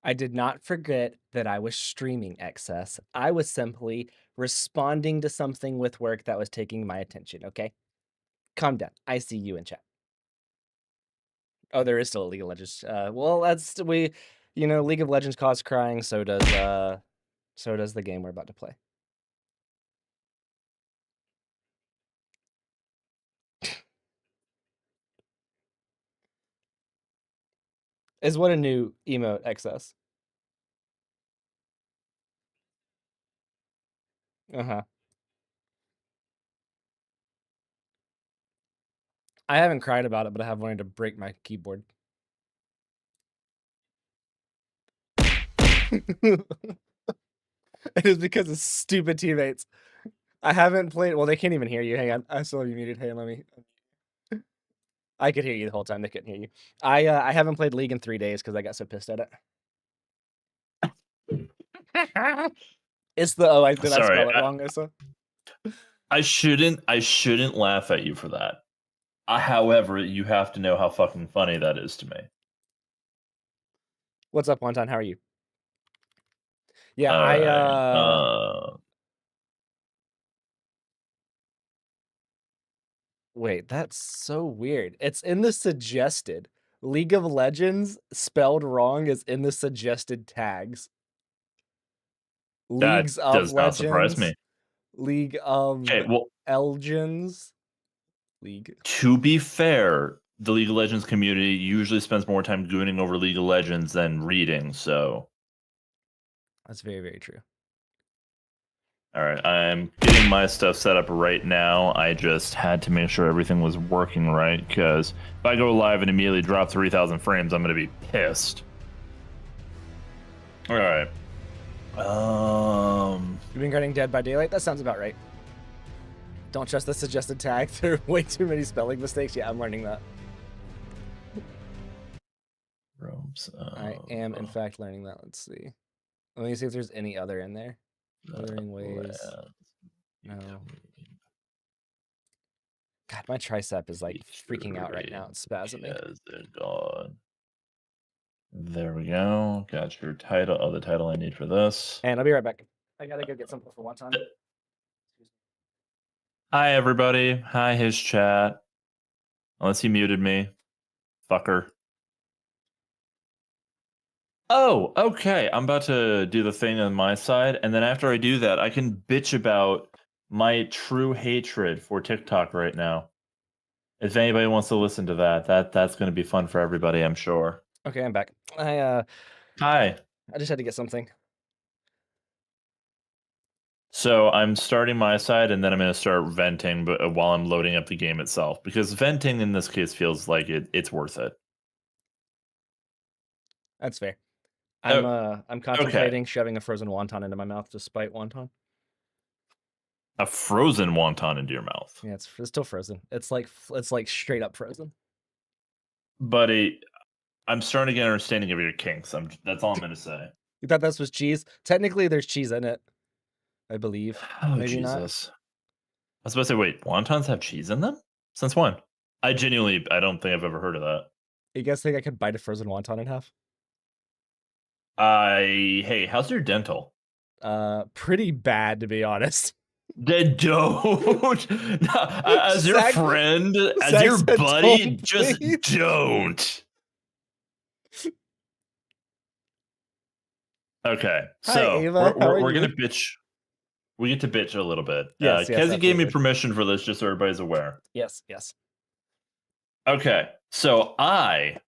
I did not forget that I was streaming excess. I was simply responding to something with work that was taking my attention, okay? Calm down. I see you in chat. Oh, there is still a League of Legends. Well, League of Legends cause crying, so does the game we're about to play. Is what a new emote excess. Uh-huh. I haven't cried about it, but I have wanted to break my keyboard. It is because of stupid teammates. I haven't played. Well, they can't even hear you. Hang on. I still have you muted. Hey, let me. I could hear you the whole time. They couldn't hear you. I haven't played League in 3 days because I got so pissed at it. It's the I spell it wrong, Issa? I shouldn't laugh at you for that. However, you have to know how fucking funny that is to me. What's up, Wonton? How are you? Yeah, Wait, that's so weird. It's in the suggested. League of Legends spelled wrong is in the suggested tags. Leagues of does not Legends. surprise me. League of Elgens. League. To be fair, the League of Legends community usually spends more time gooning over League of Legends than reading, so. That's very, very true. All right, I'm getting my stuff set up right now. I just had to make sure everything was working right, because if I go live and immediately drop 3,000 frames, I'm going to be pissed. All right. You've been getting Dead by Daylight? That sounds about right. Don't trust the suggested tag. There are way too many spelling mistakes. Yeah, I'm learning that. I am, in fact, learning that. Let's see. Let me see if there's any other in there. Othering ways. No. God, my tricep is like freaking out right now. It's spasming. There we go. Got your title. Oh, the title I need for this. And I'll be right back. I gotta go get something for one time. Hi, everybody. Hi, his chat. Unless he muted me. Fucker. Oh, okay. I'm about to do the thing on my side, and then after I do that, I can bitch about my true hatred for TikTok right now. If anybody wants to listen to that's going to be fun for everybody, I'm sure. Okay, I'm back. Hi. I just had to get something. So I'm starting my side, and then I'm going to start venting, but while I'm loading up the game itself, because venting in this case feels like it's worth it. That's fair. I'm contemplating shoving a frozen wonton into my mouth to spite wonton. A frozen wonton into your mouth? Yeah, it's still frozen. It's like straight up frozen. Buddy, I'm starting to get an understanding of your kinks. That's all I'm going to say. You thought this was cheese? Technically, there's cheese in it. I believe. Oh, maybe Jesus. not. I was about to say, wait, wontons have cheese in them? Since when? I don't think I've ever heard of that. You guys think I could bite a frozen wonton in half? Hey, how's your dental? Pretty bad, to be honest. Then don't. As your friend, as your buddy, just don't. Okay, so we're gonna bitch. We get to bitch a little bit. Yes, Kezi gave me permission for this, just so everybody's aware. Yes, yes. Okay, so I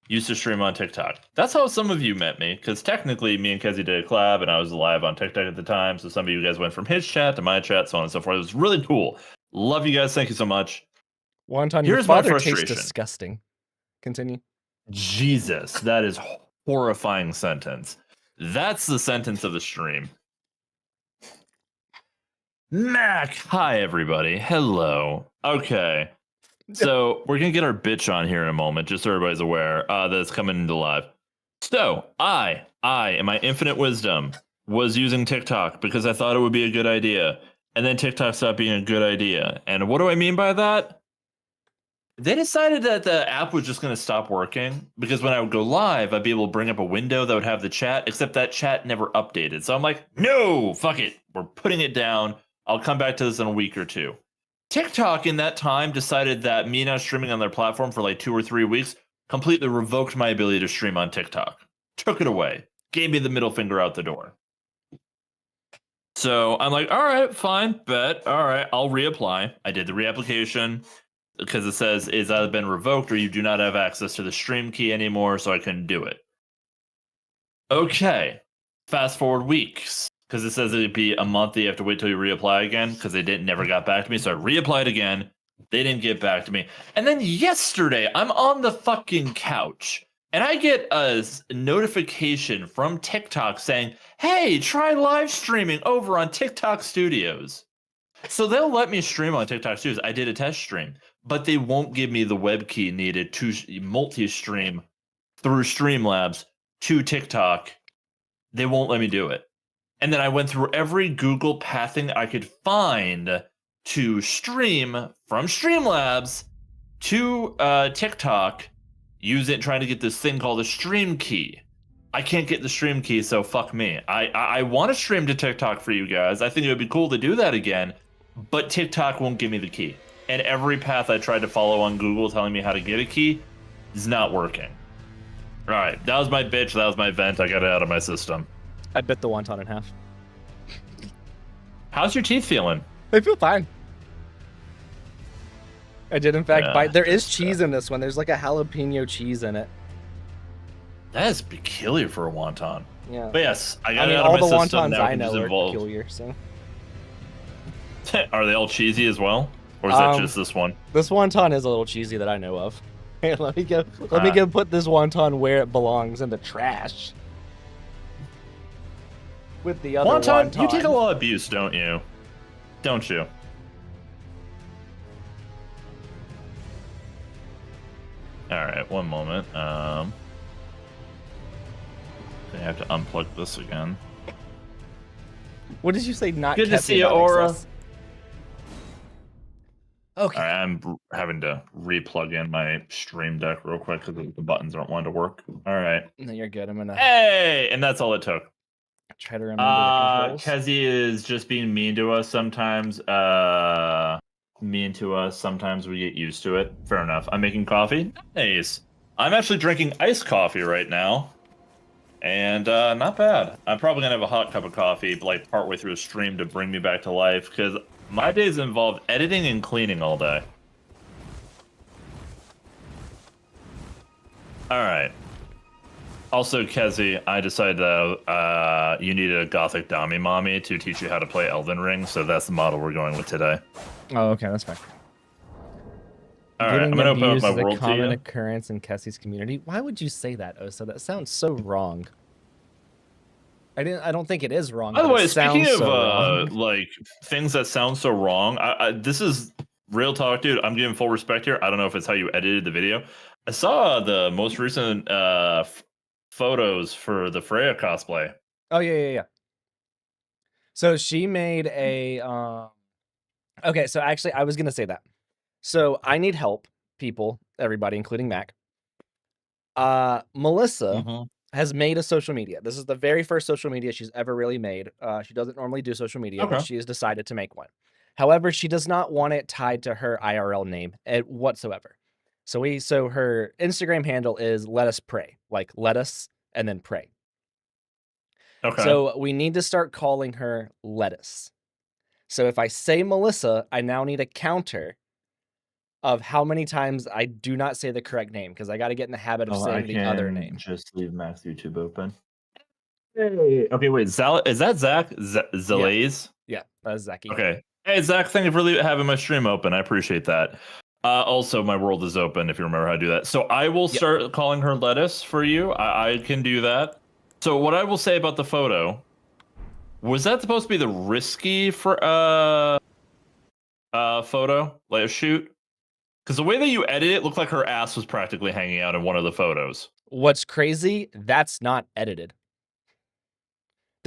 used to stream on TikTok. That's how some of you met me, because technically me and Kezi did a collab, and I was live on TikTok at the time, so some of you guys went from his chat to my chat, so on and so forth. It was really cool. Love you guys. Thank you so much. Wonton, your father tastes disgusting. Continue. Jesus, that is a horrifying sentence. That's the sentence of the stream. Mac, hi everybody. Hello. Okay. So we're gonna get our bitch on here in a moment, just so everybody's aware that it's coming into live. So I, in my infinite wisdom, was using TikTok because I thought it would be a good idea, and then TikTok stopped being a good idea. And what do I mean by that? They decided that the app was just going to stop working because when I would go live, I'd be able to bring up a window that would have the chat, except that chat never updated. So I'm like, no, fuck it. We're putting it down. I'll come back to this in a week or two. TikTok in that time decided that me not streaming on their platform for like 2 or 3 weeks completely revoked my ability to stream on TikTok. Took it away. Gave me the middle finger out the door. So I'm like, all right, fine, bet. All right, I'll reapply. I did the reapplication because it says it's either been revoked or you do not have access to the stream key anymore, so I couldn't do it. Okay, fast forward weeks because it says it'd be a month that you have to wait till you reapply again because they never got back to me. So I reapplied again. They didn't get back to me. And then yesterday, I'm on the fucking couch and I get a notification from TikTok saying, hey, try live streaming over on TikTok Studios. So they'll let me stream on TikTok Studios. I did a test stream, but they won't give me the web key needed to multi-stream through Streamlabs to TikTok. They won't let me do it. And then I went through every Google pathing I could find to stream from Streamlabs to TikTok, trying to get this thing called a stream key. I can't get the stream key, so fuck me. I want to stream to TikTok for you guys. I think it would be cool to do that again, but TikTok won't give me the key. And every path I tried to follow on Google telling me how to get a key is not working. All right, that was my bitch. That was my vent. I got it out of my system. I bit the wonton in half. How's your teeth feeling? They feel fine. I did, in fact, bite. There is just, cheese in this one. There's like a jalapeno cheese in it. That is peculiar for a wonton. Yeah. But yes, I got it out all of my the system. wontons Now I know are involved. peculiar. So. Are they all cheesy as well, or is that just this one? This wonton is a little cheesy that I know of. Hey, let me go put this wonton where it belongs, in the trash. With the other wonton. You take a lot of abuse, don't you? Don't you? All right, one moment. I have to unplug this again. What did you say? Not good to see you, Aura. Okay. All right, I'm having to re-plug in my stream deck real quick because the buttons aren't wanting to work. All right. No, you're good. I'm gonna. Hey, and that's all it took. Try to remember the controls. Kezi is just being mean to us sometimes. Mean to us. Sometimes we get used to it. Fair enough. I'm making coffee. Nice. I'm actually drinking iced coffee right now. And not bad. I'm probably going to have a hot cup of coffee like partway through a stream to bring me back to life because my days involve editing and cleaning all day. All right. Also, Kezi, I decided that you needed a gothic Dami mommy to teach you how to play Elden Ring, so that's the model we're going with today. Oh, okay, that's fine. All right, I'm gonna open up my world to you. A common occurrence in Kessie's community. Why would you say that, Osa? That sounds so wrong. I don't think it is wrong. By the way, speaking of like things that sound so wrong, this is real talk, dude. I'm giving full respect here. I don't know if it's how you edited the video. I saw the most recent photos for the Freya cosplay. Oh yeah. So she made a okay, so actually I was gonna say that. So I need help, people, everybody, including Mac. Melissa has made a social media. This is the very first social media she's ever really made. She doesn't normally do social media, but she has decided to make one. However, she does not want it tied to her IRL name whatsoever. So her Instagram handle is Let Us Pray, like lettuce and then pray. Okay. So we need to start calling her Lettuce. So if I say Melissa, I now need a counter of how many times I do not say the correct name, because I got to get in the habit of saying the other name. Just leave Max YouTube open. Hey. Okay, wait. Is that Zach? Zalays? Yeah, that's Zachy. Okay. Hey, Zach, thank you for having my stream open. I appreciate that. Also, my world is open, if you remember how to do that. So I will start calling her Lettuce for you. I can do that. So what I will say about the photo, was that supposed to be the risky photo, like shoot? Because the way that you edit it looked like her ass was practically hanging out in one of the photos. What's crazy, that's not edited.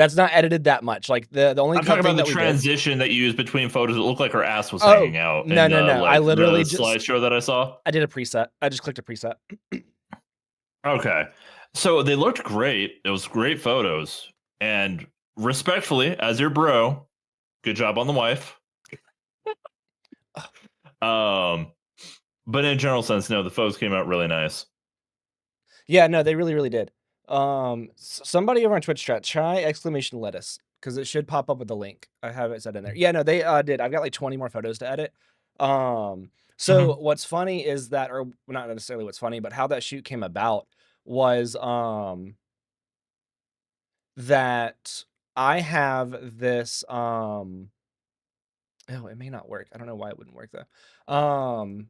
That's not edited that much. Like the only I'm talking thing about the that we did. transition that you used between photos. It looked like her ass was Oh hanging out no in no the no! I like the literally just slideshow that I saw. I did a preset. I just clicked a preset. Okay. So they looked great. It was great photos. And respectfully, as your bro, good job on the wife. Um, but in a general sense, no, the photos came out really nice. Yeah, no, they really did. Somebody over on Twitch chat, try exclamation lettuce because it should pop up with the link. I have it set in there. Yeah, no, they did. I've got like 20 more photos to edit. So Mhm. what's funny is that, or not necessarily what's funny, but how that shoot came about was that I have this oh, it may not work. I don't know why it wouldn't work though. Hmm.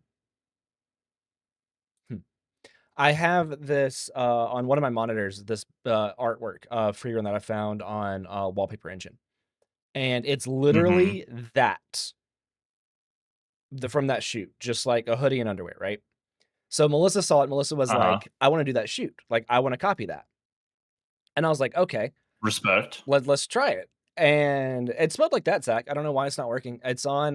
I have this on one of my monitors, this artwork free run that I found on Wallpaper Engine. And it's Mhm. literally that from that shoot, just like a hoodie and underwear, right? So Melissa saw it. Melissa was Uh-huh. like, I want to do that shoot. Like, I want to copy that. And I was like, okay, Respect. let's try it. And it smelled like that, Zach. I don't know why it's not working. It's on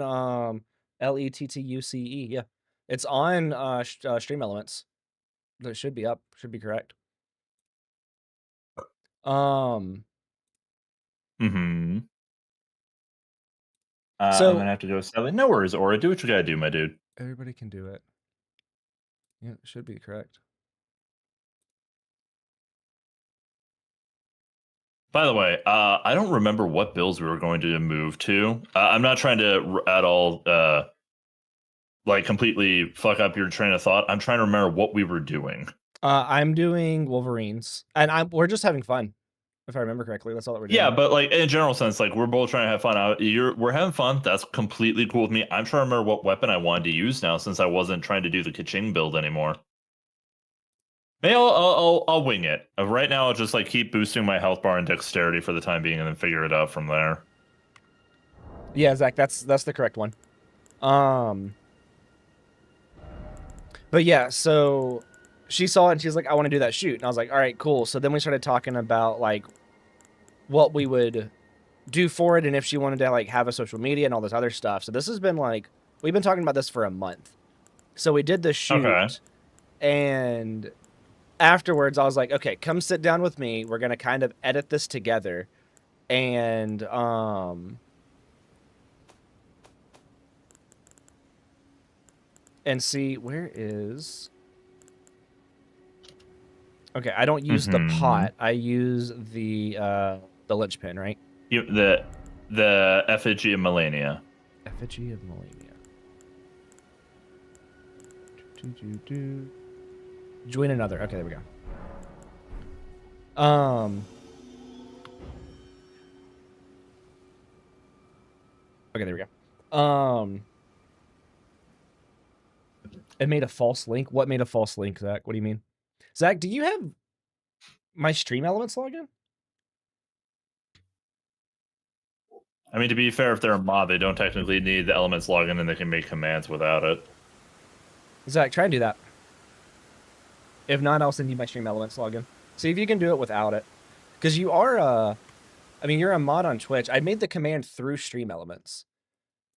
LETTUCE. Yeah. It's on Stream Elements. That should be up. Should be correct. Um Mhm. I'm so gonna have to go sell it. No worries, Aura. Do what you gotta do, my dude. everybody can do it. Yeah, it should be correct. By the way, I don't remember what bills we were going to move to. I'm not trying to at all like completely fuck up your train of thought. I'm trying to remember what we were doing. I'm doing Wolverines, and we're just having fun, if I remember correctly. That's all that we're Yeah, doing. but like in a general sense, like we're both trying to have fun. We're having fun. That's completely cool with me. I'm trying to remember what weapon I wanted to use now, since I wasn't trying to do the Kaching build anymore. Maybe I'll wing it. Right now, I'll just like keep boosting my health bar and dexterity for the time being, and then figure it out from there. Yeah, Zach, that's the correct one. But yeah, so she saw it and she's like, I want to do that shoot. And I was like, all right, cool. So then we started talking about like what we would do for it and if she wanted to like have a social media and all this other stuff. So this has been like we've been talking about this for a month. So we did the Okay. shoot and afterwards I was like, okay, come sit down with me. We're gonna kind of edit this together. And see where is okay, I don't use the Mm-hmm. pot. I use the linchpin, right? The effigy of Melania. Effigy of Melania. Join another. Okay, there we go. Okay, there we go. It made a false link. What made a false link, Zach? What do you mean? Zach, do you have my Stream Elements login? I mean, to be fair, if they're a mod, they don't technically need the elements login, and they can make commands without it. Zach, try and do that. If not, I'll send you my Stream Elements login. See if you can do it without it. Because you are I mean, you're a mod on Twitch. I made the command through Stream Elements.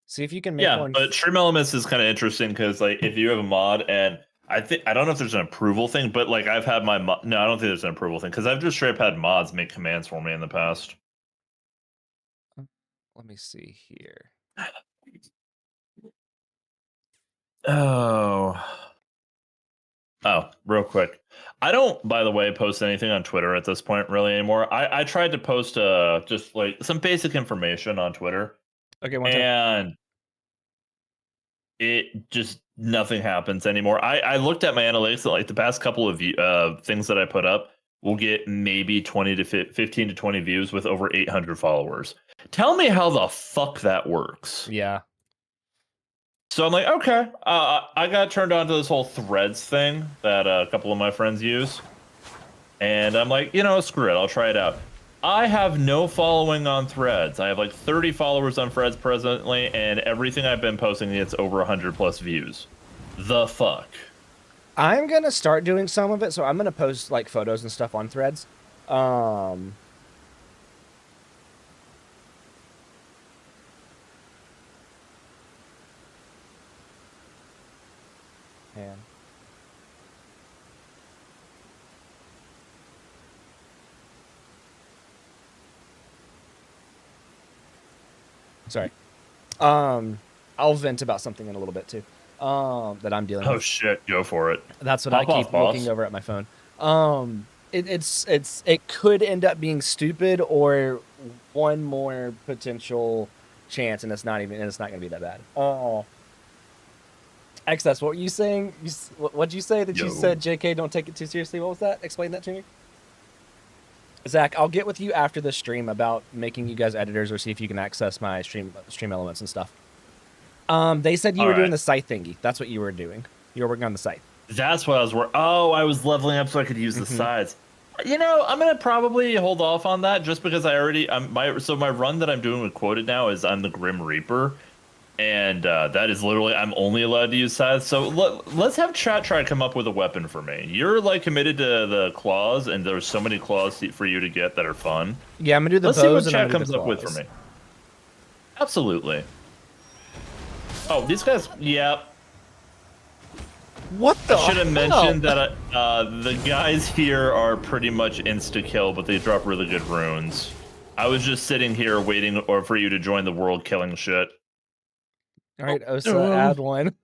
See if you can make Yeah, one. but Stream Elements is kind of interesting because, like, if you have a mod, and I don't know if there's an approval thing, but like I've had my no, I don't think there's an approval thing because I've just straight up had mods make commands for me in the past. Let me see here. Oh. Oh, real quick. I don't, by the way, post anything on Twitter at this point really anymore. I tried to post just like some basic information on Twitter, Okay, one sec. and it just nothing happens anymore. I looked at my analytics at like the past couple of things that I put up will get maybe 20 to 15 to 20 views with over 800 followers. Tell me how the fuck that works. Yeah. So I'm like, okay, I got turned on to this whole threads thing that a couple of my friends use. And I'm like, screw it, I'll try it out. I have no following on Threads. I have like 30 followers on Threads presently, and everything I've been posting gets over 100 plus views. The fuck? I'm gonna start doing some of it, so I'm gonna post like photos and stuff on Threads. Man. Sorry. I'll vent about something in a little bit too. That I'm dealing Oh with. shit, go for it. That's what I Pop keep off, looking boss. over at my phone. It could end up being stupid or one more potential chance, and it's not gonna be that bad. Oh, excess. What were you saying? What'd you say that you Yo. said? JK, don't take it too seriously. What was that? Explain that to me. Zach, I'll get with you after the stream about making you guys editors or see if you can access my stream elements and stuff. They said you All were doing right. the scythe thingy. That's what you were doing. You were working on the scythe. That's what I was working. Oh, I was leveling up so I could use the Mm-hmm. sides. You know, I'm gonna probably hold off on that just because I already my run that I'm doing with quoted now is I'm the Grim Reaper, and that is literally I'm only allowed to use sides. So let's have chat try to come up with a weapon for me. You're like committed to the claws, and there's so many claws for you to get that are fun. Yeah, I'm gonna do the Let's see what bows and I'm chat gonna do comes the up with for claws. me. Absolutely. Oh, these guys. Yeah. What the? I should have hell? mentioned that the guys here are pretty much insta-kill, but they drop really good runes. I was just sitting here waiting for you to join the world killing shit. All right, Osa, add one.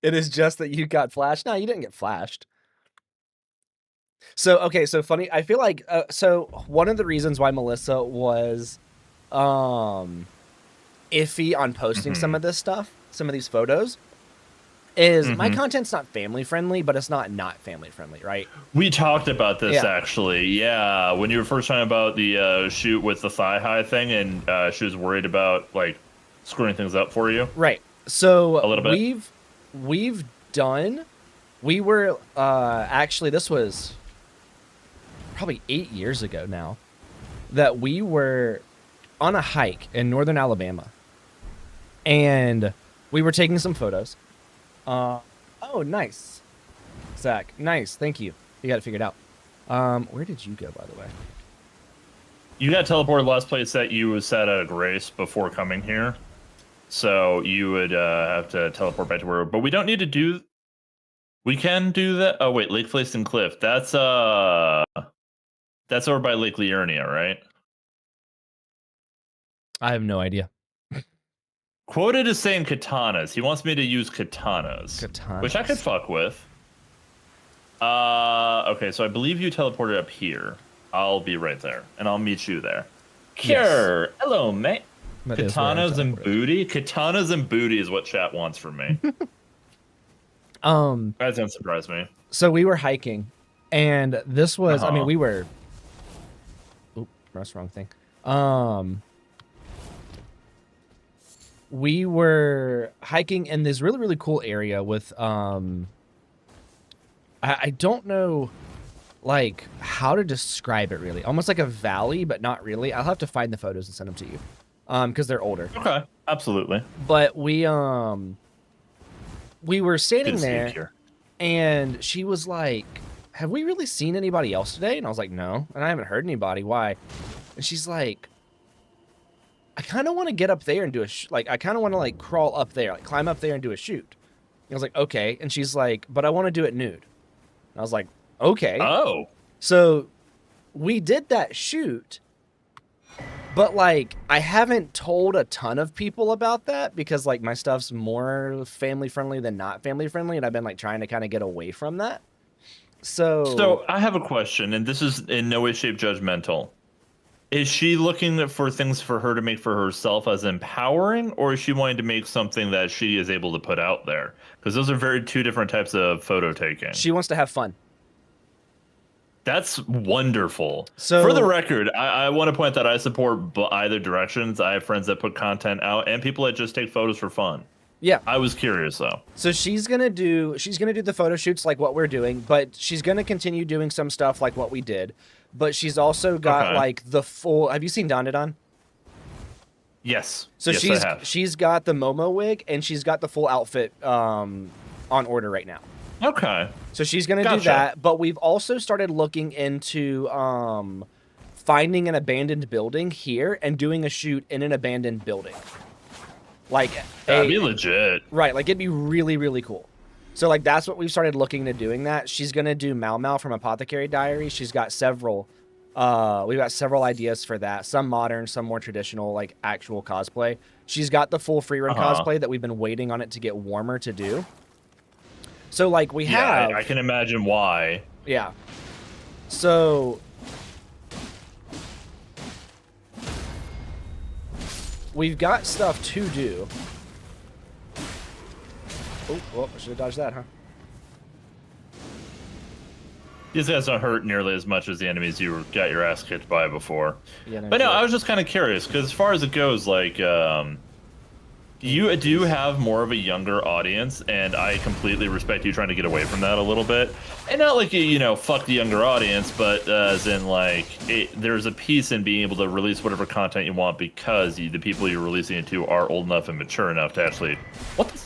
It is just that you got flashed. No, you didn't get flashed. So, okay, so funny. I feel like, so one of the reasons why Melissa was iffy on posting some of this stuff, some of these photos, is my content's not family friendly, but it's not family friendly, right? We talked about this Yeah. actually. Yeah, when you were first talking about the shoot with the thigh high thing, and she was worried about like screwing things up for you. Right. So A little bit. we've done. We were actually, this was probably 8 years ago now, that we were on a hike in northern Alabama, and we were taking some photos. Oh, nice, Zach. Nice, thank you. You got it figured out. Where did you go, by the way? You got teleported last place that you was set at a grace before coming here, so you would have to teleport back to where. But we don't need to do. We can do that. Oh wait, Lake Flaston Cliff. That's over by Lake Liurnia, right? I have no idea. Quoted as saying katanas. He wants me to use katanas, which I could fuck with. Okay, so I believe you teleported up here. I'll be right there, and I'll meet you there. Sure. Yes. Hello, mate. Katanas and booty. Katanas and booty is what chat wants from me. That doesn't surprise me. So we were hiking, and this was. I mean, we were. Oop, that's the wrong thing. We were hiking in this really, really cool area with I don't know like how to describe it really. Almost like a valley, but not really. I'll have to find the photos and send them to you. Because they're older. Okay, absolutely. But we were standing there, and she was like, "Have we really seen anybody else today?" And I was like, "No," and I haven't heard anybody. Why? And she's like, "I kind of want to get up there and do a I kind of want to like crawl up there, like climb up there and do a shoot." And I was like, "Okay," and she's like, "But I want to do it nude." And I was like, "Okay." Oh. So we did that shoot. But, like, I haven't told a ton of people about that because, like, my stuff's more family-friendly than not family-friendly, and I've been, like, trying to kind of get away from that. So I have a question, and this is in no way, shape judgmental. Is she looking for things for her to make for herself as empowering, or is she wanting to make something that she is able to put out there? Because those are two different types of photo taking. She wants to have fun. That's wonderful. So, for the record, I want to point that I support either directions. I have friends that put content out and people that just take photos for fun. Yeah. I was curious though. So she's gonna do the photo shoots like what we're doing, but she's gonna continue doing some stuff like what we did. But she's also got like the full. Have you seen Don? Yes. So yes, she's got the Momo wig and she's got the full outfit on order right now. Okay. So she's going to do that, but we've also started looking into finding an abandoned building here and doing a shoot in an abandoned building. Like That'd be legit. Right, like it'd be really, really cool. So like that's what we've started looking to doing that. She's gonna do Mau Mau from Apothecary Diary. She's got several we've got several ideas for that. Some modern, some more traditional, like actual cosplay. She's got the full free run cosplay that we've been waiting on it to get warmer to do. So like we have I can imagine why. Yeah. So we've got stuff to do. Oh, well, I should have dodged that, huh? These guys don't hurt nearly as much as the enemies you got your ass kicked by before. Yeah, no, but no, I was just kind of curious because as far as it goes, like, you do have more of a younger audience, and I completely respect you trying to get away from that a little bit. And not like you know, fuck the younger audience, but as in like, there's a piece in being able to release whatever content you want because the people you're releasing it to are old enough and mature enough to actually. What the?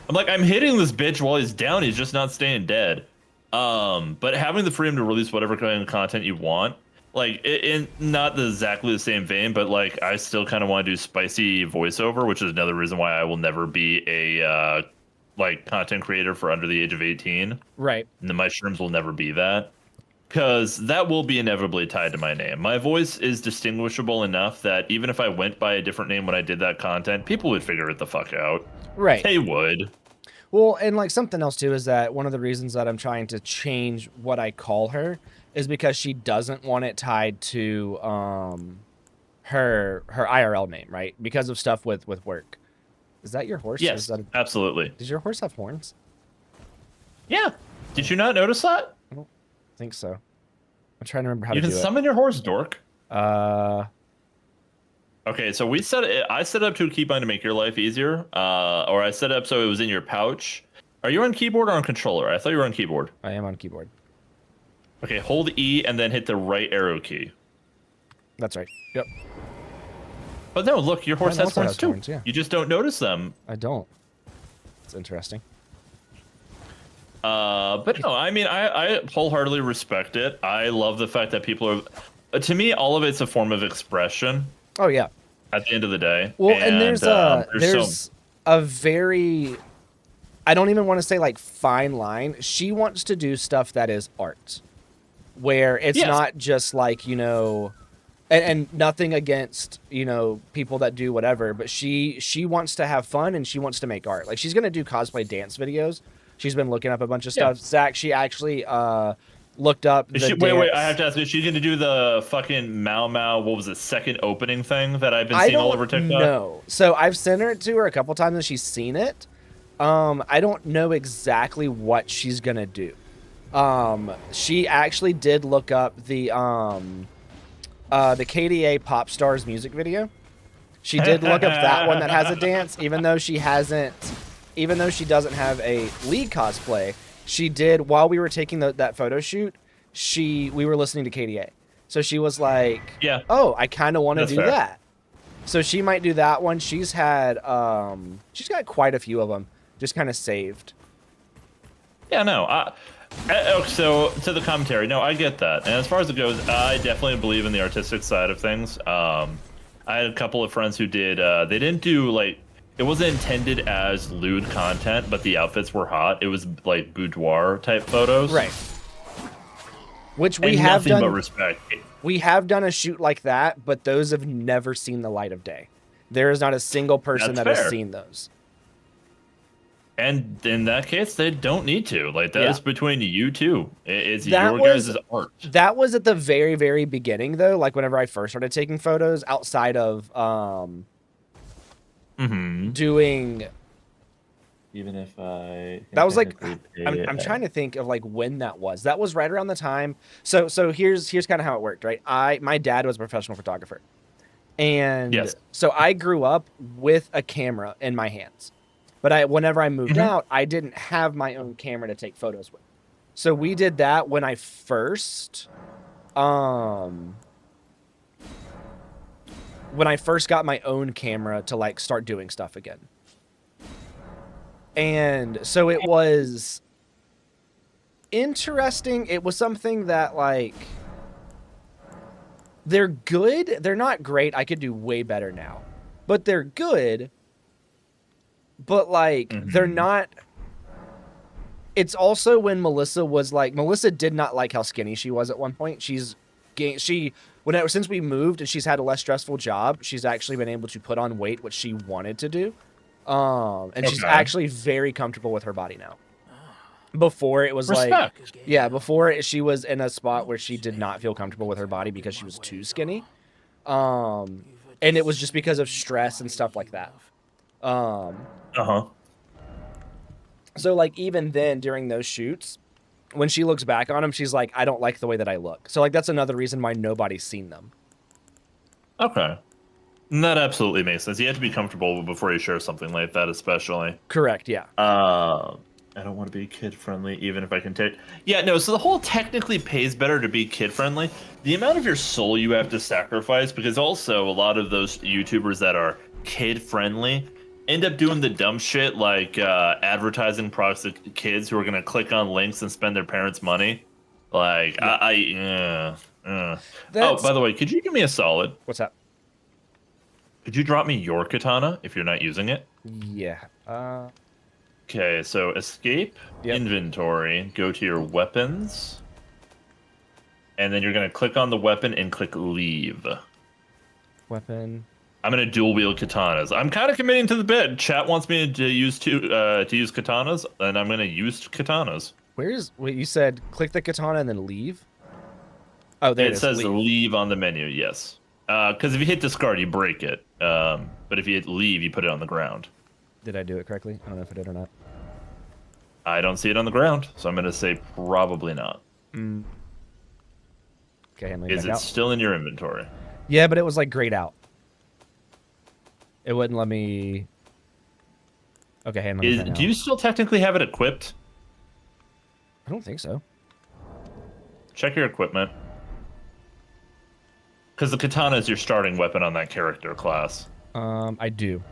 I'm like, I'm hitting this bitch while he's down. He's just not staying dead. But having the freedom to release whatever kind of content you want, like in not exactly the same vein, but like I still kind of want to do spicy voiceover, which is another reason why I will never be a like content creator for under the age of 18. Right. And my streams will never be that. Because that will be inevitably tied to my name. My voice is distinguishable enough that even if I went by a different name when I did that content, people would figure it the fuck out. Right. They would. Well, and like something else too is that one of the reasons that I'm trying to change what I call her is because she doesn't want it tied to her IRL name, right? Because of stuff with work. Is that your horse? Yes, absolutely. Does your horse have horns? Yeah. Did you not notice that? I don't think so. I'm trying to remember how to do it. You can summon your horse, dork. Okay, so I set it up to a keybind to make your life easier, or I set it up so it was in your pouch. Are you on keyboard or on controller? I thought you were on keyboard. I am on keyboard. Okay, hold E and then hit the right arrow key. That's right. Yep. But no, look, your horse has horns too. Yeah. You just don't notice them. I don't. It's interesting. But no, I mean, I wholeheartedly respect it. I love the fact that people are. To me, all of it's a form of expression. Oh yeah. At the end of the day. Well, and there's a very, I don't even want to say like fine line. She wants to do stuff that is art, where it's not just like, you know, and nothing against, you know, people that do whatever, but she wants to have fun and she wants to make art. Like she's gonna do cosplay dance videos. She's been looking up a bunch of stuff. Zach, she actually looked up the wait, I have to ask, is she gonna do the fucking Mau Mau, what was it, second opening thing that I've been seeing all over TikTok? No. So I've sent it to her a couple times and she's seen it. I don't know exactly what she's gonna do. She actually did look up the KDA Pop Stars music video. She did look up that one that has a dance, even though she doesn't have a lead cosplay. She did, while we were taking that photo shoot, we were listening to KDA. So she was like, yeah, oh, I kind of want to do fair. that. So she might do that one. She's got quite a few of them just kind of saved. Yeah, no, so to the commentary, no, I get that. And as far as it goes, I definitely believe in the artistic side of things. I had a couple of friends who did, they didn't do like, it wasn't intended as lewd content, but the outfits were hot. It was like boudoir type photos. Right. Which we have done. But respect. We have done a shoot like that, but those have never seen the light of day. There is not a single person that has seen those. And in that case, they don't need to. Like, that is between you two. It's your guys' art. That was at the very, very beginning, though. Like, whenever I first started taking photos outside of doing... Even if I... That was like... I'm trying to think of, like, when that was. That was right around the time... So here's kind of how it worked, right? My dad was a professional photographer. And so I grew up with a camera in my hands. But whenever I moved out, I didn't have my own camera to take photos with. So we did that when I first, got my own camera to like start doing stuff again. And so it was interesting. It was something that like, they're good. They're not great. I could do way better now. but they're good. But like they're Mhm. not. It's also when Melissa did not like how skinny she was at one point. Since we moved and she's had a less stressful job, she's actually been able to put on weight, which she wanted to do. And she's Okay. actually very comfortable with her body now. Before it was like, Respect. yeah, she was in a spot where she did not feel comfortable with her body because she was too skinny. And it was just because of stress and stuff like that. Uh-huh. So like even then during those shoots, when she looks back on them, she's like, I don't like the way that I look. So like that's another reason why nobody's seen them. Okay. And that absolutely makes sense. You have to be comfortable before you share something like that, especially. Correct, yeah. I don't want to be kid friendly, even if I can take. Yeah, no. So the whole technically pays better to be kid friendly. The amount of your soul you have to sacrifice, because also a lot of those YouTubers that are kid friendly end up doing the dumb shit like advertising products to kids who are gonna click on links and spend their parents' money. Like Oh, That's by the way, could you give me a solid? what's that? Could you drop me your katana if you're not using it? Yeah. Okay, so escape, Yep. inventory, go to your weapons, and then you're going to click on the weapon and click leave. Weapon. I'm going to dual wield katanas. I'm kind of committing to the bit. Chat wants me to use katanas, and I'm going to use katanas. Wait, you said click the katana and then leave? Oh, there it It is. says Leave. leave on the menu, yes. Because if you hit discard, you break it. But if you hit leave, you put it on the ground. Did I do it correctly? I don't know if I did or not. I don't see it on the ground, so I'm going to say probably not. Okay, handling Is back it out. still in your inventory? Yeah, but it was like grayed out. It wouldn't let me. Okay, handling back out. Do you still technically have it equipped? I don't think so. Check your equipment. Because the katana is your starting weapon on that character class. I do.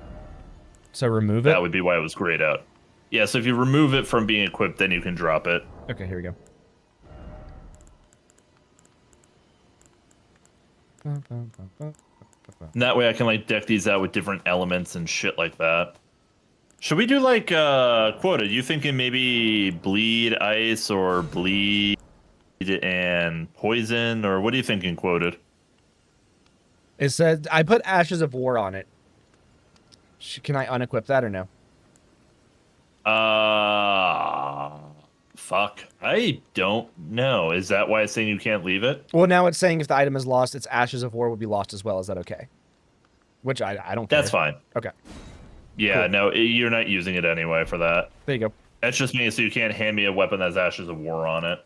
So remove it. That would be why it was grayed out. Yeah, so if you remove it from being equipped, then you can drop it. Okay, here we go. And that way I can like deck these out with different elements and shit like that. Should we do like quota? You thinking maybe bleed ice or bleed and poison, or what are you thinking quoted? It said I put Ashes of War on it. Can I unequip that or no? Fuck. I don't know. Is that why it's saying you can't leave it? Well, now it's saying if the item is lost, its Ashes of War would be lost as well. Is that okay? Which I don't care. That's fine. Okay. Yeah, Cool. no, you're not using it anyway for that. There you go. That's just me, so you can't hand me a weapon that has Ashes of War on it.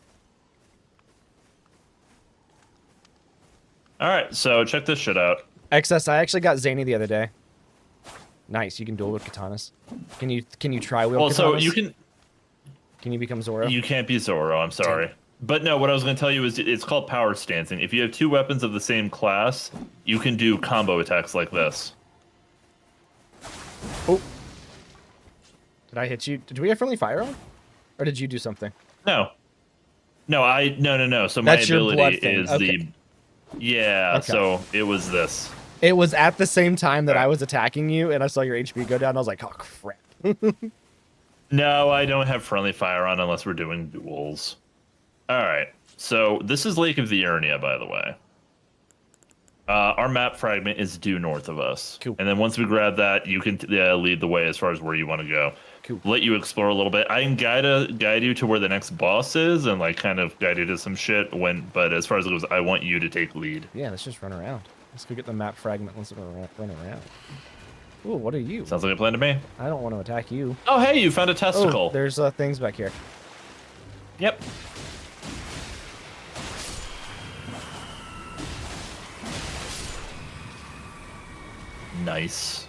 Alright, so check this shit out. XS, I actually got Zany the other day. Nice, you can duel with katanas. Can you try wield Well, katanas? so you can... Can you become Zoro? You can't be Zoro, I'm sorry. But no, what I was going to tell you is it's called power stancing. If you have two weapons of the same class, you can do combo attacks like this. Oh. Did I hit you? Did we have friendly fire on? Or did you do something? No. No. So That's my your blood ability thing. is Okay. the... Yeah, Okay. so it was this. It was at the same time that I was attacking you, and I saw your HP go down. I was like, oh, crap. No, I don't have friendly fire on unless we're doing duels. Alright, so this is Lake of the Urnia, by the way. Our map fragment is due north of us. Cool. And then once we grab that, you can lead the way as far as where you want to go. Cool. Let you explore a little bit. I can guide you to where the next boss is and like kind of guide you to some shit. But as far as it goes, I want you to take lead. Yeah, let's just run around. Let's go get the map fragment. Let's run around. Ooh, what are you? Sounds like a plan to me. I don't want to attack you. Oh, hey, you found a Oh, testicle. there's things back here. Yep. Nice.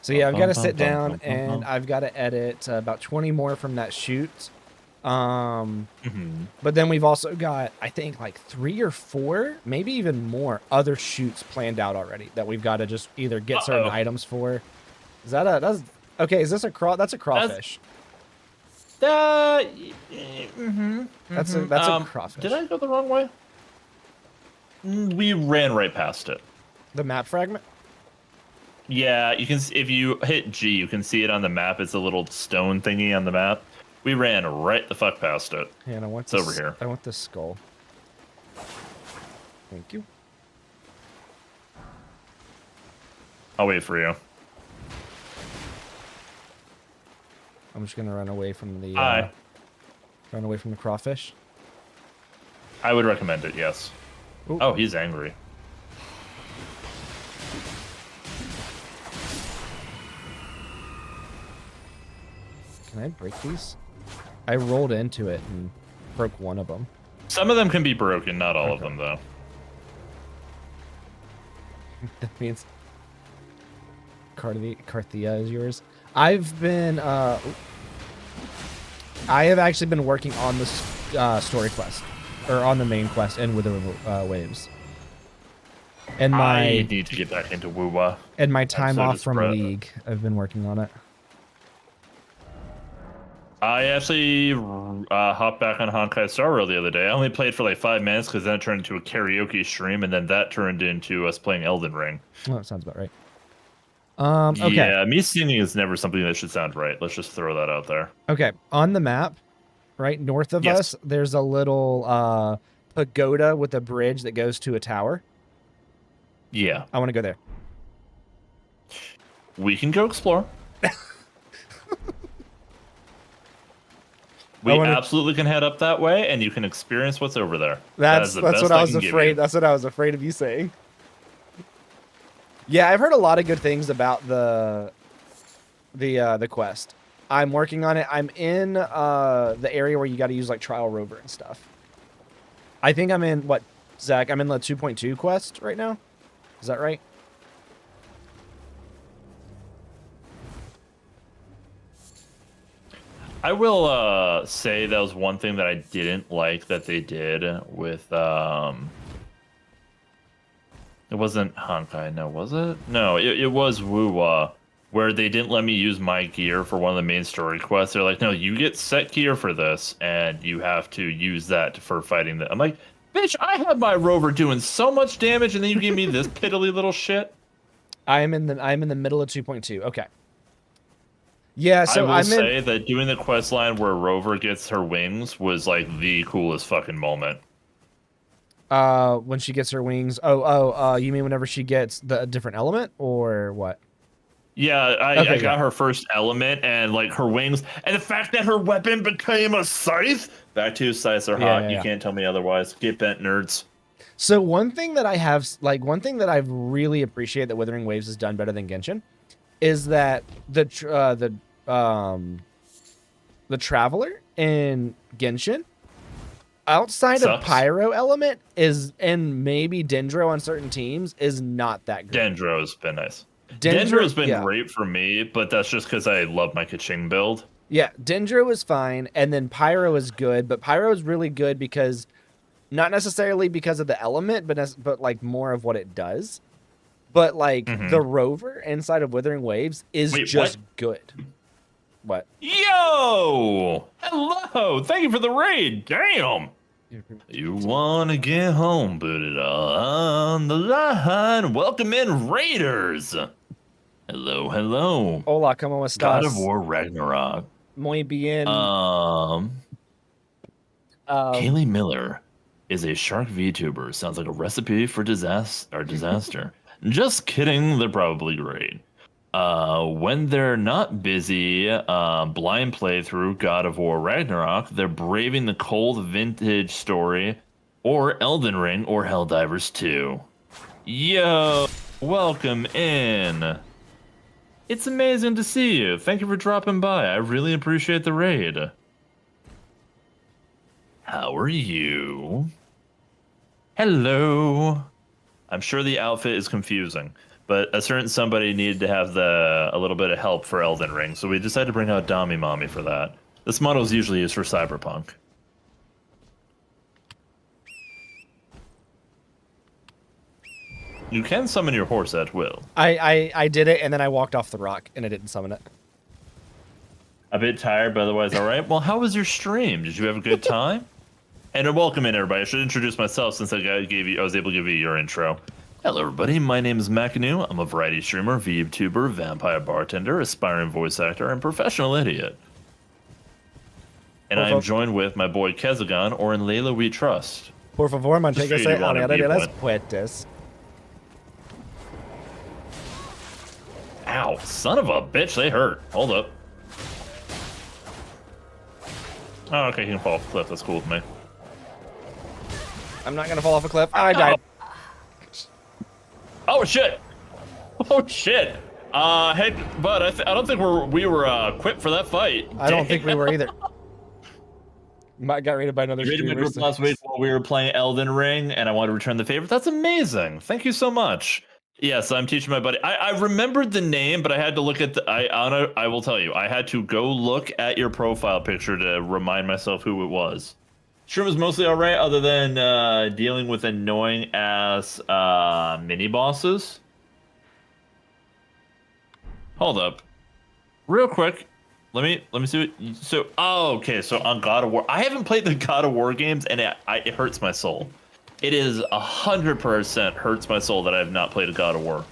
So yeah, I've got to sit down and I've got to edit about 20 more from that shoot. But then we've also got, I think, like 3 or 4, maybe even more other shoots planned out already that we've got to just either get certain items for. Is that that's okay? Is this a that's a crawfish? That's That's a crawfish. Did I go the wrong way? We ran right past it. The map fragment? Yeah, you can. If you hit G, you can see it on the map. It's a little stone thingy on the map. We ran right the fuck past it. Yeah, and I want it's over here. I want this skull. Thank you. I'll wait for you. I'm just gonna run away from the run away from the crawfish. I would recommend it, yes. Ooh. Oh, he's angry. Can I break these? I rolled into it and broke one of them. Some of them can be broken, not all of them, though. That means Carthia is yours. I've been I have actually been working on this story quest, or on the main quest in Wither Waves. And I need to get back into Woowa. And my time off from League, I've been working on it. I actually hopped back on Honkai Star Rail the other day. I only played for like 5 minutes because then it turned into a karaoke stream, and then that turned into us playing Elden Ring. Oh, that sounds about right. Okay. Yeah, me singing is never something that should sound right. Let's just throw that out there. Okay, on the map, right north of us, there's a little pagoda with a bridge that goes to a tower. Yeah. I want to go there. We can go explore. We absolutely can head up that way, and you can experience what's over there. That's what I was afraid. That's what I was afraid of you saying. Yeah, I've heard a lot of good things about the quest. I'm working on it. I'm in the area where you got to use like Trial Rover and stuff. I think I'm in what, Zach? I'm in the 2.2 quest right now. Is that right? I will say that was one thing that I didn't like that they did with it wasn't Honkai, no, was it? No, it was Woowa, where they didn't let me use my gear for one of the main story quests. They're like, no, you get set gear for this, and you have to use that for fighting the. I'm like, bitch, I have my rover doing so much damage, and then you give me this piddly little shit. I'm in the middle of 2.2. Okay. Yeah, so I will say that doing the quest line where Rover gets her wings was like the coolest fucking moment. When she gets her wings. You mean whenever she gets the different element or what? Yeah, I got her first element and like her wings, and the fact that her weapon became a scythe. Back to scythes are hot. You can't tell me otherwise. Get bent, nerds. So one thing that I really appreciate that Withering Waves has done better than Genshin is that the Traveler in Genshin, outside of Pyro element, is, and maybe Dendro on certain teams, is not that great. Dendro's been nice. Dendro's been great for me, but that's just because I love my Kaching build. Yeah, Dendro is fine, and then Pyro is good, but Pyro is really good because, not necessarily because of the element, but like more of what it does. But like the Rover inside of Withering Waves is good. What? Yo! Hello! Thank you for the raid! Damn! You wanna get home, put it all on the line. Welcome in, Raiders! Hello, hello. Hola, ¿cómo estás? God of War Ragnarok. Muy bien. Kaylee Miller is a shark VTuber. Sounds like a recipe for disaster. Just kidding, they're probably great. When they're not busy blind playthrough God of War Ragnarok, they're braving the cold vintage story, or Elden Ring, or Helldivers 2. Yo, welcome in. It's amazing to see you. Thank you for dropping by. I really appreciate the raid. How are you? Hello. I'm sure the outfit is confusing, but a certain somebody needed to have a little bit of help for Elden Ring, so we decided to bring out Dami Mommy for that. This model is usually used for Cyberpunk. You can summon your horse at will. I did it, and then I walked off the rock, and I didn't summon it. A bit tired, but otherwise all right. Well, how was your stream? Did you have a good time? And welcome in, everybody. I should introduce myself since I was able to give you your intro. Hello, everybody. My name is Macanu. I'm a variety streamer, VTuber, vampire bartender, aspiring voice actor, and professional idiot. And I am joined with my boy Kezagon, or in Layla we trust. Por favor, manténgase alejado de las puertas. Ow, son of a bitch, they hurt. Hold up. Oh, okay, he can fall off a cliff. That's cool with me. I'm not gonna fall off a cliff. I died. Oh shit! Oh shit! Hey, bud, I don't think we were equipped for that fight. I don't think we were either. Got raided by another streamer. streamer. Last week while we were playing Elden Ring, and I wanted to return the favor. That's amazing. Thank you so much. Yes, I'm teaching my buddy. I remembered the name, but I had to look at the. I will tell you, I had to go look at your profile picture to remind myself who it was. Stream was mostly alright, other than dealing with annoying ass mini bosses. Hold up, real quick. Let me see what. So, okay. So on God of War, I haven't played the God of War games, and it hurts my soul. It is 100% hurts my soul that I have not played a God of War.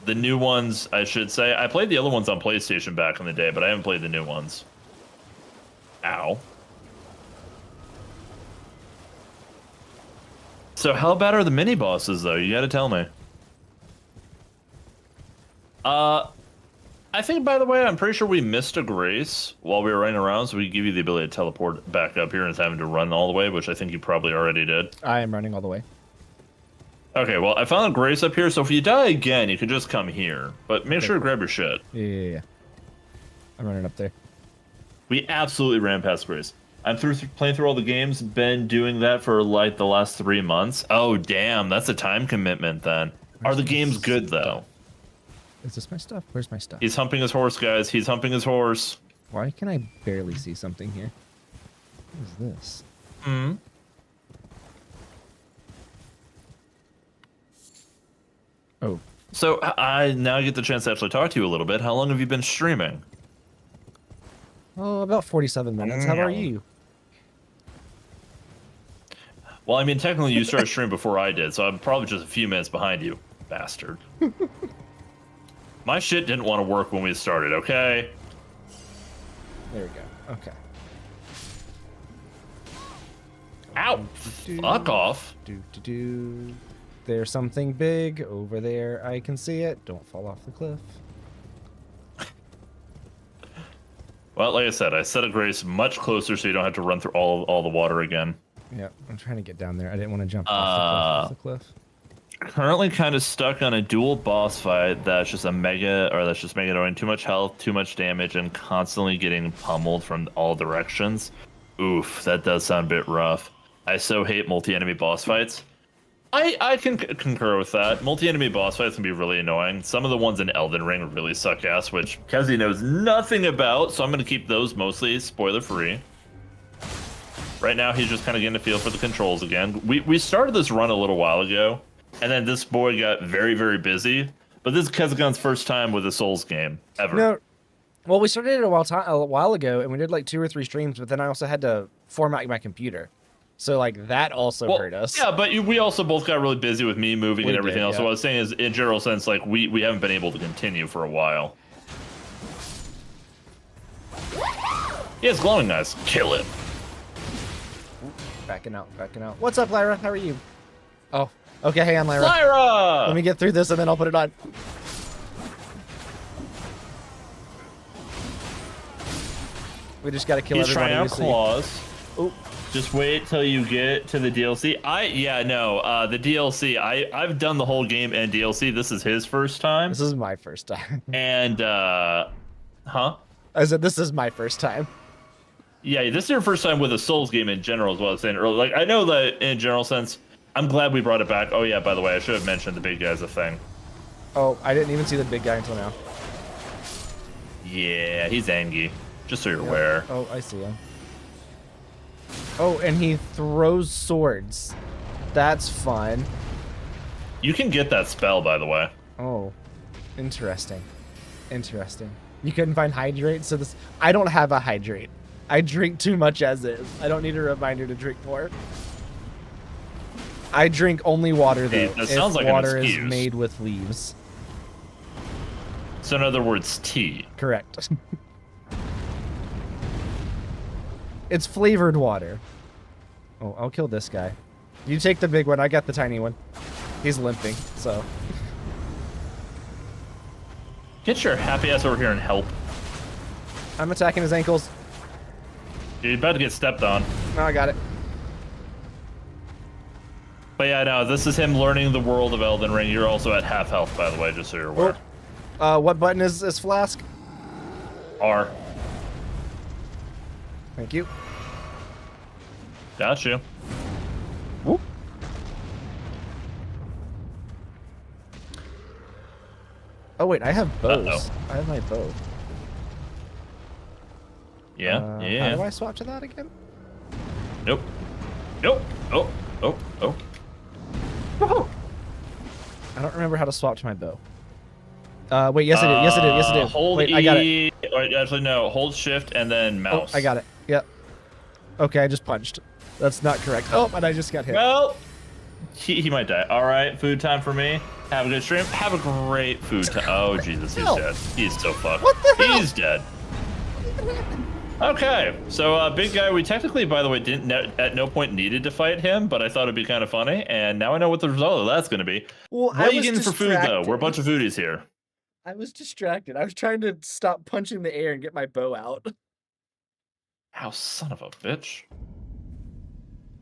The new ones, I should say. I played the other ones on PlayStation back in the day, but I haven't played the new ones. Ow. So how bad are the mini bosses, though? You gotta tell me. I think, by the way, I'm pretty sure we missed a grace while we were running around, so we give you the ability to teleport back up here instead of having to run all the way, which I think you probably already did. I am running all the way. Okay, well, I found a grace up here, so if you die again, you can just come here. But make sure to grab your shit. Yeah. I'm running up there. We absolutely ran past grace. I'm playing through all the games, been doing that for like the last 3 months. Oh, damn, that's a time commitment then. Are the games good, though? Is this my stuff? Where's my stuff? He's humping his horse, guys. He's humping his horse. Why can I barely see something here? What is this? Hmm? Oh. So I now get the chance to actually talk to you a little bit. How long have you been streaming? Oh, about 47 minutes. How are you? Well, I mean, technically you started streaming before I did, so I'm probably just a few minutes behind you, bastard. My shit didn't want to work when we started, okay? There we go. Okay. Ow! Fuck off. There's something big over there. I can see it. Don't fall off the cliff. Well, like I said, I set a grace much closer so you don't have to run through all the water again. Yeah, I'm trying to get down there. I didn't want to jump off the cliff. Currently kind of stuck on a dual boss fight that's just mega annoying. Too much health, too much damage, and constantly getting pummeled from all directions. Oof, that does sound a bit rough. I so hate multi-enemy boss fights. I can concur with that. Multi-enemy boss fights can be really annoying. Some of the ones in Elden Ring really suck ass, which Kezi knows nothing about, so I'm going to keep those mostly spoiler-free. Right now, he's just kind of getting a feel for the controls again. We started this run a little while ago, and then this boy got very, very busy. But this is Kezagon's first time with a Souls game, ever. No, well, we started it a while ago, and we did like 2 or 3 streams, but then I also had to format my computer. So, like, that also hurt us. Yeah, but we also both got really busy with me moving and everything else. Yeah. So what I was saying is, in general sense, like, we haven't been able to continue for a while. He has glowing eyes. Kill it. Backing out. What's up, Lyra? How are you? Oh, okay, hang on, Lyra. Lyra! Let me get through this, and then I'll put it on. We just gotta kill everybody. He's trying out claws. Oh. Just wait till you get to the DLC. The DLC. I've done the whole game and DLC. This is his first time. This is my first time. And huh? I said this is my first time. Yeah, this is your first time with a Souls game in general, as well as saying earlier. Like, I know that in a general sense, I'm glad we brought it back. Oh yeah, by the way, I should have mentioned the big guy's a thing. Oh, I didn't even see the big guy until now. Yeah, he's Angie. Just so you're aware. Oh, I see him. Oh, and he throws swords. That's fun. You can get that spell, by the way. Oh, interesting. You couldn't find hydrate, so this. I don't have a hydrate. I drink too much as is. I don't need a reminder to drink more. I drink only water though. That sounds like an water is excuse. made with leaves. So in other words, tea. Correct. It's flavored water. Oh, I'll kill this guy. You take the big one. I got the tiny one. He's limping, so. Get your happy ass over here and help. I'm attacking his ankles. You're about to get stepped on. No, I got it. But yeah, no, this is him learning the world of Elden Ring. You're also at half health, by the way, just so you're aware. What button is this flask? R. Thank you. Got you. Whoop. Oh wait, I have bows. Uh-oh. I have my bow. Yeah, yeah. How do I swap to that again? Nope. Nope. Oh, oh, oh. Woohoo! I don't remember how to swap to my bow. Wait, yes I did. Yes I did. Yes I did. Hold wait, E. I got it. Or, actually, no. Hold Shift and then mouse. Oh, I got it. Yep. Okay, I just punched. That's not correct. Oh, and I just got hit. Well, he might die. All right, food time for me. Have a good stream. Have a great food time. Oh, Jesus, he's dead. He's so fucked. What the hell? He's dead. Okay, so big guy, we technically, by the way, didn't at no point needed to fight him, but I thought it'd be kind of funny, and now I know what the result of that's going to be. Well, what are you getting for food, though? We're a bunch of foodies here. I was distracted. I was trying to stop punching the air and get my bow out. Ow, son of a bitch.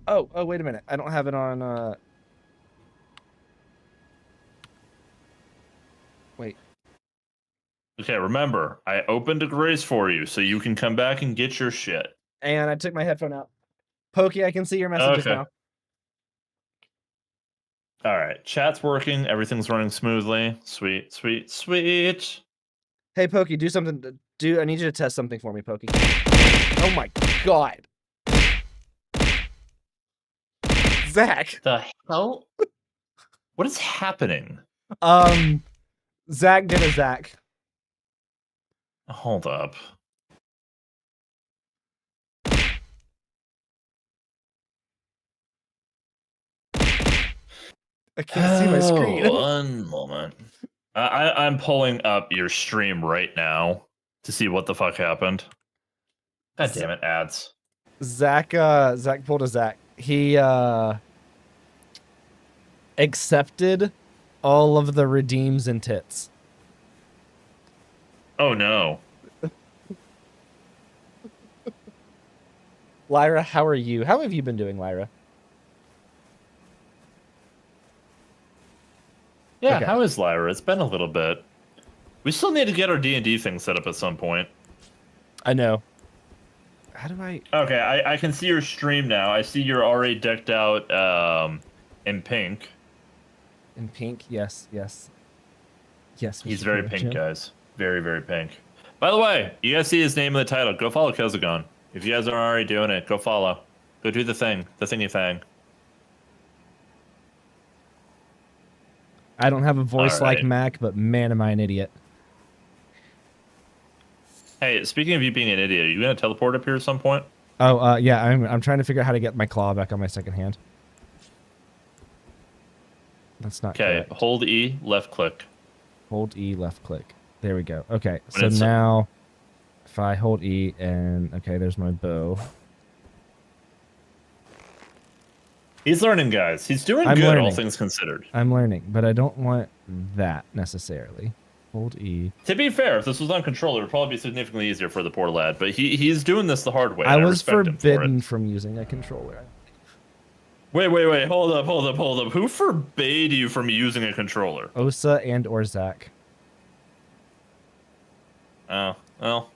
Oh, wait a minute. I don't have it on, Wait. Okay, remember, I opened a grace for you, so you can come back and get your shit. And I took my headphone out. Pokey, I can see your messages now. All right, chat's working. Everything's running smoothly. Sweet, sweet, sweet. Hey, Pokey, do something. I need you to test something for me, Pokey. Oh my god. Zach. The hell? What is happening? Zach did a Zach. Hold up. I can't see my screen. One moment. I'm pulling up your stream right now to see what the fuck happened. God damn it, ads. Zach pulled a Zach. He accepted all of the redeems and tits. Oh no. Lyra, how are you? How have you been doing, Lyra? Yeah, okay. How is Lyra? It's been a little bit. We still need to get our D&D thing set up at some point. I know. How do I... Okay, I can see your stream now. I see you're already decked out in pink. In pink? Yes, yes. Yes. He's very pink, guys. Very, very pink. By the way, you guys see his name in the title. Go follow Kezagon. If you guys aren't already doing it, go follow. Go do the thing. The thingy thing. I don't have a voice like right. Mac, but man, am I an idiot. Hey, speaking of you being an idiot, are you going to teleport up here at some point? Oh, yeah, I'm trying to figure out how to get my claw back on my second hand. That's not Okay, correct. hold E, left click. Hold E, left click. There we go. Okay, so now if I hold E and... Okay, there's my bow. He's learning, guys. He's doing good, all things considered. I'm learning, but I don't want that necessarily. Hold E. To be fair, if this was on controller, it would probably be significantly easier for the poor lad, but he's doing this the hard way. I was forbidden from using a controller. Wait, hold up. Who forbade you from using a controller? Osa and or Zach. Oh, well.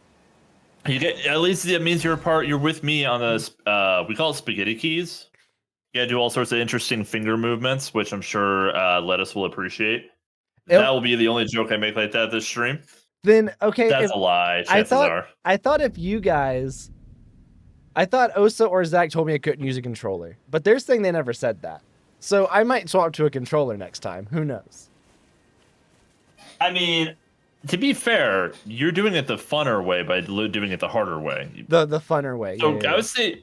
You get, at least that means you're with me on the, we call it spaghetti keys. You gotta do all sorts of interesting finger movements, which I'm sure Lettuce will appreciate. That will be the only joke I make like that this stream. Then, okay. That's a lie, chances are. I thought if you guys... I thought Osa or Zach told me I couldn't use a controller, but they're saying they never said that. So I might swap to a controller next time. Who knows? I mean, to be fair, you're doing it the funner way by doing it the harder way. The funner way. So Yeah. I would say,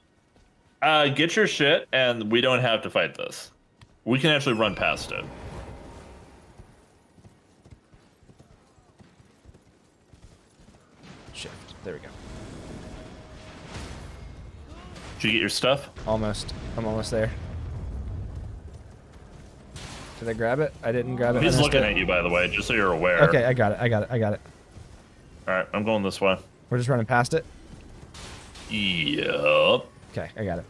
get your shit, and we don't have to fight this. We can actually run past it. Shift. There we go. Did you get your stuff? Almost. I'm almost there. Did I grab it? I didn't grab it. He's looking at you, by the way, just so you're aware. Okay, I got it. All right, I'm going this way. We're just running past it? Yup. Okay, I got it.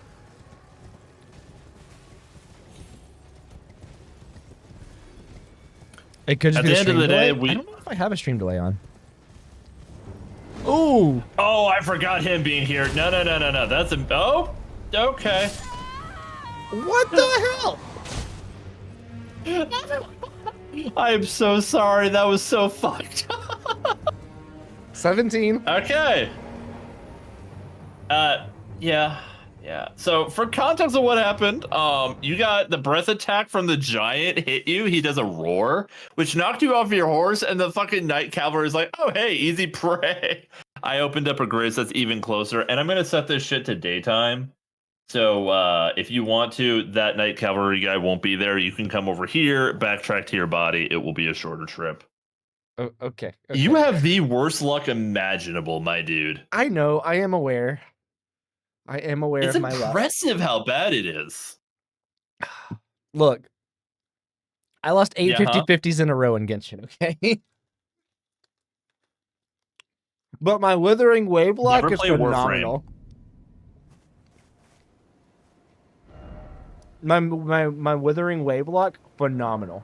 It could just At be the a end of stream the day, delay. I don't know if I have a stream delay on. Ooh! Oh, I forgot him being here. No. That's a... Oh, okay. What the hell? I am so sorry. That was so fucked. 17. Okay. Yeah. So for context of what happened, you got the breath attack from the giant hit you. He does a roar, which knocked you off your horse, and the fucking Knight Cavalry is like, oh, hey, easy prey. I opened up a grace that's even closer, and I'm going to set this shit to daytime. So if you want to, that Knight Cavalry guy won't be there. You can come over here, backtrack to your body. It will be a shorter trip. Oh, okay. You have the worst luck imaginable, my dude. I know. I am aware. Of my luck. It's impressive how bad it is. Look. I lost 8 50-50s in a row in Genshin, okay? But my Withering Wavelock is phenomenal. My Withering Wavelock, phenomenal.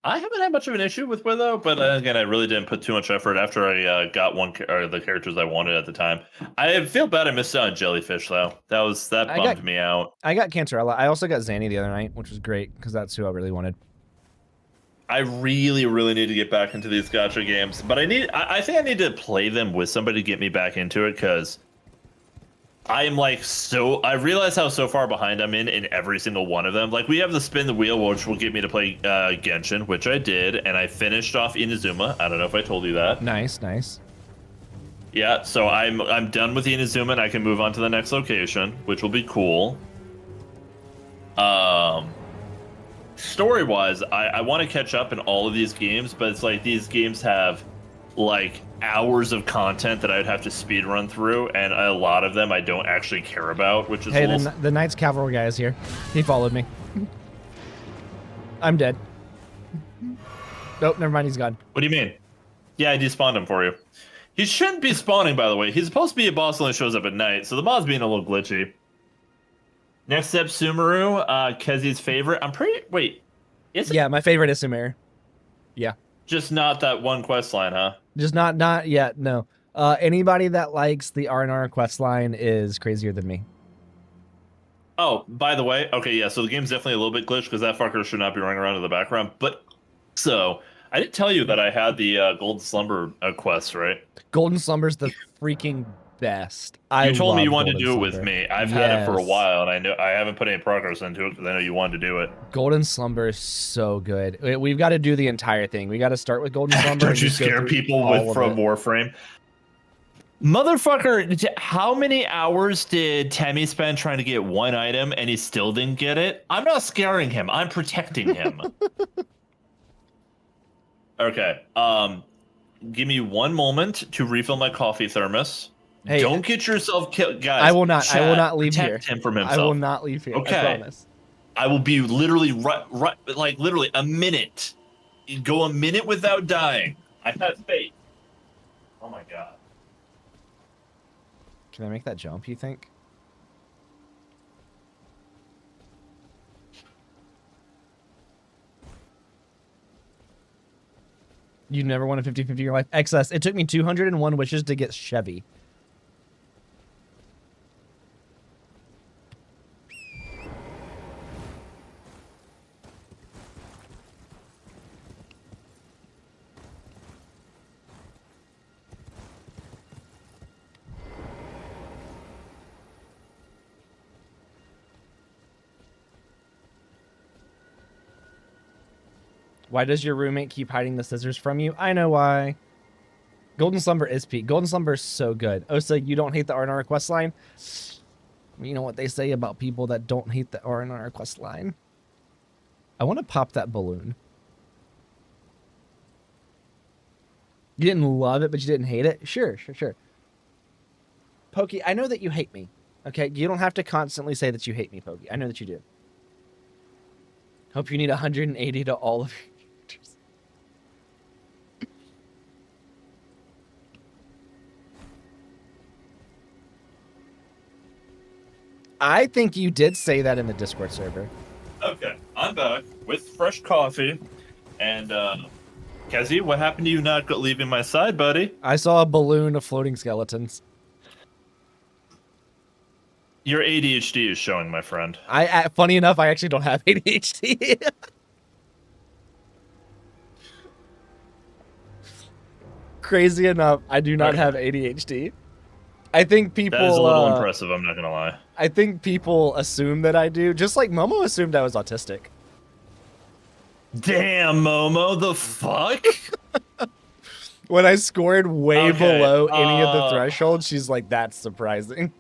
I haven't had much of an issue with Willow, but again, I really didn't put too much effort after I got the characters I wanted at the time. I feel bad I missed out on Jellyfish though. That bummed me out. I got Cancerella. I also got Zanny the other night, which was great because that's who I really wanted. I really need to get back into these gacha games, but I think I need to play them with somebody to get me back into it because I am like I realize how so far behind I'm in every single one of them. Like we have the spin the wheel, which will get me to play Genshin, which I did, and I finished off Inazuma. I don't know if I told you that. Nice. Yeah, so I'm done with Inazuma, and I can move on to the next location, which will be cool. Story-wise, I want to catch up in all of these games, but it's like these games have like hours of content that I'd have to speed run through, and a lot of them I don't actually care about, which is the Knights Cavalry guy is here. He followed me. I'm dead. Nope, never mind, he's gone. What do you mean? Yeah, I despawned him for you. He shouldn't be spawning, by the way. He's supposed to be a boss that only shows up at night, so the mod's being a little glitchy. Next up, Sumeru, Kezi's favorite. Wait, is it? Yeah, my favorite is Sumeru. Yeah. Just not that one quest line, huh? Just not yet, no. Anybody that likes the R&R quest line is crazier than me. Oh, by the way, okay, yeah, so the game's definitely a little bit glitched because that fucker should not be running around in the background. But, so, I didn't tell you that I had the Golden Slumber quest, right? Golden Slumber's the freaking best. You told me you wanted to do it with me. I've had it for a while, and I know I haven't put any progress into it because I know you wanted to do it. Golden Slumber is so good. We've got to do the entire thing. We got to start with Golden Slumber. Don't you scare people from Warframe? Motherfucker, how many hours did Temmie spend trying to get one item and he still didn't get it? I'm not scaring him. I'm protecting him. Okay. Give me one moment to refill my coffee thermos. Hey, don't get yourself killed, guys. I will not. I will not leave here. Him from himself. I will not leave here. Okay. I promise. I will be literally like literally a minute. You go a minute without dying. I have faith. Oh my god. Can I make that jump, you think? You never won a 50-50 in your life? XS. It took me 201 wishes to get Chevy. Why does your roommate keep hiding the scissors from you? I know why. Golden Slumber is peak. Golden Slumber is so good. Osa, you don't hate the R&R quest line? You know what they say about people that don't hate the R&R quest line? I want to pop that balloon. You didn't love it, but you didn't hate it? Sure. Pokey, I know that you hate me. Okay? You don't have to constantly say that you hate me, Pokey. I know that you do. Hope you need 180 to all of your characters. I think you did say that in the Discord server. Okay, I'm back with fresh coffee. And, Kezi, what happened to you not leaving my side, buddy? I saw a balloon of floating skeletons. Your ADHD is showing, my friend. Funny enough, I actually don't have ADHD. Crazy enough, I do not have ADHD. I think people... That is a little impressive, I'm not gonna lie. I think people assume that I do, just like Momo assumed I was autistic. Damn, Momo, the fuck? When I scored way below any of the thresholds, she's like, that's surprising.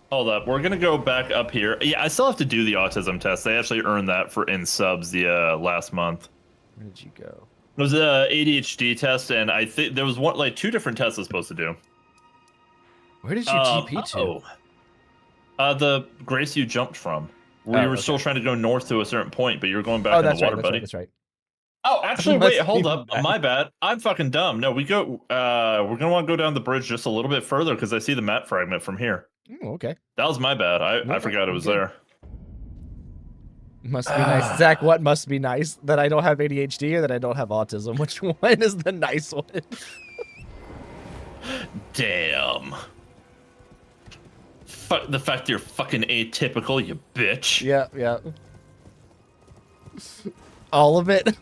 Hold up, we're gonna go back up here. Yeah, I still have to do the autism test. They actually earned that for in subs the last month. Where did you go? It was a ADHD test, and I think there was two different tests I was supposed to do. Where did you TP to? The Grace you jumped from. We were still trying to go north to a certain point, but you were going back in the water, buddy. That's right. Oh, actually, wait, hold up. My bad. I'm fucking dumb. No, we're gonna want to go down the bridge just a little bit further because I see the map fragment from here. Oh, okay. That was my bad. I forgot it was there. Must be nice. Zach, what must be nice? That I don't have ADHD or that I don't have autism? Which one is the nice one? Damn. Fuck the fact you're fucking atypical, you bitch. Yeah. All of it.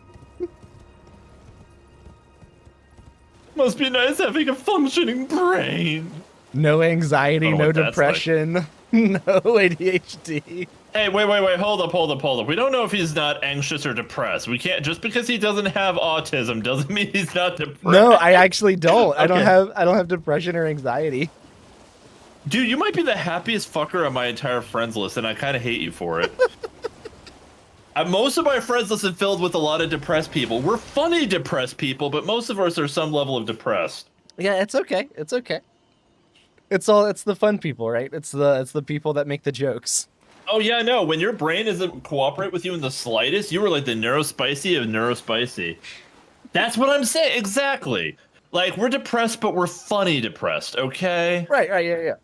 Must be nice having a functioning brain. No anxiety, no depression, like. No ADHD. Hey, wait, hold up. We don't know if he's not anxious or depressed. We can't, just because he doesn't have autism doesn't mean he's not depressed. No, I actually don't. Okay. I don't have depression or anxiety. Dude, you might be the happiest fucker on my entire friends list, and I kind of hate you for it. Most of my friends list is filled with a lot of depressed people. We're funny depressed people, but most of us are some level of depressed. Yeah, it's okay. It's okay. It's the fun people, right? It's the people that make the jokes. Oh yeah, no. When your brain doesn't cooperate with you in the slightest, you are like the neurospicy of neurospicy. That's what I'm saying. Exactly. Like, we're depressed, but we're funny depressed, okay? Right, yeah.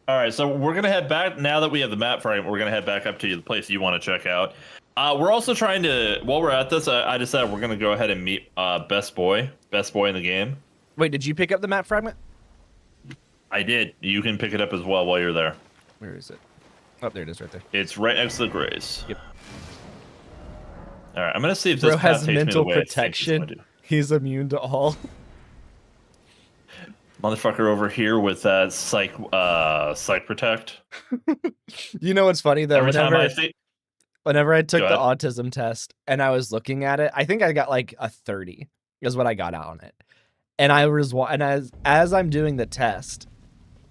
All right, so we're going to head back. Now that we have the map frame, we're going to head back up to the place you want to check out. We're also trying to, while we're at this, I decided we're going to go ahead and meet Best Boy in the game. Wait, did you pick up the map fragment? I did. You can pick it up as well while you're there. Where is it? Oh, there it is right there. It's right next to the Grace. Yep. All right, I'm going to see if this has mental protection. He's immune to all. Motherfucker over here with that psych protect. You know what's funny though? Whenever I took the ahead. autism test and I was looking at it, I think I got like a 30 is what I got out on it. And as I'm doing the test,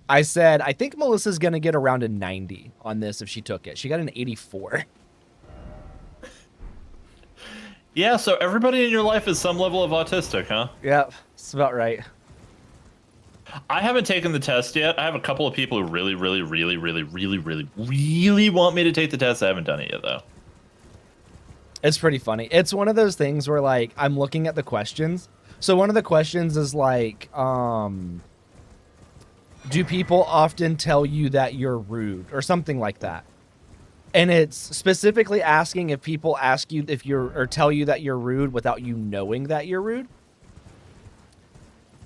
I said, I think Melissa's gonna get around a 90 on this if she took it. She got an 84. Yeah, so everybody in your life is some level of autistic, huh? Yep, that's about right. I haven't taken the test yet. I have a couple of people who really want me to take the test. I haven't done it yet, though. It's pretty funny. It's one of those things where, like, I'm looking at the questions. So one of the questions is like, do people often tell you that you're rude or something like that? And it's specifically asking if people ask you if or tell you that you're rude without you knowing that you're rude.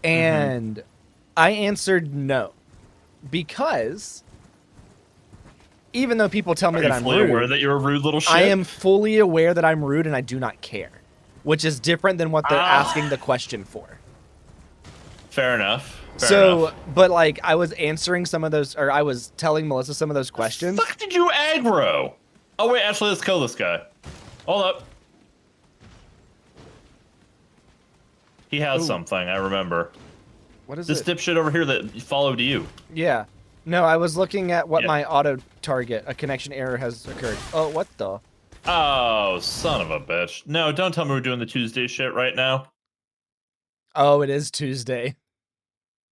And I answered no, because even though people tell me that I'm rude, aware that you're a rude little shit? I am fully aware that I'm rude and I do not care, which is different than what they're asking the question for. Fair enough. But like, I was answering some of those, or I was telling Melissa some of those questions. The fuck did you aggro? Oh wait, actually, let's kill this guy. Hold up. He has Ooh, something, I remember. what is This it? dipshit over here that followed you. Yeah. No, I was looking at what Yeah. my auto target. A connection error has occurred. Oh, what the? Oh, son of a bitch. No, don't tell me we're doing the Tuesday shit right now. Oh, it is Tuesday.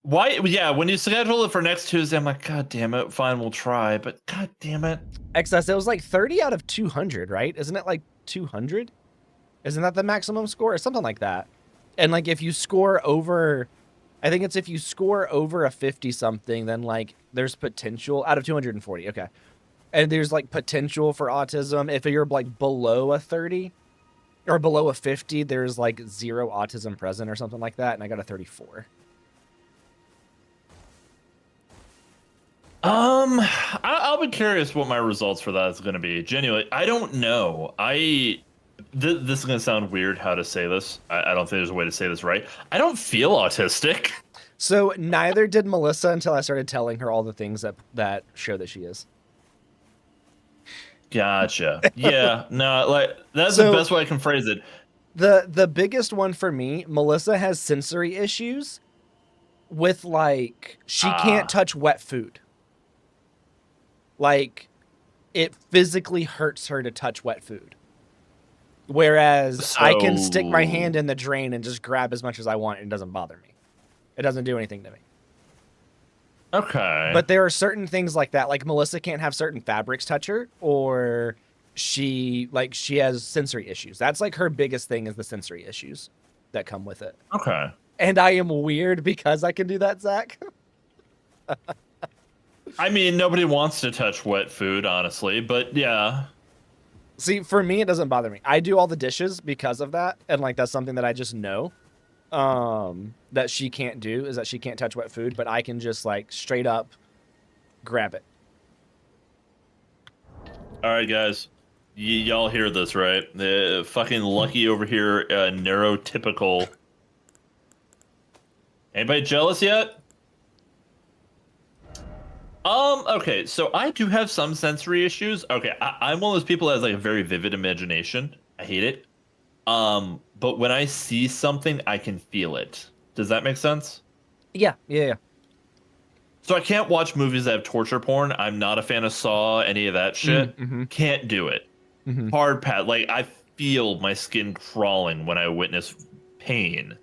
Why? Yeah, when you schedule it for next Tuesday, I'm like, God damn it. Fine, we'll try, but God damn it. XS, it was like 30 out of 200, right? Isn't it like 200? Isn't that the maximum score or something like that? And like if you score over, I think it's if you score over a 50 something, then like there's potential out of 240. Okay. And there's like potential for autism. If you're like below a 30 or below a 50, there's like zero autism present or something like that. And I got a 34. I'll be curious what my results for that is going to be. Genuinely, I don't know. This is going to sound weird how to say this. I don't think there's a way to say this right. I don't feel autistic. So neither did Melissa until I started telling her all the things that show that she is. Gotcha. Yeah, no, like that's the So best way I can phrase it. the biggest one for me, Melissa has sensory issues with like she can't Ah, touch wet food. Like it physically hurts her to touch wet food. Whereas I can stick my hand so in the drain and just grab as much as I want and it doesn't bother me. It doesn't do anything to me. okay, But there are certain things like that. Like Melissa can't have certain fabrics touch her, or she has sensory issues. That's like her biggest thing is the sensory issues that come with it. okay. And I am weird because I can do that, Zach. I mean, nobody wants to touch wet food, honestly, but yeah. See, for me, it doesn't bother me. I do all the dishes because of that, and like that's something that I just know. That she can't do is that she can't touch wet food, but I can just like straight up grab it. All right, guys. Y'all hear this, right? The fucking Lucky over here, neurotypical. Anybody jealous yet? Okay, so I do have some sensory issues. Okay, I'm one of those people that has like a very vivid imagination. I hate it. But when I see something, I can feel it. Does that make sense? Yeah. So I can't watch movies that have torture porn. I'm not a fan of Saw, any of that shit. Mm-hmm. Can't do it. Mm-hmm. Hard pat. Like I feel my skin crawling when I witness pain.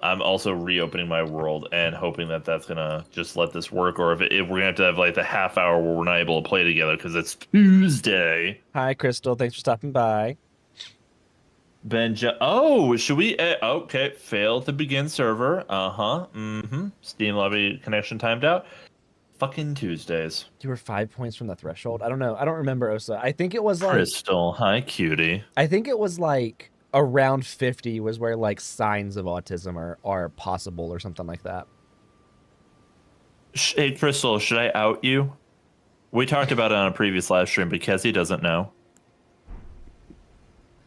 I'm also reopening my world and hoping that that's gonna just let this work, or if we're gonna have to have like the half hour where we're not able to play together because it's Tuesday. Hi, Crystal. Thanks for stopping by. Oh, should we? Okay, failed to begin server. Steam lobby connection timed out. Fucking Tuesdays. You were 5 points from the threshold. I don't know. I don't remember Osa. I think it was like Crystal, hi cutie. around 50 was where like signs of autism are possible or something like that. Hey Crystal, should I out you? We talked about it on a previous live stream because he doesn't know.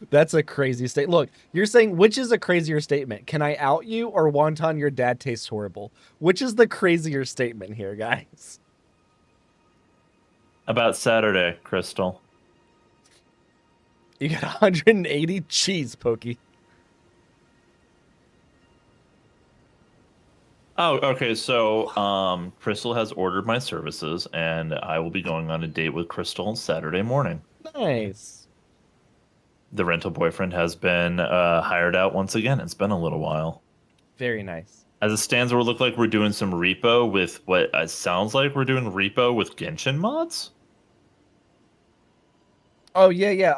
That's a crazy state. Look, you're saying which is a crazier statement? Can I out you or wonton your dad tastes horrible? Which is the crazier statement here, guys? About Saturday, Crystal. You got 180 cheese, Pokey. Oh, okay. So, Crystal has ordered my services, and I will be going on a date with Crystal on Saturday morning. Nice. The rental boyfriend has been hired out once again. It's been a little while. Very nice. As it stands, it would look like we're doing some repo with what sounds like we're doing repo with Genshin mods. Oh yeah.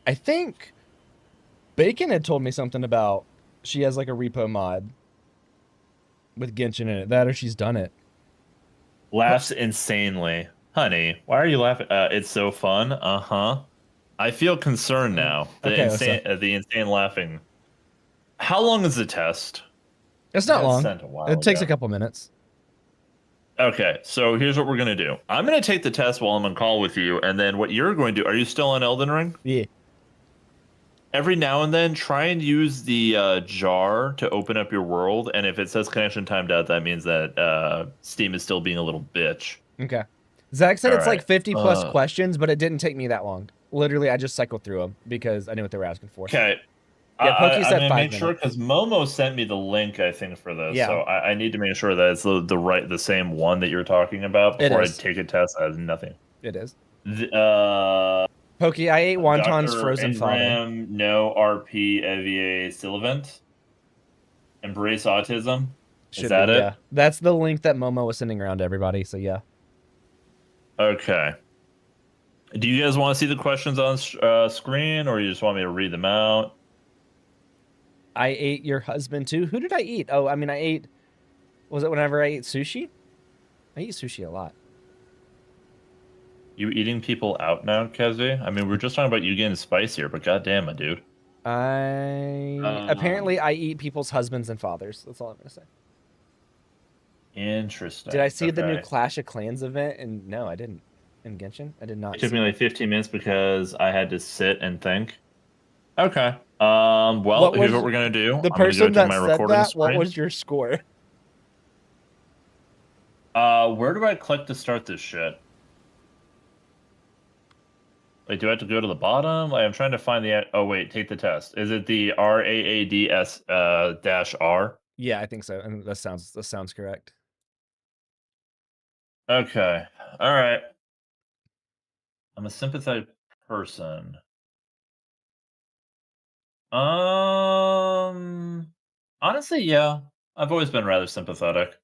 I think Bacon had told me something about she has like a repo mod with Genshin in it. That or she's done it. Laughs insanely. Honey, why are you laughing? It's so fun. Uh-huh. I feel concerned now. Okay, Osa. The insane laughing. How long is the test? It's not Got long. sent a while It takes a ago. couple minutes. Okay, so here's what we're gonna do. I'm gonna take the test while I'm on call with you, and then what you're going to do, are you still on Elden Ring? Yeah. Every now and then, try and use the jar to open up your world, and if it says connection timed out, that means that Steam is still being a little bitch. Okay. Zach said All it's like right. 50 plus questions, but it didn't take me that long. Literally, I just cycled through them because I knew what they were asking for. Okay. Yeah, Pokey I'm said gonna five make sure minutes. because Momo sent me the link, I think, for this. Yeah, So I need to make sure that it's the same one that you're talking about it before I is. take a test. I have nothing. It is. The, Pokey, I ate Wonton's Dr. frozen fodder. Engram, no RP, Evier, Sylvant. Embrace autism. Is Should be, that yeah. it? That's the link that Momo was sending around to everybody, so yeah. Okay. Do you guys want to see the questions on screen, or you just want me to read them out? I ate your husband too. Who did I eat? Oh, I mean, I ate. Was it whenever I ate sushi? I eat sushi a lot. You eating people out now, Kezi? I mean, we're just talking about you getting spicier, but goddamn, my dude. I apparently I eat people's husbands and fathers. That's all I'm gonna say. Did I Interesting. see the new Okay. Clash of Clans event? And no, I didn't. In Genshin, I did not It took see me it. like 15 minutes because I had to sit and think. Okay. Well, What here's what was we're gonna do. the I'm gonna go person to that my said recording that? What screen. was your score? Where do I click to start this shit? Like, do I have to go to the bottom? Like, I'm trying to find the. Oh wait, take the test. Is it the RAADS dash R? Yeah, I think so. And that sounds correct. Okay. All right. I'm a sympathetic person. Um, Honestly, yeah. I've always been rather sympathetic.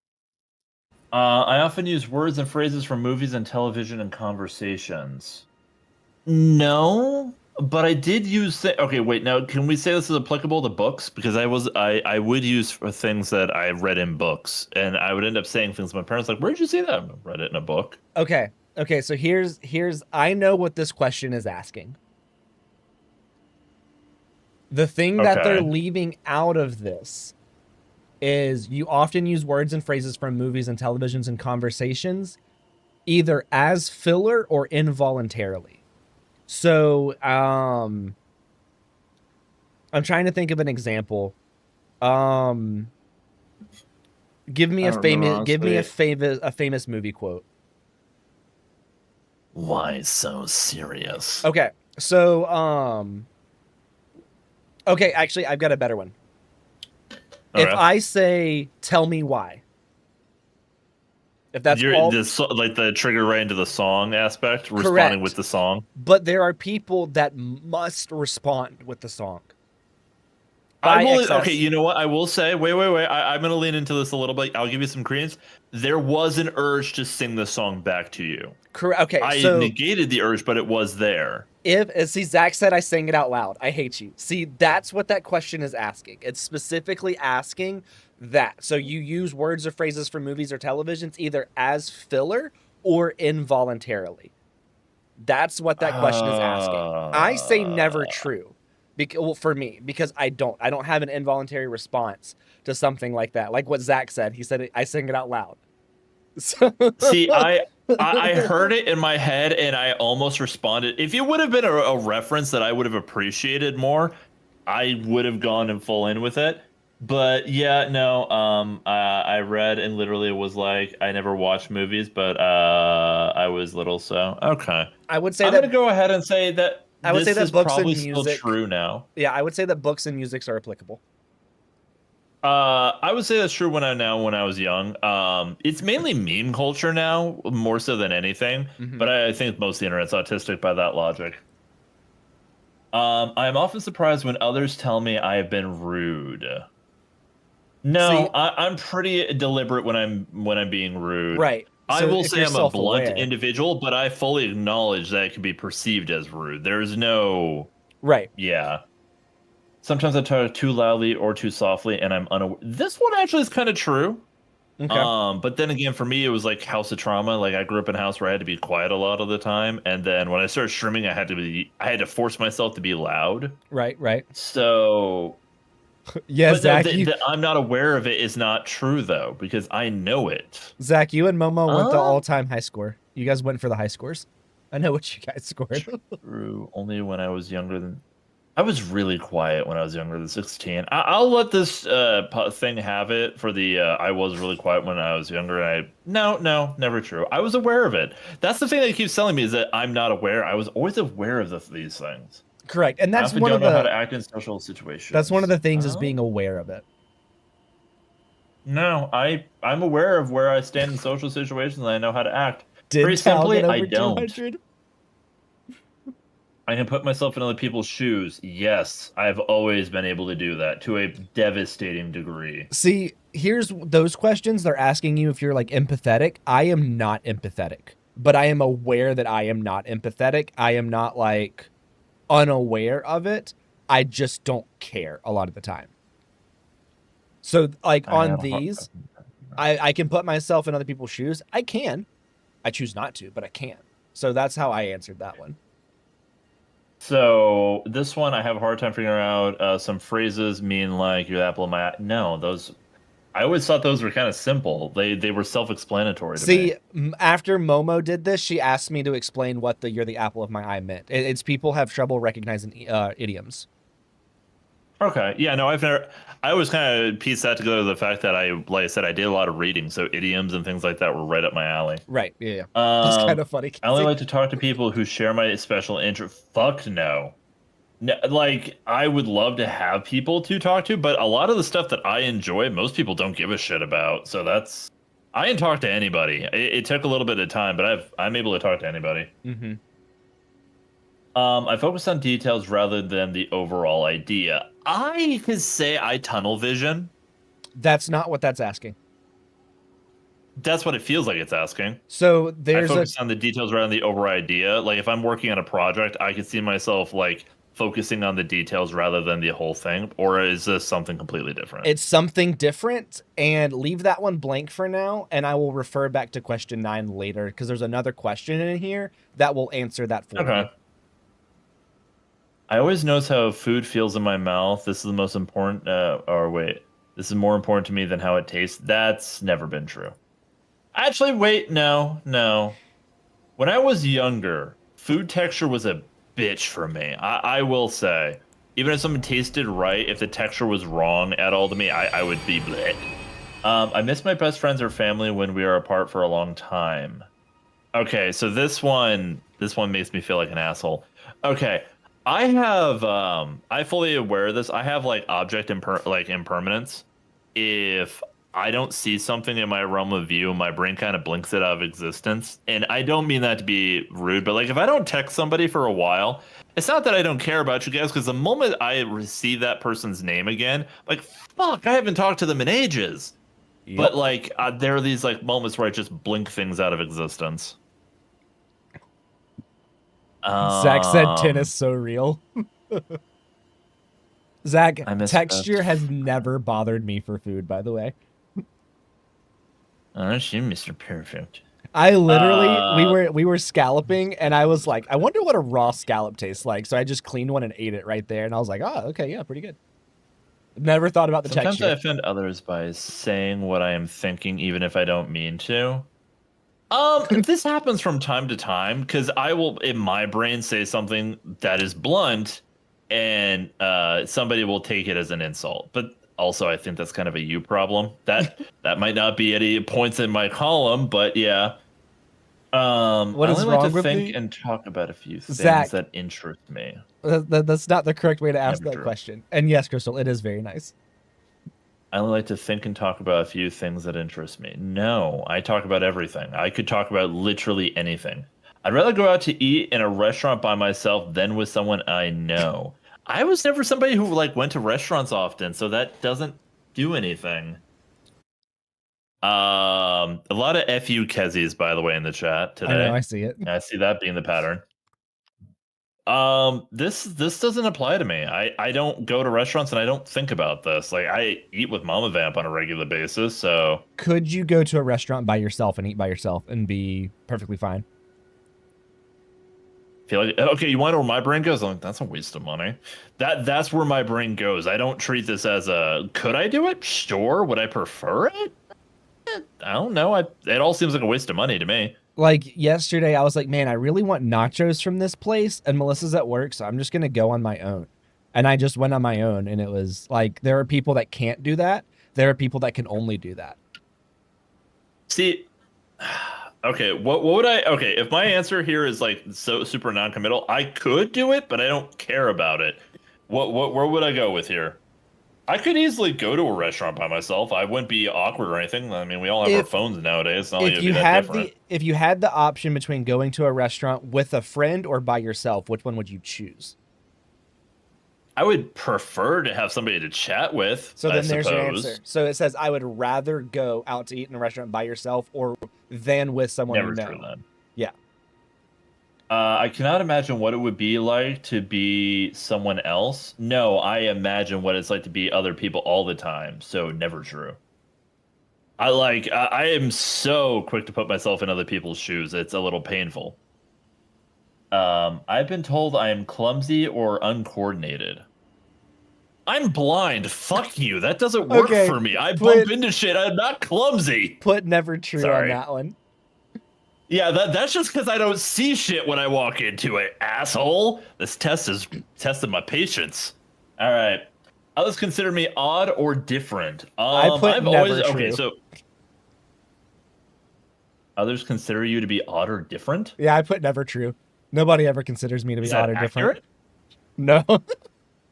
I often use words and phrases from movies and television and conversations. No, but I did use. Okay, wait. Now, can we say this is applicable to books? Because I would use for things that I read in books, and I would end up saying things to my parents like, "Where'd you see that?" I read it in a book. Okay. Okay, so here's I know what this question is asking. The thing that they're Okay. leaving out of this is you often use words and phrases from movies and televisions and conversations either as filler or involuntarily. So, I'm trying to think of an example. Um, I don't remember give me honestly. a famous movie quote. Why so serious? Okay. So, okay, actually I've got a better one. If Okay. I say tell me why. If that's You're all this like the trigger right into the song aspect, responding with correct. the song. But there are people that must respond with the song. I By will. Okay, excess. you know what? I will say. Wait, wait, wait. I'm gonna lean into this a little bit. I'll give you some credence. There was an urge to sing the song back to you. Correct. Okay, I so negated the urge, but it was there. if see Zach said I sang it out loud. I hate you. See, that's what that question is asking. It's specifically asking that. So you use words or phrases from movies or televisions either as filler or involuntarily. That's what that question is asking. I say never Uh, true. Well, for me, because I don't have an involuntary response to something like that. Like what Zach said. He said I sing it out loud. So See, I heard it in my head and I almost responded. If it would have been a reference that I would have appreciated more, I would have gone and full in with it. But yeah, no. I read and literally it was like I never watched movies, but I was little, so okay. I would say I'm gonna that go ahead and say that this is books probably and still music. true now. Yeah, I would say that books and music are applicable. I would say that's true when I was young. It's mainly meme culture now, more so than anything. Mm-hmm. But I think most of the internet's autistic by that logic. I am often surprised when others tell me I have been rude. No, See, I'm pretty deliberate when I'm being rude. right. I So will if say you're I'm a blunt self-aware, individual, but I fully acknowledge that it can be perceived as rude. There's no, right? yeah. Sometimes I talk too loudly or too softly, and I'm unaware. This one actually is kind of true. Okay. But then again, for me, it was like house of trauma. Like I grew up in a house where I had to be quiet a lot of the time, and then when I started streaming, I had to force myself to be loud. Right. Right. So, Yeah, but no, Zach, I'm not aware of it is not true though, because I know it. You and Momo went the Uh, all-time high score. You guys went for the high scores. I know what you guys scored. True. Only when I was younger than. I was really quiet when I was younger than 16. I'll let this thing have it for the I was really quiet when I was younger. No, never true. I was aware of it. That's the thing that keeps telling me is that I'm not aware. I was always aware of these things. Correct. And I that's often one don't of know how the to act in social situations. things is being aware of it. No, I'm aware of where I stand in social situations and I know how to act. Did Pretty Tal get simply, I over don't. 200? I can put myself in other people's shoes. Yes, I've always been able to do that to a devastating degree. See, here's those questions. They're asking you if you're like empathetic. I am not empathetic, but I am aware that I am not empathetic. I am not like unaware of it. I just don't care a lot of the time. So, like I on have a hard. these, I can put myself in other people's shoes. I can. I choose not to, but I can. So that's how I answered that one. So this one, I have a hard time figuring out. Some phrases mean like "you're the apple of my eye." No, those. I always thought those were kind of simple. They were self-explanatory to me. See, after Momo did this, she asked me to explain what the "you're the apple of my eye" meant. It's people have trouble recognizing idioms. Okay, yeah, no, I've never. I always kind of pieced that together. The fact that like I said, I did a lot of reading, so idioms and things like that were right up my alley. Right. Yeah. Yeah. That's kind Um, of funny. I only like to talk to people who share my special interest. Fuck no. No, like I would love to have people to talk to, but a lot of the stuff that I enjoy, most people don't give a shit about. So that's I can talk to anybody. It took a little bit of time, but I'm able to talk to anybody. Mm-hmm. I focus on details rather than the overall idea. I could say I tunnel vision. That's not what that's asking. That's what it feels like it's asking. So I there's a focus on the details rather than the overall idea. Like if I'm working on a project, I could see myself like focusing on the details rather than the whole thing. Or is this something completely different? it's something different, and leave that one blank for now, and I will refer back to question 9 later because there's another question in here that will answer that for Okay. you. I always notice how food feels in my mouth. This is the most important. Or wait, this is more important to me than how it tastes. That's never been true. Actually, wait, no, no. When I was younger, food texture was a bitch for me. I will say, even if something tasted right, if the texture was wrong at all to me, I would be bleh. I miss my best friends or family when we are apart for a long time. Okay, so this one makes me feel like an asshole. Okay, I fully aware of this. I have like like impermanence. If I don't see something in my realm of view, my brain kind of blinks it out of existence. And I don't mean that to be rude, but like if I don't text somebody for a while, it's not that I don't care about you guys, because the moment I receive that person's name again, like fuck, I haven't talked to them in ages. But Yep. like there are these like moments where I just blink things out of existence. Zach said 10 Um, is so real. Zach, I miss best. texture has never bothered me for food, by the way. Oh, that's you, Mr. Perfect. I literally Uh, we were scalloping and I was like, I wonder what a raw scallop tastes like. So I just cleaned one and ate it right there and I was like, oh, okay, yeah, pretty good. Never thought about the Sometimes I texture. offend others by saying what I am thinking, even if I don't mean to. This happens from time to time because I will, in my brain, say something that is blunt, and somebody will take it as an insult. But also, I think that's kind of a you problem. That might not be any points in my column, but yeah. What I is only like to wrong with think me? and talk about a few things Zach, that interest me. that's not the correct way to ask Never that true. question. And yes, Crystal, it is very nice. I only like to think and talk about a few things that interest me. No, I talk about everything. I could talk about literally anything. I'd rather go out to eat in a restaurant by myself than with someone I know. I was never somebody who like went to restaurants often, so that doesn't do anything. A lot of FU Kezies, by the way, in the chat I know, today. I see it. I see that being the pattern. This doesn't apply to me. I don't go to restaurants and I don't think about this. Like I eat with Mama Vamp on a regular basis, so Could you go to a restaurant by yourself and eat by yourself and be perfectly fine? feel like okay, you wonder where my brain goes? I'm like, that's a waste of money. That's where my brain goes. I don't treat this as a could I do it? Sure. Would I prefer it? I don't know. It all seems like a waste of money to me. Like yesterday, I was like, man, I really want nachos from this place, and Melissa's at work, so I'm just gonna go on my own. And I just went on my own, and it was like there are people that can't do that. There are people that can only do that. See, Okay, what would I? Okay, if my answer here is like so super non-committal, I could do it, but I don't care about it. Where would I go with here? I could easily go to a restaurant by myself. I wouldn't be awkward or anything. I mean, we all have our If phones nowadays. It's not like if it'd be you that have different. the if you had the option between going to a restaurant with a friend or by yourself, which one would you choose? I would prefer to have somebody to chat with, So I then there's your answer. suppose. So it says I would rather go out to eat in a restaurant by yourself or than with someone you Never true know. then. Yeah. I cannot imagine what it would be like to be someone else. No, I imagine what it's like to be other people all the time. So never true. I am so quick to put myself in other people's shoes. It's a little painful. I've been told I am clumsy or uncoordinated. I'm blind. Fuck you. That doesn't work Okay. for me. I bump Put into shit. I'm not clumsy. put never true on Sorry. that one. Yeah, that's just because I don't see shit when I walk into it, asshole. This test is testing my patience. All right. Others consider me odd or different. I put I've never always okay. true. So others consider you to be odd or different. Yeah, I put never true. Nobody ever considers me to Is be that odd or different. accurate? No.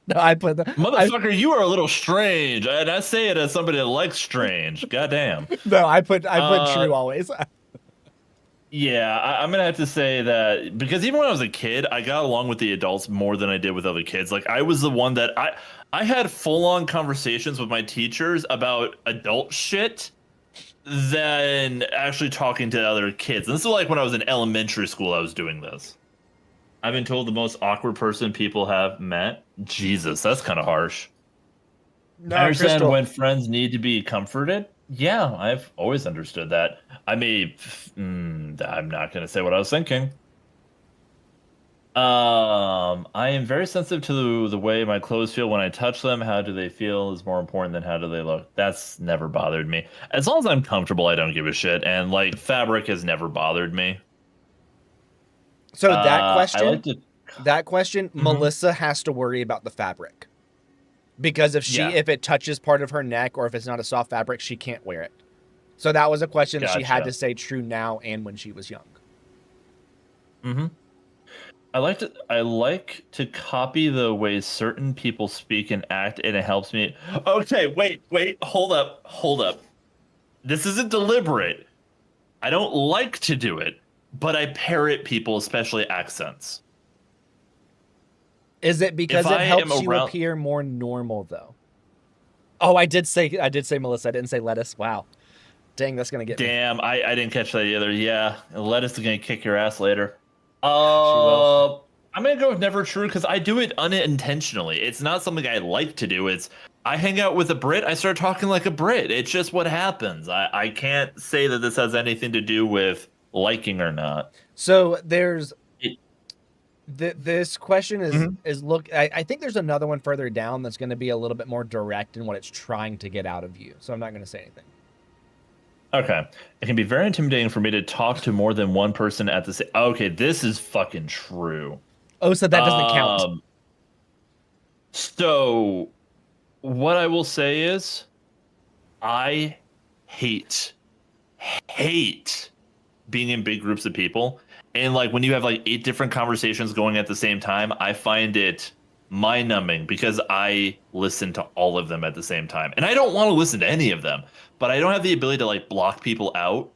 No, I put the I Motherfucker, you are a little strange, and I say it as somebody that likes strange. Goddamn. no, I put Uh, true always. Yeah, I'm gonna have to say that because even when I was a kid, I got along with the adults more than I did with other kids. Like I was the one that I had full on conversations with my teachers about adult shit than actually talking to other kids. And this is like when I was in elementary school, I was doing this. I've been told the most awkward person people have met. Jesus, that's kind of harsh. I No, understand Crystal. when friends need to be comforted. Yeah, I've always understood that. I mean, I'm not going to say what I was thinking. I am very sensitive to the way my clothes feel when I touch them. How do they feel is more important than how do they look. That's never bothered me. As long as I'm comfortable, I don't give a shit. And like fabric has never bothered me. So I like to. that question, Mhm. Melissa has to worry about the fabric. Because Yeah, if it touches part of her neck or if it's not a soft fabric, she can't wear it. So that was a question that she had to gotcha. say true now and when she was young. hmm I like to copy the way certain people speak and act, and it helps me. Okay, wait, hold up. This isn't deliberate. I don't like to do it, but I parrot people, especially accents. Is it If because it I am helps you around, appear more normal though? Oh, I did say Melissa. I didn't say lettuce. Wow. Dang, that's gonna get me. damn, I didn't catch that either. Yeah, lettuce is gonna kick your ass later. She will. I'm gonna go with never true because I do it unintentionally. It's not something I like to do. It's I hang out with a Brit, I start talking like a Brit. It's just what happens. I can't say that this has anything to do with liking or not. So there's It, this question Mhm. is look. I think there's another one further down that's going to be a little bit more direct in what it's trying to get out of you. So I'm not going to say anything. Okay. It can be very intimidating for me to talk to more than one person at the same. Okay, this is fucking true. Oh, so that doesn't count. Um, so what I will say is I hate hate being in big groups of people. And like when you have like 8 different conversations going at the same time, I find it mind numbing because I listen to all of them at the same time. And I don't want to listen to any of them, but I don't have the ability to like block people out.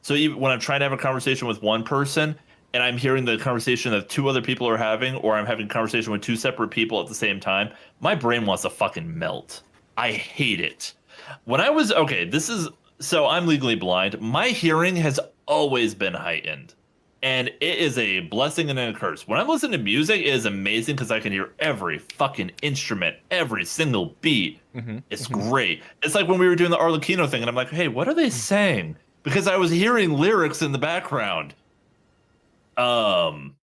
So even when I'm trying to have a conversation with one person and I'm hearing the conversation that 2 other people are having, or I'm having a conversation with 2 separate people at the same time, my brain wants to fucking melt. I hate it. When I was okay, this is so I'm legally blind. My hearing has always been heightened. And it is a blessing and a curse. When I'm listening to music, it is amazing because I can hear every fucking instrument, every single beat. Mm-hmm. It's Mm-hmm. great. It's like when we were doing the Arlecchino thing, and I'm like, hey, what are they saying? Because I was hearing lyrics in the background. Um,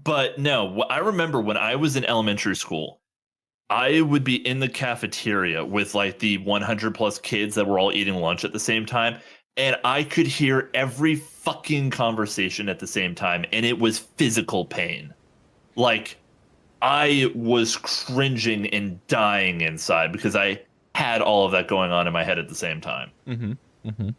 but no, I remember when I was in elementary school, I would be in the cafeteria with like the 100 plus kids that were all eating lunch at the same time. And I could hear every fucking conversation at the same time. And it was physical pain. Like I was cringing and dying inside because I had all of that going on in my head at the same time. Mm-hmm. Mm-hmm.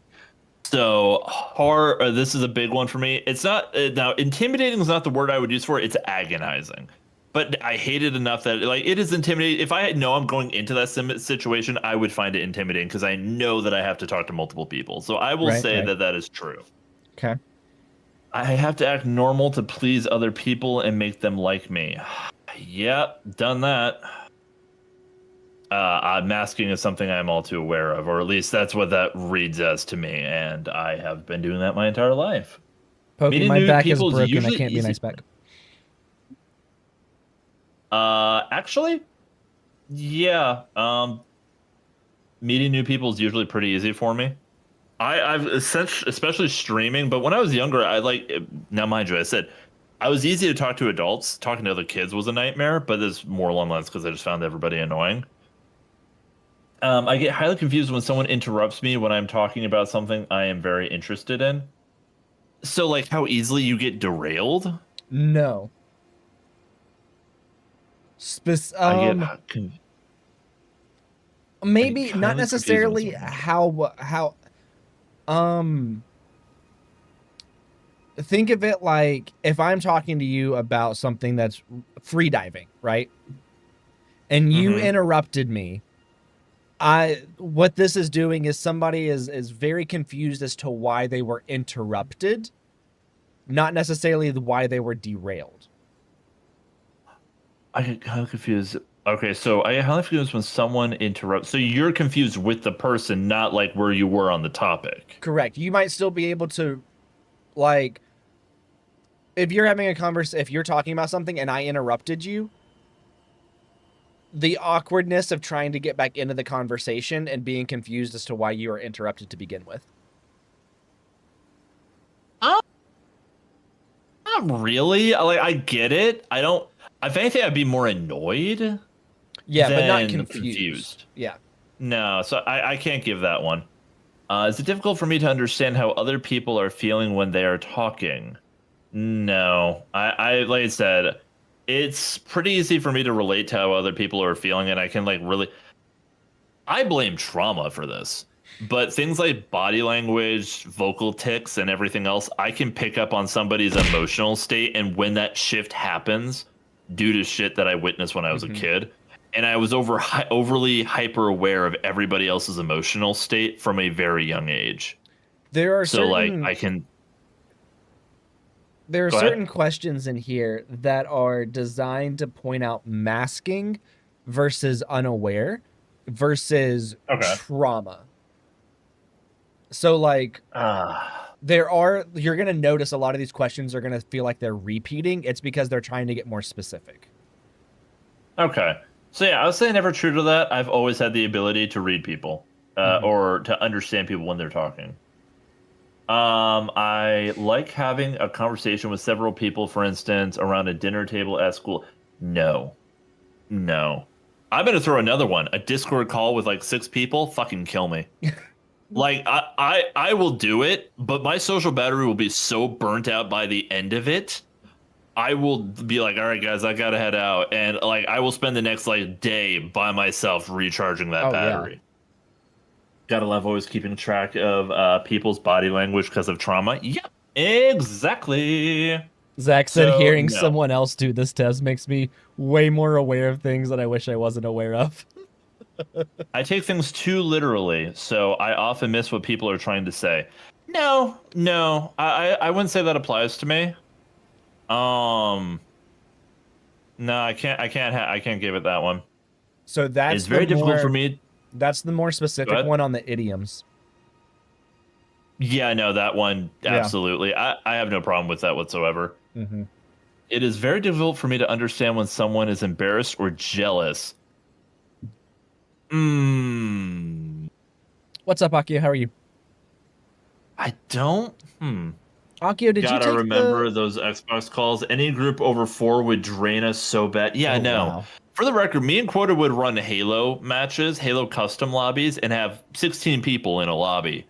So hard. This is a big one for me. It's not now. Intimidating is not the word I would use for it. It's agonizing. But I hate it enough that like it is intimidating. If I know I'm going into that situation, I would find it intimidating because I know that I have to talk to multiple people. So I will Right, say right. that that is true. Okay. I have to act normal to please other people and make them like me. Yep, done that. Masking is something I'm all too aware of, or at least that's what that reads as to me, and I have been doing that my entire life. Pokey, Meeting my new back is people is broken. I usually can't be easy. nice back. Actually, yeah. Meeting new people is usually pretty easy for me. I've especially streaming, but when I was younger, I like now mind you, I said I was easy to talk to adults. Talking to other kids was a nightmare, but there's more along the lines because I just found everybody annoying. I get highly confused when someone interrupts me when I'm talking about something I am very interested in. So, like, how easily you get derailed? No. I get Maybe not highly confused when necessarily someone interrupts. um think of it like if I'm talking to you about something that's free diving, right? And you Mm-hmm. interrupted me. What this is doing is somebody is very confused as to why they were interrupted, not necessarily why they were derailed. I get highly confused. Okay, so I get highly confused when someone interrupts. So you're confused with the person, not like where you were on the topic. Correct. You might still be able to, like, if you're having a conversation, if you're talking about something and I interrupted you, the awkwardness of trying to get back into the conversation and being confused as to why you were interrupted to begin with. Not really. Like I get it. I don't. If anything, I'd be more annoyed Yeah, but not than confused. confused. Yeah. No, so I can't give that one. Is it difficult for me to understand how other people are feeling when they are talking? No, I like I said, it's pretty easy for me to relate to how other people are feeling, and I can like really. I blame trauma for this, but things like body language, vocal tics, and everything else, I can pick up on somebody's emotional state, and when that shift happens, due to shit that I witnessed when I was a Mhm. kid, and I was overly hyper aware of everybody else's emotional state from a very young age. There are So like certain I can there are go ahead. certain questions in here that are designed to point out masking versus unaware versus Okay. trauma. So like Ah, you're going to notice a lot of these questions are going to feel like they're repeating. It's because they're trying to get more specific. okay. So yeah, I was saying never true to that. I've always had the ability to read people, Mhm. or to understand people when they're talking. I like having a conversation with several people, for instance, around a dinner table at school. No, no. I'm gonna throw another one. A Discord call with like 6 people. Fucking kill me. Like I will do it, but my social battery will be so burnt out by the end of it. I will be like, all right, guys, I gotta head out, and like I will spend the next like day by myself recharging that Oh yeah. battery. Gotta love always keeping track of people's body language because of trauma. Yep, exactly. Zach said So hearing no, someone else do this test makes me way more aware of things that I wish I wasn't aware of. I take things too literally, so I often miss what people are trying to say. No, no, I wouldn't say that applies to me. Um, no, I can't give it that one. So It's very difficult for me. that's the more Go specific ahead. one on the idioms. Yeah, no, that one Yeah. absolutely. I have no problem with that whatsoever. Mhm. It is very difficult for me to understand when someone is embarrassed or jealous. Hmm. What's up, Akio? How are you? I don't. Akio, did you Gotta take the remember those Xbox calls. Any group over 4 would drain us so bad. Yeah, Oh no. wow. For the record, me and Quota would run Halo matches, Halo custom lobbies, and have 16 people in a lobby.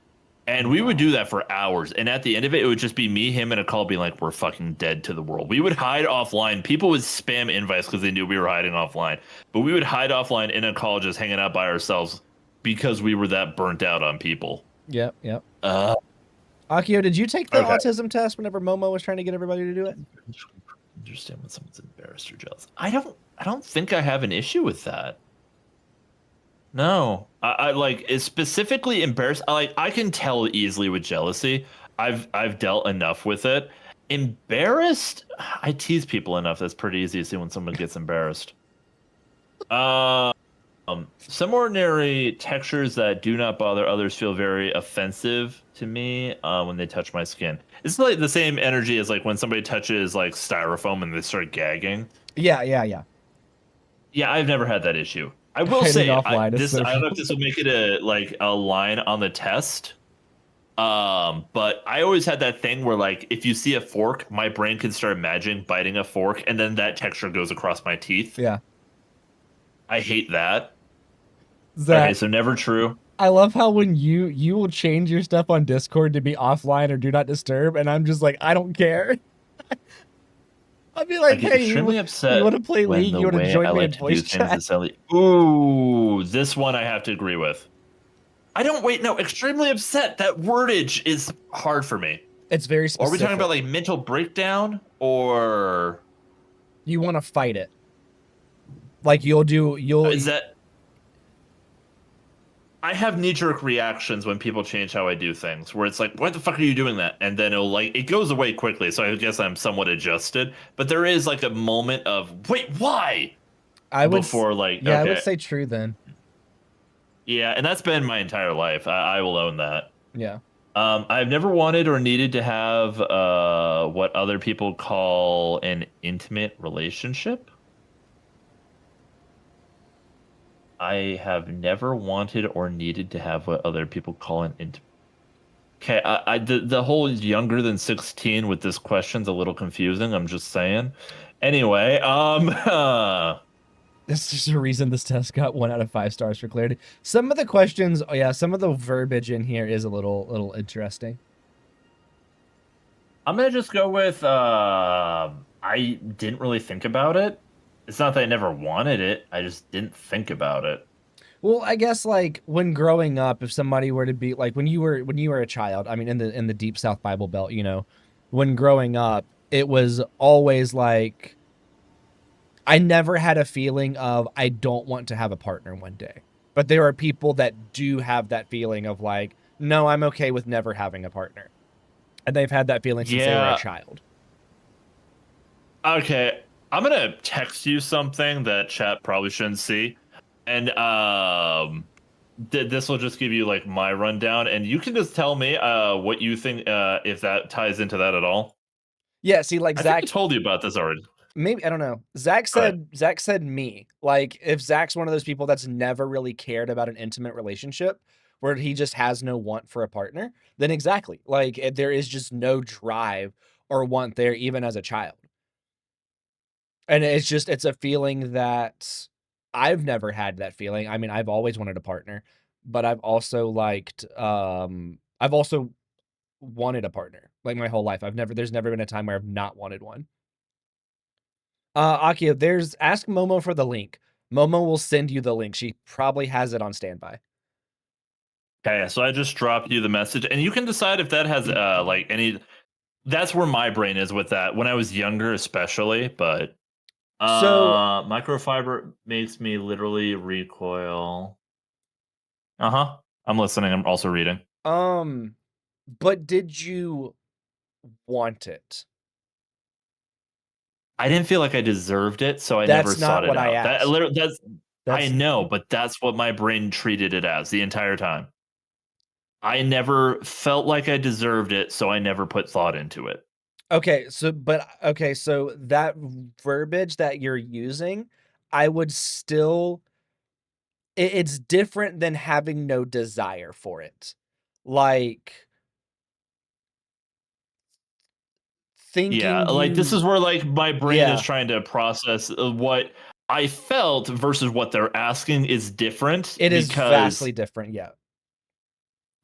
And we would Wow. do that for hours. And at the end of it, it would just be me, him, and a call being like, we're fucking dead to the world. We would hide offline. People would spam invites because they knew we were hiding offline. But we would hide offline in a call just hanging out by ourselves because we were that burnt out on people. Yep, yep. Uh, Akio, did you take the Okay. autism test whenever Momo was trying to get everybody to do it? Understand when someone's embarrassed or jealous. I don't think I have an issue with that. No, I like it's specifically embarrassed. I can tell easily with jealousy. I've dealt enough with it. Embarrassed, I tease people enough. That's pretty easy to see when someone gets embarrassed. Some ordinary textures that do not bother others feel very offensive to me when they touch my skin. It's like the same energy as like when somebody touches like styrofoam and they start gagging. Yeah. Yeah, I've never had that issue. I will Hiding say, offline is so I don't know if real. this will make it a line on the test. But I always had that thing where like if you see a fork, my brain can start imagining biting a fork, and then that texture goes across my teeth. Yeah. I hate that. Zach, Okay, so never true. I love how when you will change your stuff on Discord to be offline or do not disturb, and I'm just like, I don't care. I'll be I like, get hey, extremely you upset want to play when League? the You want to way I join me like in to do voice things chat? is silly. Ooh, this one I have to agree with. I don't wait. No, extremely upset. That wordage is hard for me. It's very Or are we specific. talking about like mental breakdown or You want to fight it. Like you'll is that? I have knee-jerk reactions when people change how I do things, where it's like, "Why the fuck are you doing that?" And then it goes away quickly. So I guess I'm somewhat adjusted. But there is like a moment of, "Wait, why?" I would Before like, yeah, I would okay, say true then. yeah, and that's been my entire life. I will own that. Yeah. I've never wanted or needed to have what other people call an intimate relationship. I have never wanted or needed to have what other people call an intimate. Okay, the whole younger than 16 with this question's a little confusing. I'm just saying. Anyway, There's just a reason this test got 1 out of 5 stars for clarity. Some of the questions, oh yeah, some of the verbiage in here is a little interesting. I'm gonna just go with I didn't really think about it. It's not that I never wanted it. I just didn't think about it. Well, I guess like when growing up, if somebody were to be like when you were a child, I mean in the deep South Bible Belt, you know, when growing up, it was always like I never had a feeling of I don't want to have a partner one day. But there are people that do have that feeling of like, no, I'm okay with never having a partner. And they've had that feeling since they were a Yeah. child. Okay. I'm gonna text you something that chat probably shouldn't see, and this will just give you like my rundown, and you can just tell me what you think if that ties into that at all. Yeah, see, like I think I Zach, told you about this already. maybe I don't know. Zach Go ahead. said me. Like if Zach's one of those people that's never really cared about an intimate relationship where he just has no want for a partner, then exactly. Like there is just no drive or want there even as a child. And it's a feeling that I've never had that feeling. I mean, I've always wanted a partner, but I've also I've also wanted a partner like my whole life. There's never been a time where I've not wanted one. Akio, there's ask Momo for the link. Momo will send you the link. She probably has it on standby. Okay, so I just dropped you the message, and you can decide if that has like any. That's where my brain is with that. When I was younger, especially, but So, microfiber makes me literally recoil. Uh-huh. I'm listening. I'm also reading. but did you want it? I didn't feel like I deserved it, so I never That's sought not it what I out. That asked. literally that's I That's know, but that's what my brain treated it as the entire time. I never felt like I deserved it, so I never put thought into it. okay. So that verbiage that you're using, I would still it's different than having no desire for it. Like Yeah, thinking like this you is where like my brain is yeah, trying to process what I felt versus what they're asking is different it is because vastly different, yeah.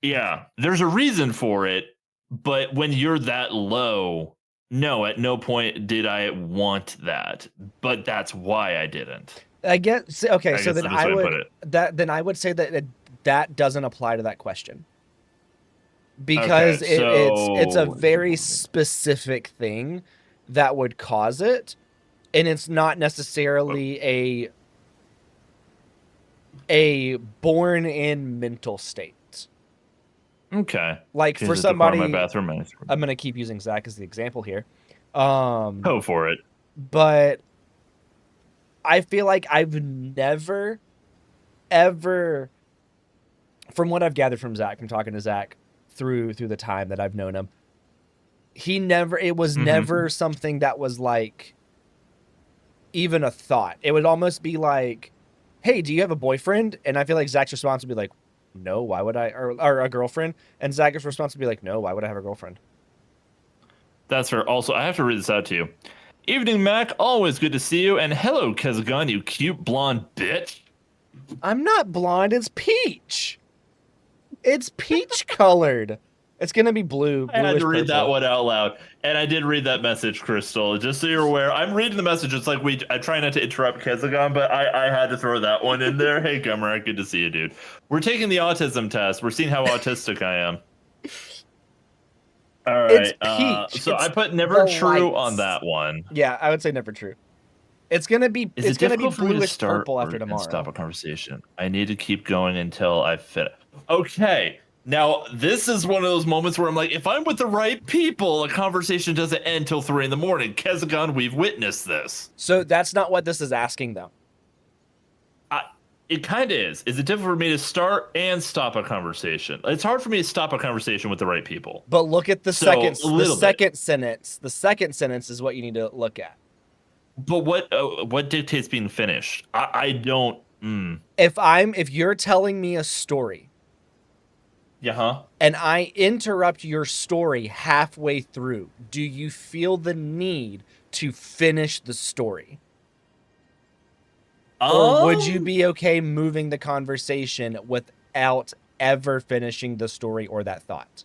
yeah, there's a reason for it, but when you're that low, no, at no point did I want that, but that's why I didn't. I get okay, I so guess then the best I way to put would it. that then I would say that that doesn't apply to that question. because it's a so very specific thing that would cause it, and it's not necessarily a born in mental state. okay. Like for Here's the decor in my somebody, bathroom. I'm gonna keep using Zach as the example here. Go for it. But I feel like I've never, ever, from what I've gathered from Zach, from talking to Zach through the time that I've known him, it was never something that was like even a thought. It would almost be like, hey, do you have a boyfriend? And I feel like Zach's response would be like, no, why would I? Or a girlfriend. And Zach's response would be like, no, why would I have a girlfriend? That's fair. Also, I have to read this out to you. Evening, Mac. Always good to see you. And hello, Kezagon, you cute blonde bitch. I'm not blonde. It's peach. It's peach colored. It's gonna be blue. I had to read that purple. one out loud, and I did read that message, Crystal. Just so you're aware, I'm reading the message. It's like I try not to interrupt Kezagon, but I had to throw that one in there. Hey, Gummer, good to see you, dude. We're taking the autism test. We're seeing how autistic I am. All right. It's peach. So It's I put never true lights. on that one. Yeah, I would say never true. It's gonna be Is it gonna be difficult for me to bluish start purple after and tomorrow. stop a conversation? I need to keep going until I fit. Okay. Now, this is one of those moments where I'm like, if I'm with the right people, a conversation doesn't end till 3 in the morning. Kezagon, we've witnessed this. So that's not what this is asking, though. It kind of is. Is it difficult for me to start and stop a conversation? It's hard for me to stop a conversation with the right people. But look at the So, second a little second sentence. The second sentence is what you need to look at. But what dictates being finished? I don't. If you're telling me a story, Yeah. and I interrupt your story halfway through, do you feel the need to finish the story? Or would you be okay moving the conversation without ever finishing the story or that thought?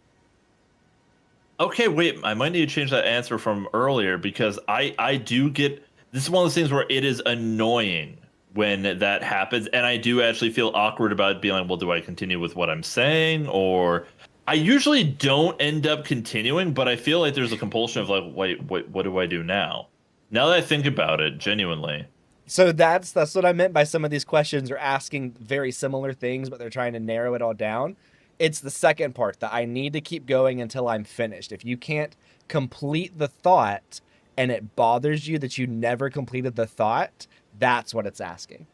Okay, wait. I might need to change that answer from earlier because I do get. This is one of those things where it is annoying when that happens, and I do actually feel awkward about being like, well, do I continue with what I'm saying, or I usually don't end up continuing, but I feel like there's a compulsion of like, wait, what do I do now? Now that I think about it, genuinely. So that's what I meant by some of these questions are asking very similar things, but they're trying to narrow it all down. It's the second part that I need to keep going until I'm finished. If you can't complete the thought and it bothers you that you never completed the thought, that's what it's asking.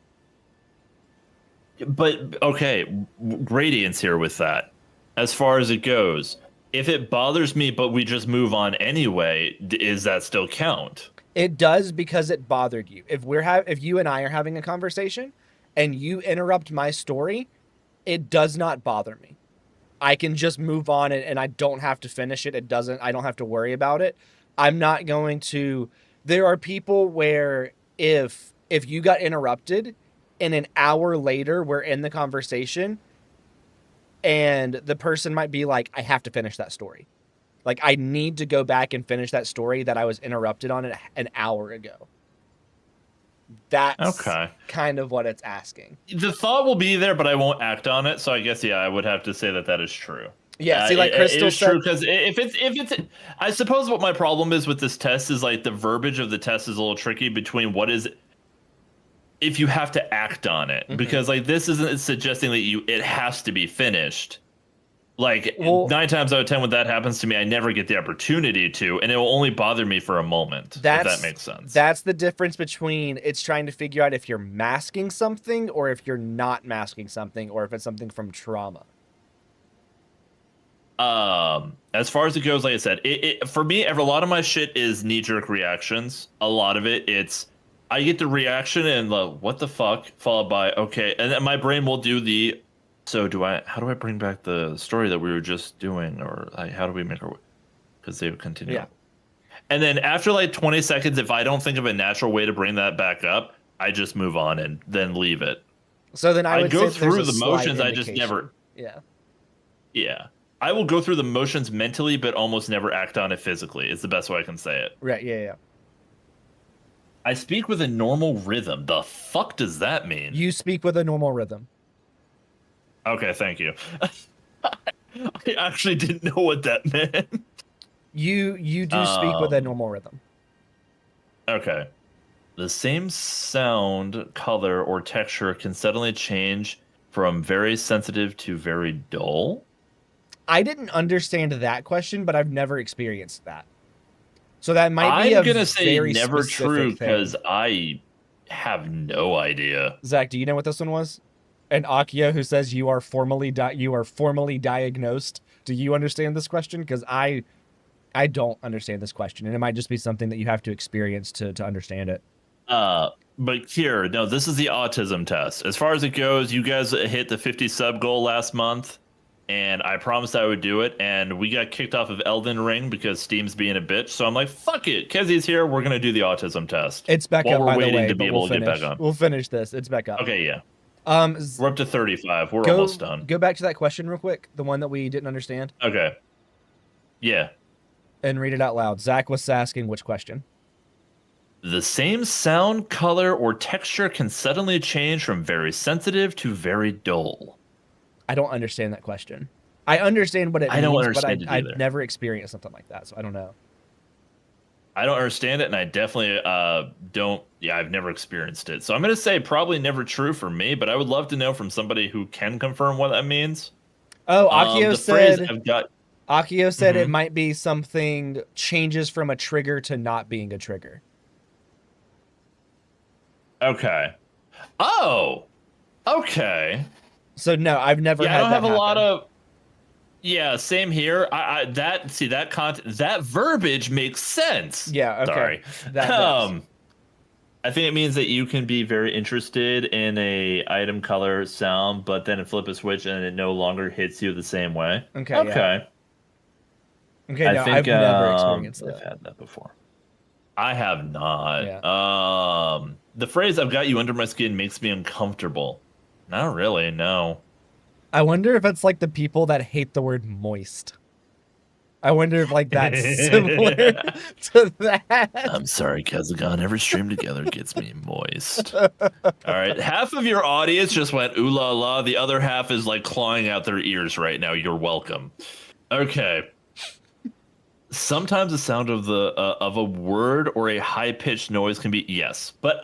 But okay, gradients here with that. As far as it goes, if it bothers me, but we just move on anyway, is that still count? It does because it bothered you. If you and I are having a conversation and you interrupt my story, it does not bother me. I can just move on and I don't have to finish it. I don't have to worry about it. I'm not going to. There are people where if you got interrupted and an hour later we're in the conversation and the person might be like, I have to finish that story. Like, I need to go back and finish that story that I was interrupted on an hour ago. That's okay. Kind of what it's asking. The thought will be there, but I won't act on it. So I guess, yeah, I would have to say that is true. Yeah, see, like Crystal said, true because if it's, I suppose what my problem is with this test is like the verbiage of the test is a little tricky between what is, if you have to act on it, because like this isn't suggesting that it has to be finished. Like 9 times out of 10, when that happens to me, I never get the opportunity to, and it will only bother me for a moment. If that makes sense. That's the difference between it's trying to figure out if you're masking something or if you're not masking something or if it's something from trauma. As far as it goes, like I said, for me, a lot of my shit is knee-jerk reactions. A lot of it's I get the reaction and what the fuck, followed by okay, and then my brain will do the. So how do I bring back the story that we were just doing, or how do we make our, because they would continue. Yeah. And then after like 20 seconds, if I don't think of a natural way to bring that back up, I just move on and then leave it. So then I would go say through the motions. I just never. Yeah. Yeah. I will go through the motions mentally, but almost never act on it physically. It's the best way I can say it. Right. Yeah. I speak with a normal rhythm. The fuck does that mean? You speak with a normal rhythm. Okay, thank you. I actually didn't know what that meant. You do speak with a Um, normal rhythm. Okay. The same sound, color, or texture can suddenly change from very sensitive to very dull. I didn't understand that question, but I've never experienced that. So that might be I'm a gonna say very never true specific thing. because I have no idea. Zach, do you know what this one was? And Akia, who says you are formally diagnosed. Do you understand this question? Because I don't understand this question, and it might just be something that you have to experience to understand it. But here, no, this is the autism test. As far as it goes, you guys hit the 50 sub goal last month, and I promised I would do it, and we got kicked off of Elden Ring because Steam's being a bitch. So I'm like, fuck it, Kezi's here. We're gonna do the autism test It's back while up, we're by the waiting way, to be but we'll able to get back finish. on. We'll finish this. It's back up. Okay, yeah, Z- we're up to 35. We're go almost done. go back to that question real quick, the one that we didn't understand, Okay, yeah. and read it out loud. Zach was asking which question. The same sound, color, or texture can suddenly change from very sensitive to very dull. I don't understand that question. I understand what it I don't means, but understand it I've either. never experienced something like that, so I don't know. I don't understand it, and I definitely don't. Yeah, I've never experienced it, so I'm gonna say probably never true for me. But I would love to know from somebody who can confirm what that means. Oh, The phrase I've got. Akio said it Mhm. might be something changes from a trigger to not being a trigger. Okay. Oh. Okay. So no, I've never Yeah, I had don't that have a lot happen. of. Yeah, same here. That verbiage makes sense. Yeah, okay. Sorry. That does. I think it means that you can be very interested in a item, color, sound, but then flip a switch and it no longer hits you the same way. Okay, yeah. Okay. Okay, I no, think I've never experienced I've that. had that before. I have Yeah. not. The phrase "I've got you under my skin" makes me uncomfortable. Not really, no. I wonder if it's like the people that hate the word moist. I wonder if like that's similar to that. I'm sorry, Kazagan. Every stream together gets me moist. All right, half of your audience just went ooh la la. The other half is like clawing out their ears right now. You're welcome. Okay. Sometimes the sound of a word or a high pitched noise can be yes, but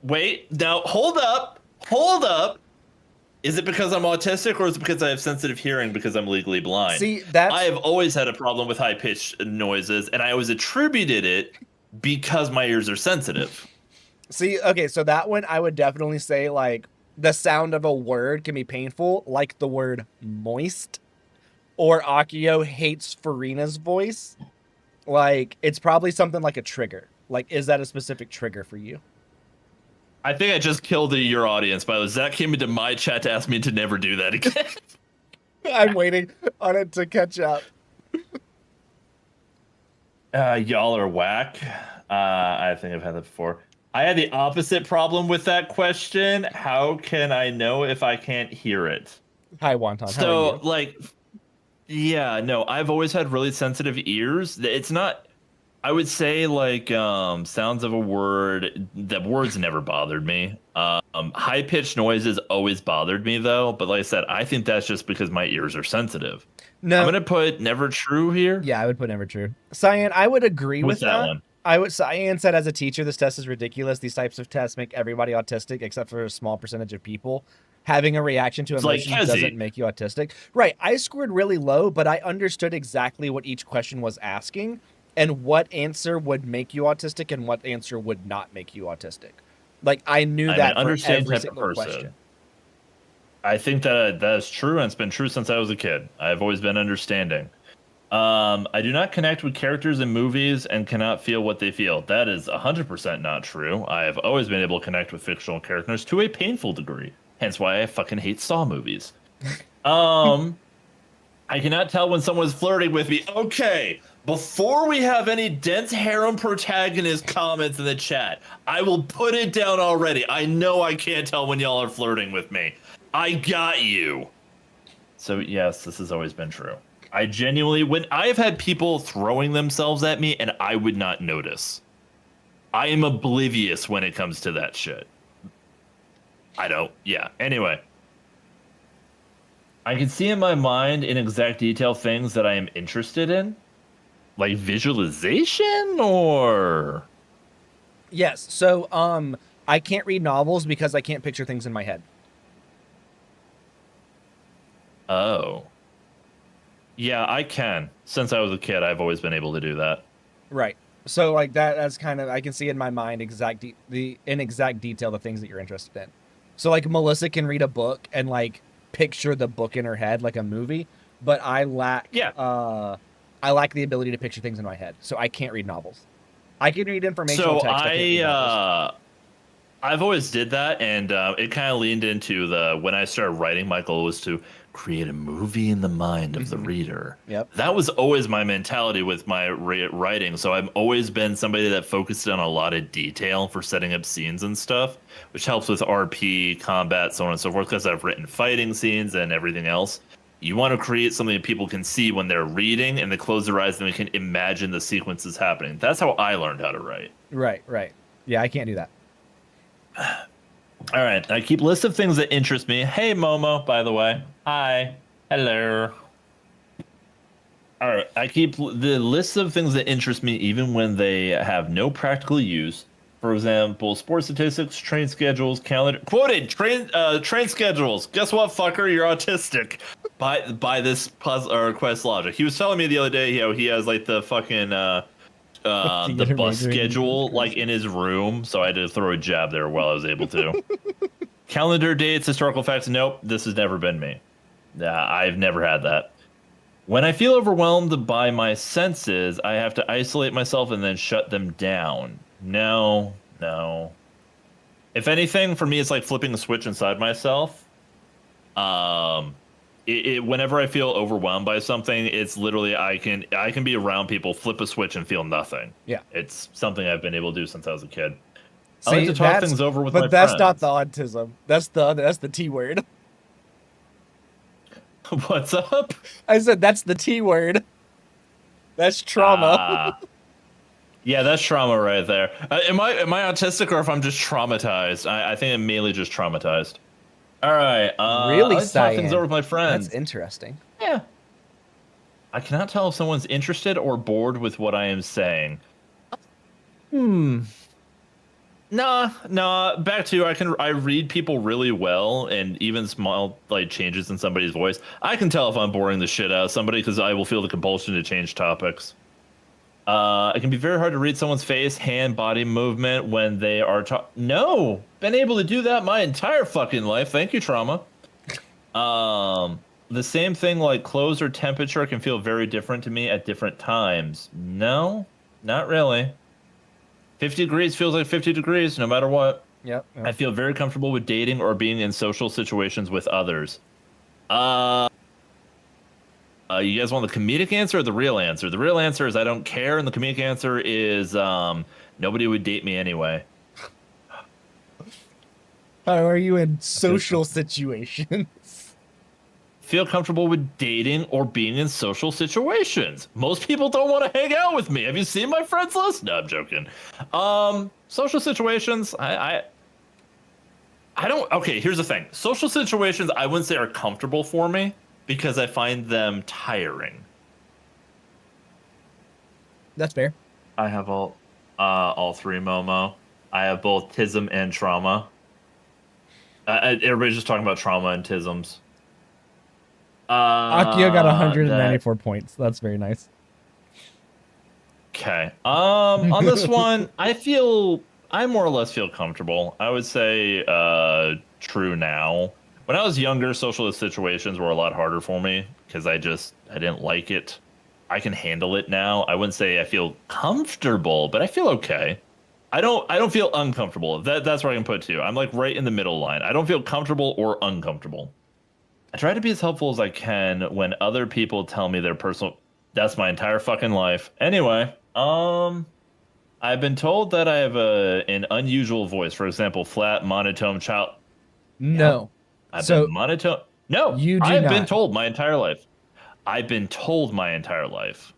wait. Now hold up. Is it because I'm autistic or is it because I have sensitive hearing because I'm legally blind? See, that's I have always had a problem with high pitched noises, and I always attributed it because my ears are sensitive. See, okay, so that one I would definitely say like the sound of a word can be painful, like the word moist. Or Akio hates Farina's voice. Like it's probably something like a trigger. Like, is that a specific trigger for you? I think I just killed your audience. By the way, Zach came into my chat to ask me to never do that again. I'm waiting on it to catch up. Y'all are whack. I think I've had that before. I had the opposite problem with that question. How can I know if I can't hear it? Hi, Wonton. How are So, you? like, yeah, no, I've always had really sensitive ears. It's not, I would say, like, sounds of a word, the words never bothered me. High pitched noises always bothered me, though. But like I said, I think that's just because my ears are sensitive. No. I'm going to put never true here. Yeah, I would put never true. Cyan, I would agree with that that. one. Cyan said as a teacher, this test is ridiculous. These types of tests make everybody autistic except for a small percentage of people. Having a reaction to It's like emotions doesn't make you autistic. Right. I scored really low, but I understood exactly what each question was asking and what answer would make you autistic and what answer would not make you autistic. Like I knew that for every single question. I think that is true, and it's been true since I was a kid. I've always been understanding. I do not connect with characters in movies and cannot feel what they feel. That is 100% not true. I have always been able to connect with fictional characters to a painful degree. Hence why I fucking hate Saw movies. I cannot tell when someone's flirting with me. Okay, before we have any dense harem protagonist comments in the chat, I will put it down already. I know I can't tell when y'all are flirting with me. I got you. So yes, this has always been true. I genuinely, when I've had people throwing themselves at me and I would not notice. I am oblivious when it comes to that shit. Yeah. Anyway. I can see in my mind in exact detail things that I am interested in, like visualization or. Yes. So, I can't read novels because I can't picture things in my head. Oh. Yeah, I can. Since I was a kid, I've always been able to do that. Right. So, like that's kind of I can see in my mind in exact detail the things that you're interested in. So, like Melissa can read a book and like picture the book in her head like a movie, but Yeah. I lack the ability to picture things in my head. So I can't read novels. I can read informational So text. I can't read novels. I've always did that, and it kind of leaned into the when I started writing. My goal was to create a movie in the mind of the reader. Yep. That was always my mentality with my writing. So I've always been somebody that focused on a lot of detail for setting up scenes and stuff, which helps with RP, combat, so on and so forth. Because I've written fighting scenes and everything else. You want to create something that people can see when they're reading, and they close their eyes and they can imagine the sequences happening. That's how I learned how to write. Right. Right. Yeah, I can't do that. All right, I keep lists of things that interest me. Hey, Momo, by the way. Hi. Hello. All right, I keep the lists of things that interest me even when they have no practical use. For example, sports statistics, train schedules, calendar. Quoted train schedules. Guess what, fucker? You're autistic. By this puzzle or quest logic. He was telling me the other day, he has like the fucking the bus schedule like in his room, so I had to throw a jab there while I was able to. Calendar dates, historical facts. Nope, this has never been me. I've never had that. When I feel overwhelmed by my senses, I have to isolate myself and then shut them down. No. If anything, for me, it's like flipping a switch inside myself. Whenever I feel overwhelmed by something, it's literally I can be around people, flip a switch, and feel nothing. Yeah, it's something I've been able to do since I was a kid. See, I like to talk things over with my friends. But that's not the autism. That's the T word. What's up? I said that's the T word. That's trauma. Yeah, that's trauma right there. Am I autistic or if I'm just traumatized? I think I'm mainly just traumatized. All right. Really, I like to talk things over with my friends. That's interesting. Yeah. I cannot tell if someone's interested or bored with what I am saying. Nah. Back to I read people really well, and even small like changes in somebody's voice, I can tell if I'm boring the shit out of somebody because I will feel the compulsion to change topics. It can be very hard to read someone's face, hand, body movement when they are No, been able to do that my entire fucking life. Thank you, trauma. The same thing like clothes or temperature can feel very different to me at different times. No, not really. 50 degrees feels like 50 degrees no matter what. Yep. I feel very comfortable with dating or being in social situations with others. You guys want the comedic answer or the real answer? The real answer is I don't care, and the comedic answer is nobody would date me anyway. How are you in social situations? Feel comfortable with dating or being in social situations. Most people don't want to hang out with me. Have you seen my friends list? No, I'm joking. Social situations, I don't. Okay, here's the thing. Social situations, I wouldn't say are comfortable for me because I find them tiring. That's fair. I have all three, Momo. I have both tism and trauma. Everybody's just talking about trauma and tisms. Akio got 194 points. That's very nice. Okay. On this one, I more or less feel comfortable. I would say true now. When I was younger, social situations were a lot harder for me because I didn't like it. I can handle it now. I wouldn't say I feel comfortable, but I feel okay. I don't feel uncomfortable. That's where I can put it to you. I'm like right in the middle line. I don't feel comfortable or uncomfortable. I try to be as helpful as I can when other people tell me their personal. That's my entire fucking life. Anyway, I've been told that I have an unusual voice. For example, flat, monotone, child. No. I've been monotone. No, you do I've not. been told my entire life. I've been told my entire life.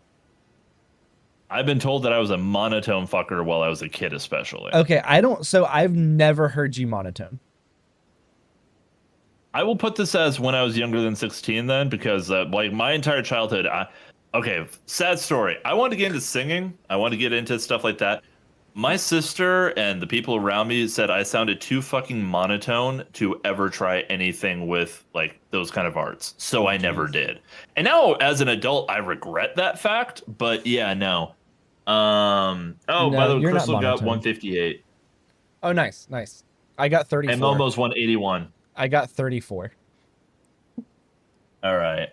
I've been told that I was a monotone fucker while I was a kid, especially. Okay, I've never heard you monotone. I will put this as when I was younger than 16 then, because like my entire childhood, okay, sad story. I wanted to get into singing. I wanted to get into stuff like that. My sister and the people around me said I sounded too fucking monotone to ever try anything with like those kind of arts. So I never did. And now as an adult, I regret that fact. But yeah, no. Oh, No, by the way, you're not Crystal got monotone. 158. Oh, nice. I got 34. And Momo's 181. I got 34. All right.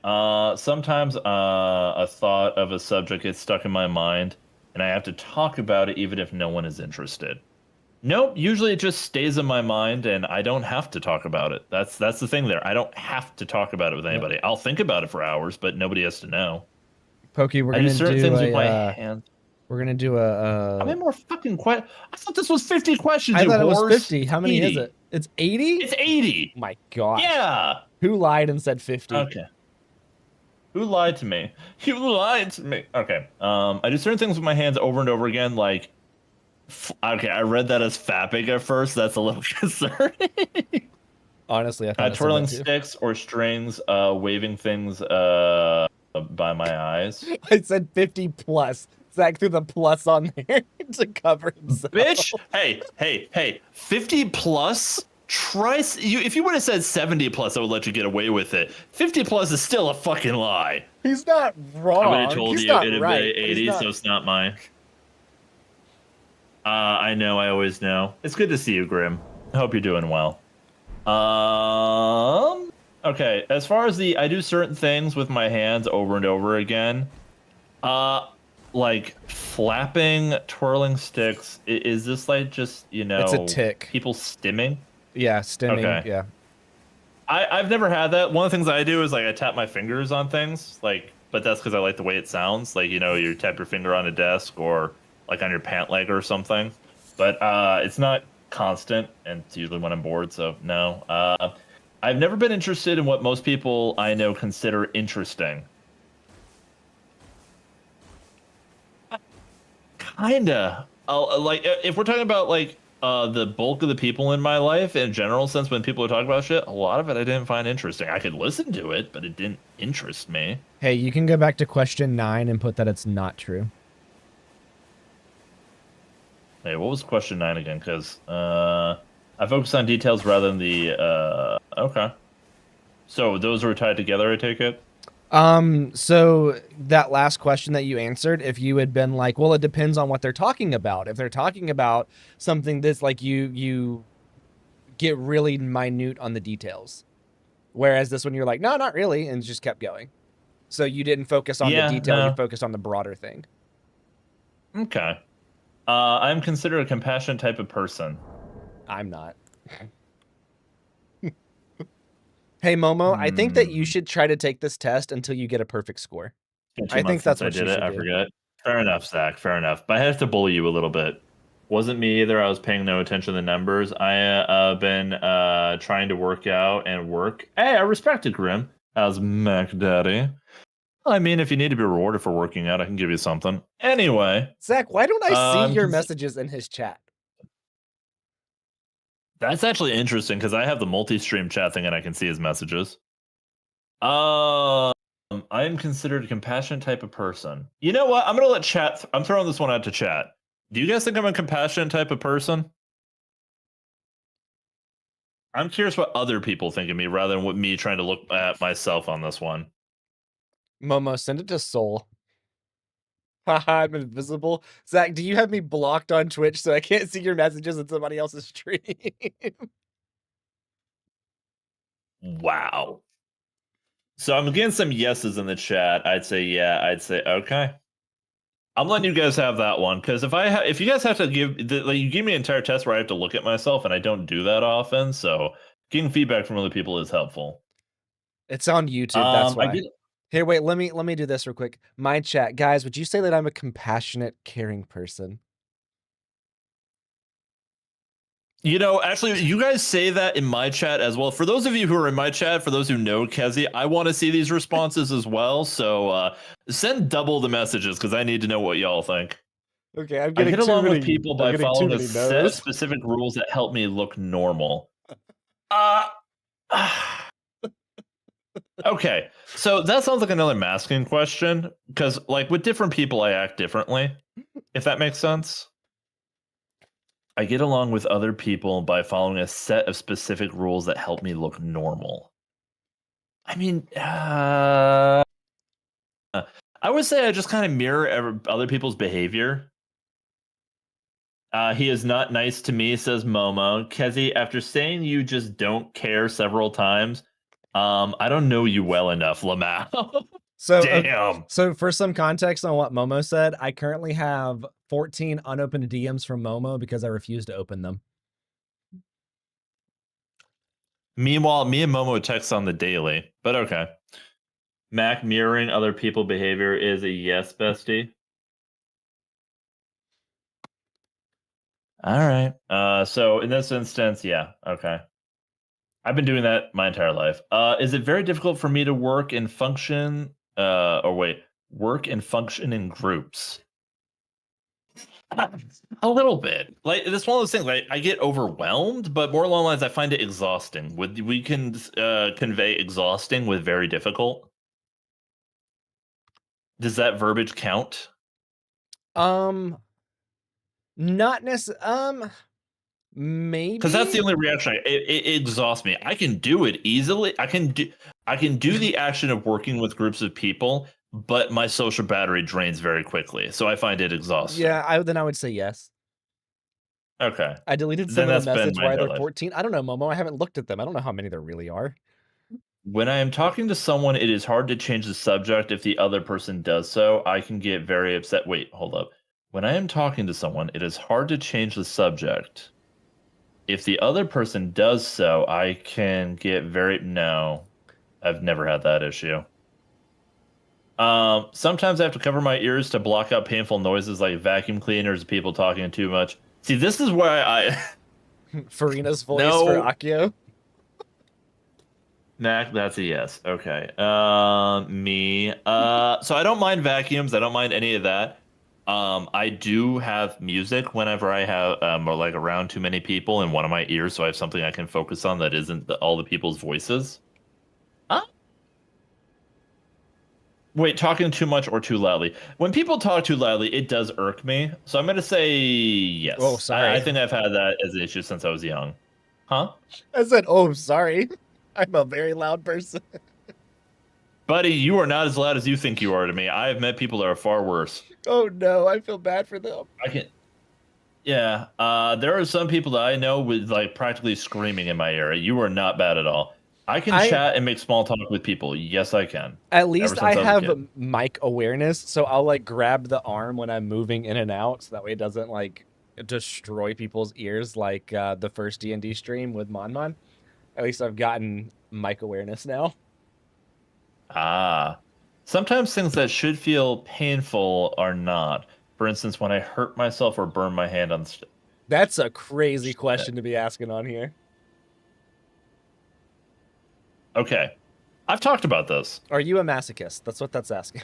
Sometimes a thought of a subject gets stuck in my mind, and I have to talk about it even if no one is interested. Nope. Usually it just stays in my mind, and I don't have to talk about it. That's the thing there. I don't have to talk about it with anybody. I'll think about it for hours, but nobody has to know. Pokey, we're I gonna do certain do things a, with my hands. We're gonna do a. How many more fucking questions? I thought this was 50 questions. I thought it was horse. 50. How many 80. is it? It's 80. It's 80. Oh my god. Yeah. Who lied and said 50? Okay. Who lied to me? You lied to me. Okay. I do certain things with my hands over and over again, like. Okay, I read that as fapping at first. That's a little concerning. Honestly, I thought twirling sticks or strings, waving things by my eyes. I said 50 plus. Zach threw the plus on there to cover himself. Bitch, hey, 50 plus? If you would have said 70 plus, I would let you get away with it. 50 plus is still a fucking lie. He's not wrong. I would have told He's you not it'd right, be 80, not... so it's not mine. I know, I always know. It's good to see you, Grim. I hope you're doing well. Okay, as far as I do certain things with my hands over and over again. Like flapping, twirling sticks. Is this like just, It's a tick. People stimming? Yeah, stimming, okay. Yeah. I've never had that. One of the things I do is like I tap my fingers on things, like, but that's because I like the way it sounds. Like, you tap your finger on a desk or like on your pant leg or something. But it's not constant, and it's usually when I'm bored, so no. I've never been interested in what most people I know consider interesting. Kinda. Like, if we're talking about like the bulk of the people in my life in general sense, when people are talking about shit, a lot of it I didn't find interesting. I could listen to it, but it didn't interest me. Hey, you can go back to question 9 and put that it's not true. Hey, what was question 9 again? Because I focus on details rather than the okay. So those were tied together, I take it? So that last question that you answered, if you had been like, well, it depends on what they're talking about. If they're talking about something that's like you get really minute on the details. Whereas this one, you're like, no, not really. And just kept going. So you didn't focus on the detail. You focused on the broader thing. Okay. I'm considered a compassionate type of person. I'm not. Hey, Momo, I think that you should try to take this test until you get a perfect score. I think that's what you should do. I forget. Fair enough, Zach. Fair enough. But I have to bully you a little bit. Wasn't me either. I was paying no attention to the numbers. I been trying to work out and work. Hey, I respect it, Grim. How's Mac Daddy? I mean, if you need to be rewarded for working out, I can give you something. Anyway. Zach, why don't I see your messages in his chat? That's actually interesting because I have the multi-stream chat thing and I can see his messages. I am considered a compassionate type of person. You know what? I'm going to let chat. I'm throwing this one out to chat. Do you guys think I'm a compassionate type of person? I'm curious what other people think of me rather than what me trying to look at myself on this one. Momo, send it to Soul. Haha, I'm invisible. Zach, do you have me blocked on Twitch so I can't see your messages in somebody else's stream? Wow. So I'm getting some yeses in the chat. I'd say yeah. I'd say okay. I'm letting you guys have that one because if you guys have to you give me an entire test where I have to look at myself and I don't do that often, so getting feedback from other people is helpful. It's on YouTube. That's why. Here, wait. Let me do this real quick. My chat, guys. Would you say that I'm a compassionate, caring person? Actually, you guys say that in my chat as well. For those of you who are in my chat, for those who know Kezi, I want to see these responses as well. So send double the messages because I need to know what y'all think. Okay, I'm getting I get along with people by following a set no's. specific rules that help me look normal. Okay, so that sounds like another masking question because, like, with different people, I act differently. If that makes sense. I get along with other people by following a set of specific rules that help me look normal. I mean, I would say I just kind of mirror other people's behavior. He is not nice to me, says Momo. Kezi, after saying you just don't care several times, I don't know you well enough, Lamau. So, Damn. so for some context on what Momo said, I currently have 14 unopened DMs from Momo because I refuse to open them. Meanwhile, me and Momo text on the daily, but okay. Mac, mirroring other people behavior is a yes, bestie. All right. So in this instance, yeah, okay. I've been doing that my entire life. Is it very difficult for me to work and function? Work and function in groups. A little bit. Like it's one of those things. Like I get overwhelmed, but more along the lines, I find it exhausting. We can convey exhausting with very difficult. Does that verbiage count? Not necessarily. Maybe Because that's the only reaction. It exhausts me. I can do it easily. I can do the action of working with groups of people, but my social battery drains very quickly. So I find it exhausting. Yeah, I would say yes. Okay. I deleted some Then of that's the been message my why entire they're life. 14. I don't know, Momo. I haven't looked at them. I don't know how many there really are. When I am talking to someone, it is hard to change the subject if the other person does so. I can get very upset. Wait, hold up. When I am talking to someone, it is hard to change the subject. If the other person does so, I can get very no. I've never had that issue. Sometimes I have to cover my ears to block out painful noises like vacuum cleaners, people talking too much. See, this is why I Farina's voice for no. Akio. Mac, that's a yes. Okay. Me. So I don't mind vacuums. I don't mind any of that. I do have music whenever I have or like around too many people in one of my ears, so I have something I can focus on that isn't all the people's voices. Huh? Wait, talking too much or too loudly? When people talk too loudly, it does irk me. So I'm gonna say yes. Oh, sorry. I think I've had that as an issue since I was young. Huh? I said, oh, sorry. I'm a very loud person. Buddy, you are not as loud as you think you are to me. I have met people that are far worse. Oh, no. I feel bad for them. I can. Yeah. There are some people that I know with like practically screaming in my ear. You are not bad at all. I can chat and make small talk with people. Yes, I can. At least I have mic awareness, so I'll like grab the arm when I'm moving in and out, so that way it doesn't like destroy people's ears like the first D&D stream with Monmon. At least I've gotten mic awareness now. Ah. Sometimes things that should feel painful are not. For instance, when I hurt myself or burn my hand on That's a crazy question to be asking on here. Okay. I've talked about this. Are you a masochist? That's what that's asking.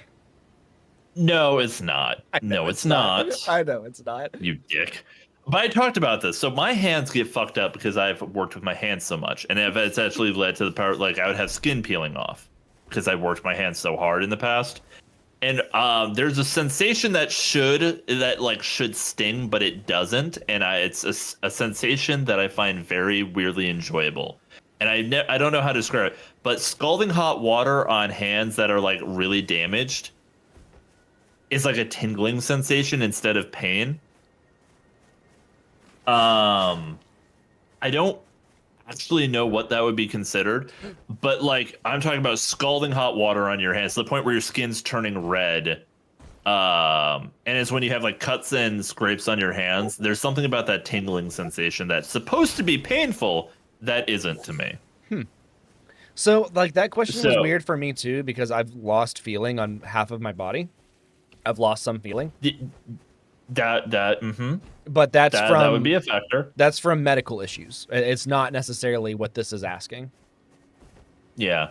No, it's not. No, it's not. I know it's not. You dick. But I talked about this. So my hands get fucked up because I've worked with my hands so much. And it's actually led to the part, like, I would have skin peeling off because I worked my hands so hard in the past. And there's a sensation that should sting, but it doesn't. And it's a sensation that I find very weirdly enjoyable. And I don't know how to describe it, but scalding hot water on hands that are like really damaged is like a tingling sensation instead of pain. I don't actually know what that would be considered, but like I'm talking about scalding hot water on your hands to the point where your skin's turning red. And it's when you have like cuts and scrapes on your hands. There's something about that tingling sensation that's supposed to be painful that isn't to me. So like that question was weird for me too, because I've lost feeling on half of my body. I've lost some feeling. But that would be a factor. That's from medical issues. It's not necessarily what this is asking. Yeah.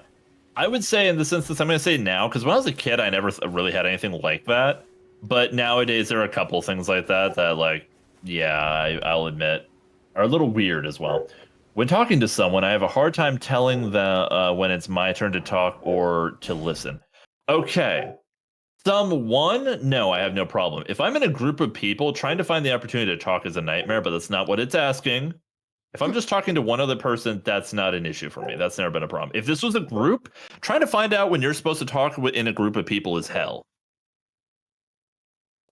I would say in this instance, I'm going to say now, because when I was a kid, I never really had anything like that. But nowadays, there are a couple things like that, like, yeah, I'll admit, are a little weird as well. When talking to someone, I have a hard time telling when it's my turn to talk or to listen. Okay. Someone? No, I have no problem. If I'm in a group of people, trying to find the opportunity to talk is a nightmare, but that's not what it's asking. If I'm just talking to one other person, that's not an issue for me. That's never been a problem. If this was a group, trying to find out when you're supposed to talk in a group of people is hell.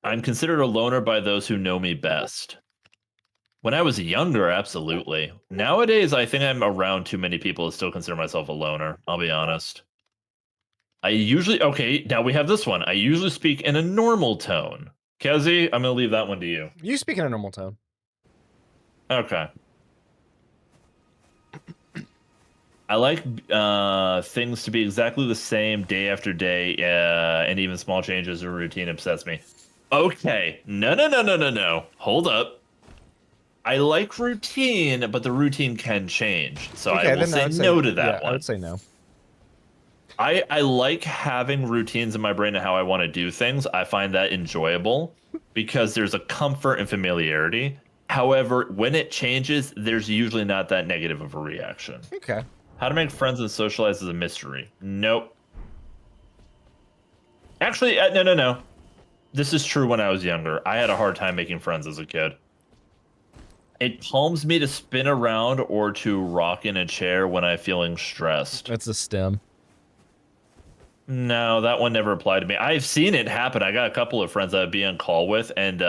I'm considered a loner by those who know me best. When I was younger, absolutely. Nowadays, I think I'm around too many people to still consider myself a loner. I'll be honest. Okay, now we have this one. I usually speak in a normal tone. Kezi, I'm going to leave that one to you. You speak in a normal tone. Okay. I like things to be exactly the same day after day, and even small changes in routine upsets me. Okay, no. Hold up. I like routine, but the routine can change, so I will say no to that one. I would say no. I like having routines in my brain and how I want to do things. I find that enjoyable because there's a comfort and familiarity. However, when it changes, there's usually not that negative of a reaction. Okay. How to make friends and socialize is a mystery. Nope. Actually, no. This is true when I was younger. I had a hard time making friends as a kid. It calms me to spin around or to rock in a chair when I'm feeling stressed. That's a stem. No, that one never applied to me. I've seen it happen. I got a couple of friends I'd be on call with, and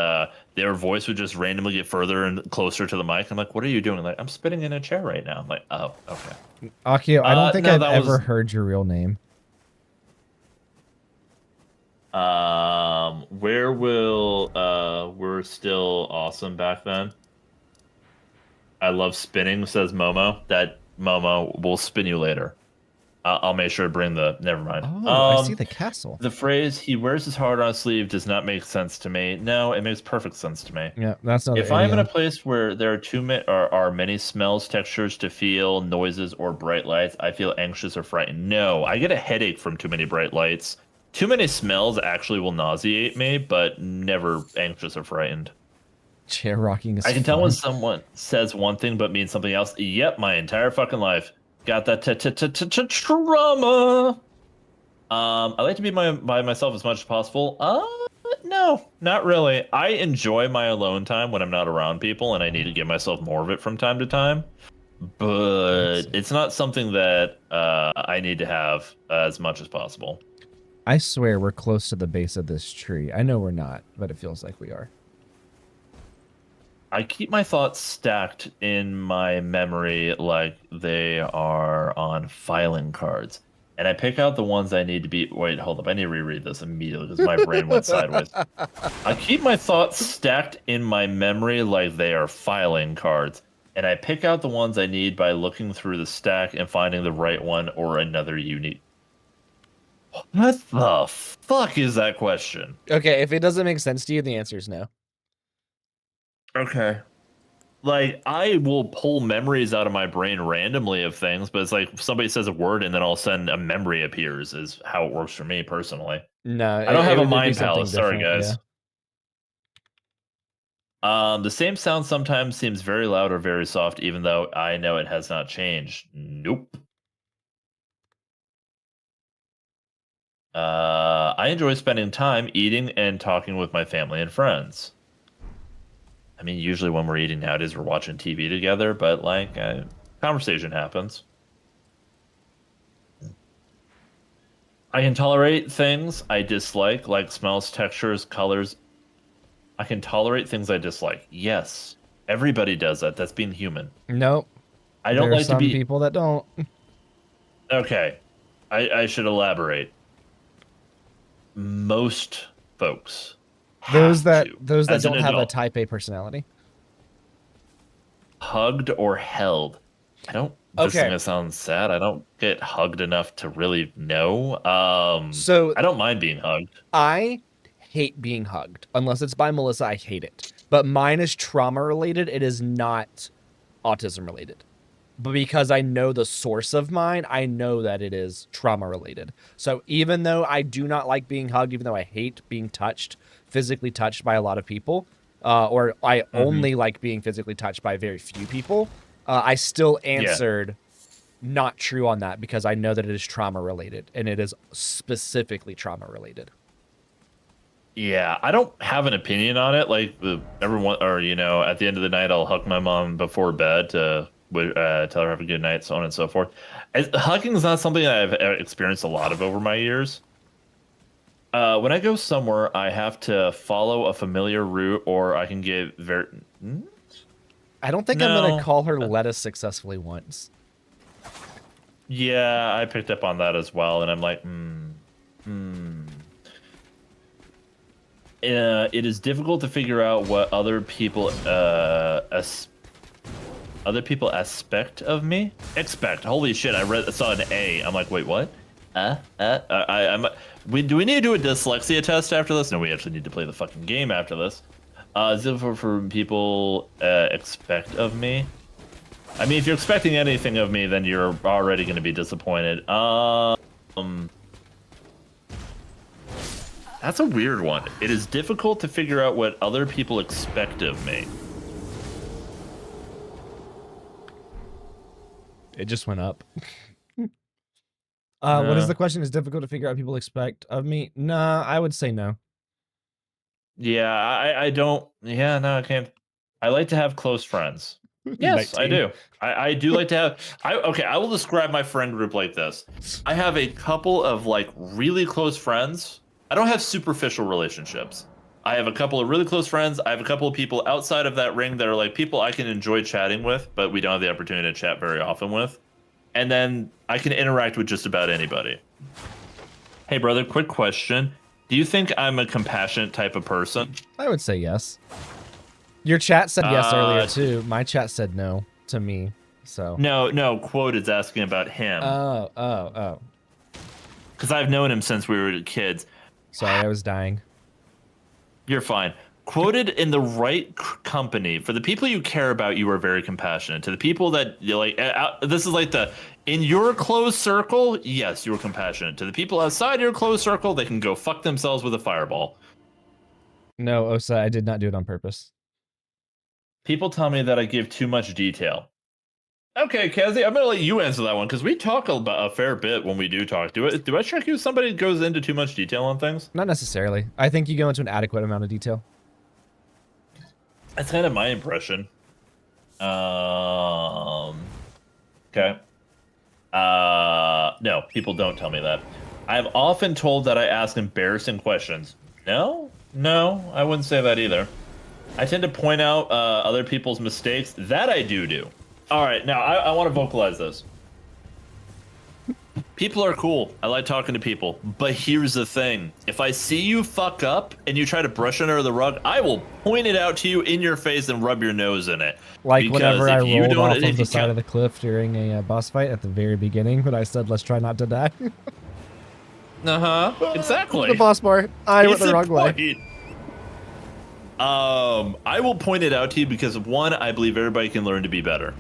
their voice would just randomly get further and closer to the mic. I'm like, what are you doing? Like, I'm spinning in a chair right now. I'm like, oh, okay. Akio, I don't think I've ever heard your real name. We're still awesome back then. I love spinning, says Momo. That Momo will spin you later. I'll make sure to bring the. Never mind. Oh, I see the castle. The phrase "he wears his heart on his sleeve" does not make sense to me. No, it makes perfect sense to me. Yeah, that's not. If I'm in a place where there are many smells, textures to feel, noises, or bright lights, I feel anxious or frightened. No, I get a headache from too many bright lights. Too many smells actually will nauseate me, but never anxious or frightened. Chair rocking is I can tell when someone says one thing but means something else. Yep, my entire fucking life. Got that trauma. I like to be by myself as much as possible. No, not really. I enjoy my alone time when I'm not around people, and I need to give myself more of it from time to time. But it's not something that I need to have as much as possible. I swear we're close to the base of this tree. I know we're not, but it feels like we are. I keep my thoughts stacked in my memory like they are on filing cards. And I pick out the ones I need to be... Wait, hold up. I need to reread this immediately because my brain went sideways. I keep my thoughts stacked in my memory like they are filing cards. And I pick out the ones I need by looking through the stack and finding the right one or another unique... What the fuck is that question? Okay, if it doesn't make sense to you, the answer is no. Okay. Like, I will pull memories out of my brain randomly of things, but it's like somebody says a word and then all of a sudden a memory appears is how it works for me personally. No, I don't have a mind palace. Sorry, guys. Yeah. The same sound sometimes seems very loud or very soft, even though I know it has not changed. Nope. I enjoy spending time eating and talking with my family and friends. I mean, usually when we're eating nowadays, we're watching TV together, but like, conversation happens. I can tolerate things I dislike, like smells, textures, colors. I can tolerate things I dislike. Yes, everybody does that. That's being human. Nope. I don't like to be... people that don't. Okay, I should elaborate. Most folks. Those that don't have a type A personality. Hugged or held. I don't. This is gonna sound sad. I don't get hugged enough to really know. So I don't mind being hugged. I hate being hugged. Unless it's by Melissa, I hate it. But mine is trauma related. It is not autism related. But because I know the source of mine, I know that it is trauma related. So even though I do not like being hugged, even though I hate being touched, physically touched by a lot of people, or I only like being physically touched by very few people, I still answered not true on that because I know that it is trauma related, and it is specifically trauma related. Yeah, I don't have an opinion on it. Like everyone, or at the end of the night, I'll hug my mom before bed to tell her have a good night, so on and so forth. Hugging is not something I've experienced a lot of over my years. When I go somewhere, I have to follow a familiar route, or I can get very. I don't think I'm gonna call her lettuce successfully once. Yeah, I picked up on that as well, and I'm like, it is difficult to figure out what other people expect. Holy shit! I saw an A. I'm like, wait, what? Do we need to do a dyslexia test after this? No, we actually need to play the fucking game after this. Is it for people expect of me? I mean, if you're expecting anything of me, then you're already going to be disappointed. That's a weird one. It is difficult to figure out what other people expect of me. It just went up. What is the question? Is difficult to figure out what people expect of me? Nah, I would say no. Yeah, I don't. Yeah, no, I can't. I like to have close friends. Yes, 19. I do. I do like to have. Okay, I will describe my friend group like this. I have a couple of like really close friends. I don't have superficial relationships. I have a couple of really close friends. I have a couple of people outside of that ring that are like people I can enjoy chatting with, but we don't have the opportunity to chat very often with. And then I can interact with just about anybody. Hey, brother, quick question. Do you think I'm a compassionate type of person? I would say yes. Your chat said yes earlier, too. My chat said no to me, so... No, Quote is asking about him. Oh. Because I've known him since we were kids. Sorry, I was dying. You're fine. Quoted in the right company. For the people you care about, you are very compassionate. To the people that you like, this is like in your close circle, yes, you're compassionate. To the people outside your close circle, they can go fuck themselves with a fireball. No, Osa, I did not do it on purpose. People tell me that I give too much detail. Okay, Kazi, I'm gonna let you answer that one because we talk about a fair bit when we do talk. Do I strike you as somebody who goes into too much detail on things? Not necessarily. I think you go into an adequate amount of detail. That's kind of my impression. Okay. No, people don't tell me that. I'm often told that I ask embarrassing questions. No, I wouldn't say that either. I tend to point out other people's mistakes. That I do. All right, now I want to vocalize this. People are cool. I like talking to people. But here's the thing. If I see you fuck up and you try to brush under the rug, I will point it out to you in your face and rub your nose in it. Like whenever I rolled off of the side of the cliff during a boss fight at the very beginning when I said, let's try not to die. Exactly. The boss part. I went the wrong way. I will point it out to you because, one, I believe everybody can learn to be better.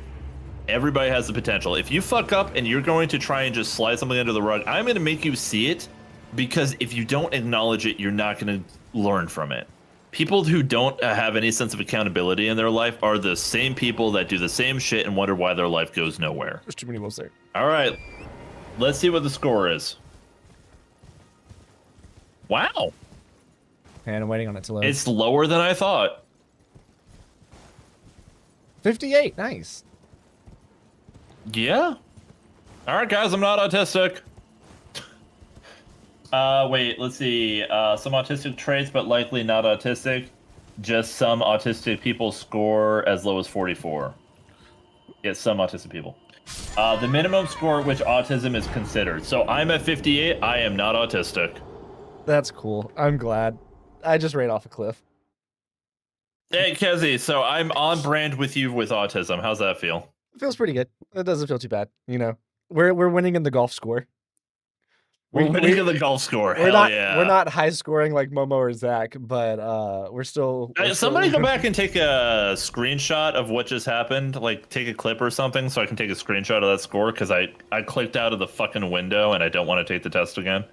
Everybody has the potential. If you fuck up and you're going to try and just slide something under the rug, I'm going to make you see it, because if you don't acknowledge it, you're not going to learn from it. People who don't have any sense of accountability in their life are the same people that do the same shit and wonder why their life goes nowhere. There's too many wolves there. All right. Let's see what the score is. Wow. And I'm waiting on it to load. It's lower than I thought. 58. Nice. Yeah. All right, guys, I'm not autistic. Wait, let's see. Some autistic traits, but likely not autistic. Just some autistic people score as low as 44. Yes, some autistic people. The minimum score at which autism is considered. So I'm at 58. I am not autistic. That's cool. I'm glad. I just ran off a cliff. Hey, Kezi, so I'm on brand with you with autism. How's that feel? It feels pretty good. It doesn't feel too bad. You know, we're winning in the golf score. We're winning in the golf score. We're Hell not high scoring like Momo or Zach, but we're still. Somebody go back and take a screenshot of what just happened. Like, take a clip or something so I can take a screenshot of that score, because I clicked out of the fucking window and I don't want to take the test again.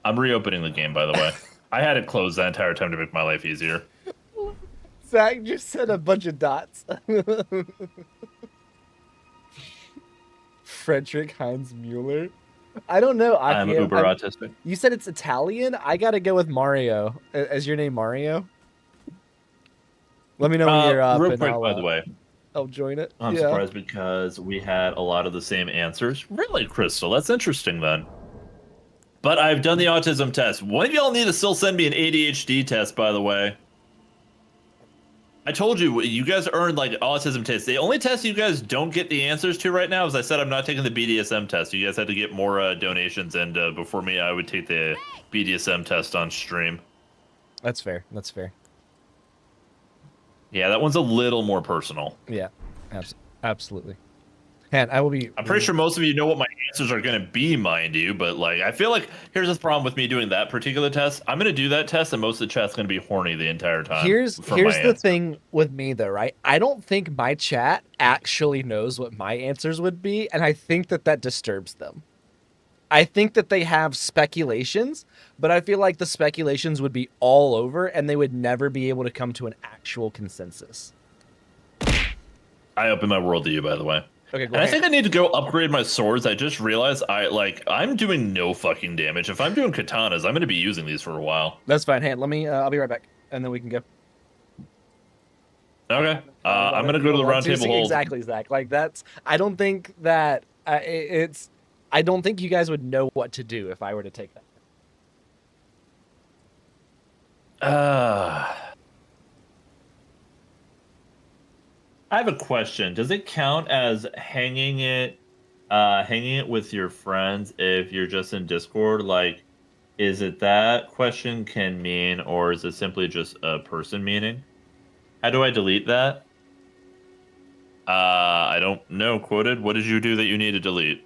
I'm reopening the game, by the way. I had it closed that entire time to make my life easier. Zach just said a bunch of dots. Frederick Heinz Mueller. I don't know. I'm uber autistic. You said it's Italian. I gotta go with Mario. Is your name Mario? Let me know when you're up, Real and quick, by the way, I'll join it. I'm Yeah. surprised because we had a lot of the same answers. Really, Crystal? That's interesting then. But I've done the autism test. One of y'all need to still send me an ADHD test, by the way. I told you, you guys earned like autism tests. The only test you guys don't get the answers to right now is I said I'm not taking the BDSM test. You guys had to get more donations, and before me, I would take the BDSM test on stream. That's fair. That's fair. Yeah, that one's a little more personal. Yeah, absolutely. And I will be. I'm pretty sure most of you know what my answers are going to be, mind you, but like I feel like here's the problem with me doing that particular test. I'm going to do that test, and most of the chat's going to be horny the entire time. Here's the thing with me though, right? I don't think my chat actually knows what my answers would be, and I think that disturbs them. I think that they have speculations, but I feel like the speculations would be all over, and they would never be able to come to an actual consensus. I open my world to you, by the way. Okay, and I think I need to go upgrade my swords. I just realized I'm doing no fucking damage. If I'm doing katanas, I'm going to be using these for a while. That's fine. Hey, let me. I'll be right back, and then we can go. Okay. I'm going to go to the round table hold. Exactly, Zach. Like that's. I don't think that it's. I don't think you guys would know what to do if I were to take that. I have a question. Does it count as hanging it with your friends if you're just in Discord? Like, is it that question can mean, or is it simply just a person meaning? How do I delete that? I don't know. Quoted. What did you do that you need to delete?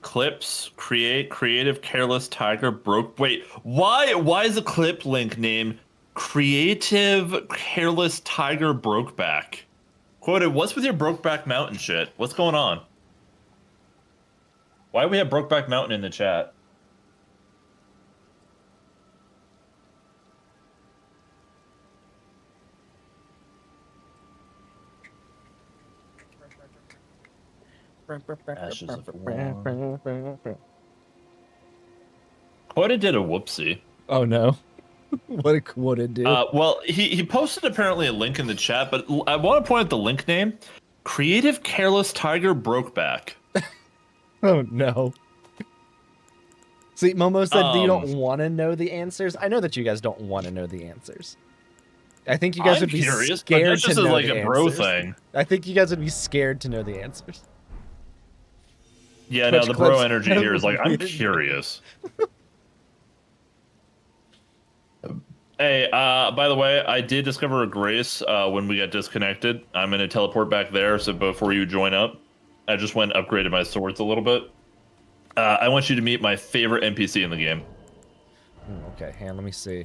Clips, creative careless tiger broke. Wait, why is the clip link named creative careless tiger brokeback? Quoted, what's with your Brokeback Mountain shit? What's going on? Why do we have Brokeback Mountain in the chat? Ashes of War. Quoted did a whoopsie. Oh no. What did do? Well, he posted apparently a link in the chat, but I want to point out the link name. Creative Careless Tiger Brokeback. Oh no. See, Momo said you don't want to know the answers. I know that you guys don't want to know the answers. I think you guys would be curious, scared that's just to know like the a bro answers. thing. I think you guys would be scared to know the answers. Yeah, Twitch no, the clips bro energy here is like, I'm weird. curious. Hey, by the way, I did discover a grace when we got disconnected. I'm going to teleport back there, so before you join up, I just went and upgraded my swords a little bit. I want you to meet my favorite NPC in the game. Okay, let me see.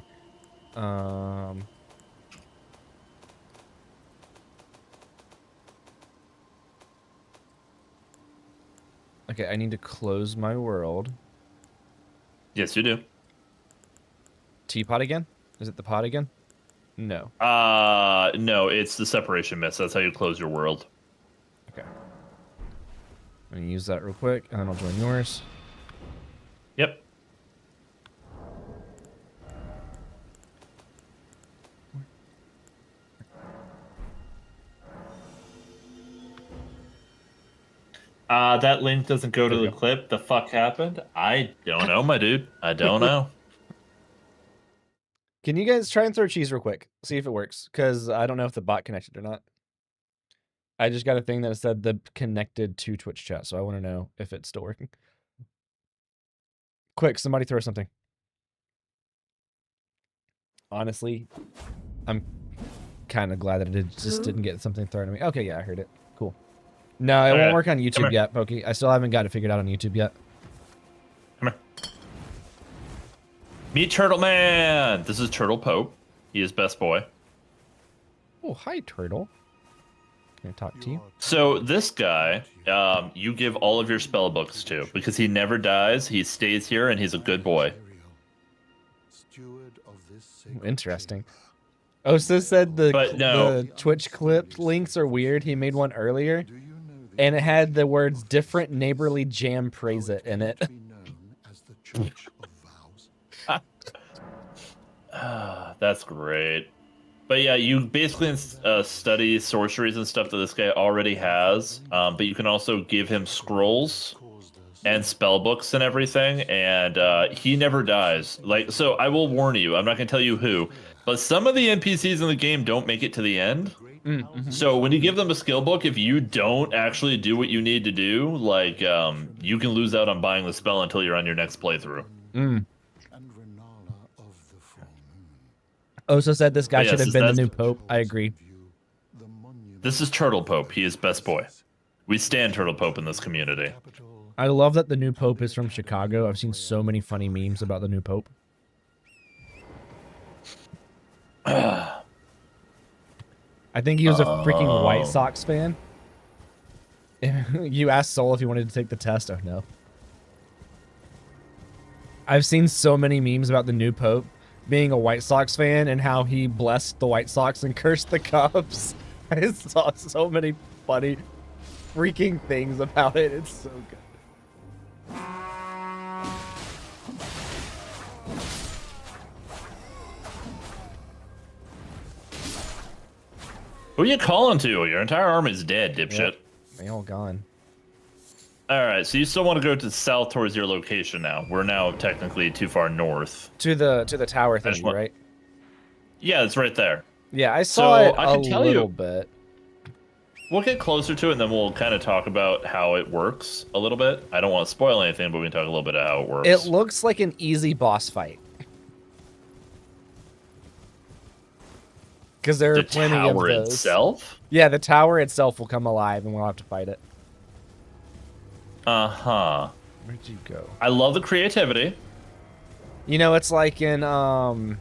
Okay, I need to close my world. Yes, you do. Teapot again? Is it the pot again? No. No, it's the separation mist. That's how you close your world. Okay. I'm gonna use that real quick, and then I'll join yours. Yep. That link doesn't go to the clip. The fuck happened? I don't know, my dude. I don't know. Can you guys try and throw cheese real quick? See if it works, because I don't know if the bot connected or not. I just got a thing that said the connected to Twitch chat, so I want to know if it's still working. Quick, somebody throw something. Honestly, I'm kind of glad that it just didn't get something thrown at me. Okay, yeah, I heard it. Cool. No, it won't work on YouTube yet, Pokey. I still haven't got it figured out on YouTube yet. Come here. Meet Turtle Man. This is Turtle Pope. He is best boy. Oh, hi, Turtle. Can I talk to you? So this guy, you give all of your spell books to because he never dies. He stays here and he's a good boy. Interesting. Osa said But no. the Twitch clip links are weird. He made one earlier, and it had the words "different neighborly jam praise it" in it. That's great. But yeah, you basically study sorceries and stuff that this guy already has, but you can also give him scrolls and spell books and everything, and he never dies. Like, so I will warn you, I'm not going to tell you who, but some of the NPCs in the game don't make it to the end. So when you give them a skill book, if you don't actually do what you need to do, like, you can lose out on buying the spell until you're on your next playthrough. Osa said this guy But should yes, have been the that's- new pope. I agree. This is Turtle Pope. He is best boy. We stand Turtle Pope in this community. I love that the new pope is from Chicago. I've seen so many funny memes about the new pope. I think he was a freaking White Sox fan. You asked Soul if he wanted to take the test. Oh, no. I've seen so many memes about the new pope being a White Sox fan and how he blessed the White Sox and cursed the Cubs. I saw so many funny freaking things about it. It's so good. Who are you calling to? Your entire army's dead, dipshit. Yep. They all gone. All right, so you still want to go to south towards your location now. We're now technically too far north. To the tower thing, want- right? Yeah, it's right there. Yeah, I saw So it I can a tell you- little bit. We'll get closer to it, and then we'll kind of talk about how it works a little bit. I don't want to spoil anything, but we can talk a little bit about how it works. It looks like an easy boss fight. Because there are the plenty of tower those. itself? Yeah, the tower itself will come alive, and we'll have to fight it. Uh-huh. Where'd you go? I love the creativity. You know, it's like in oh,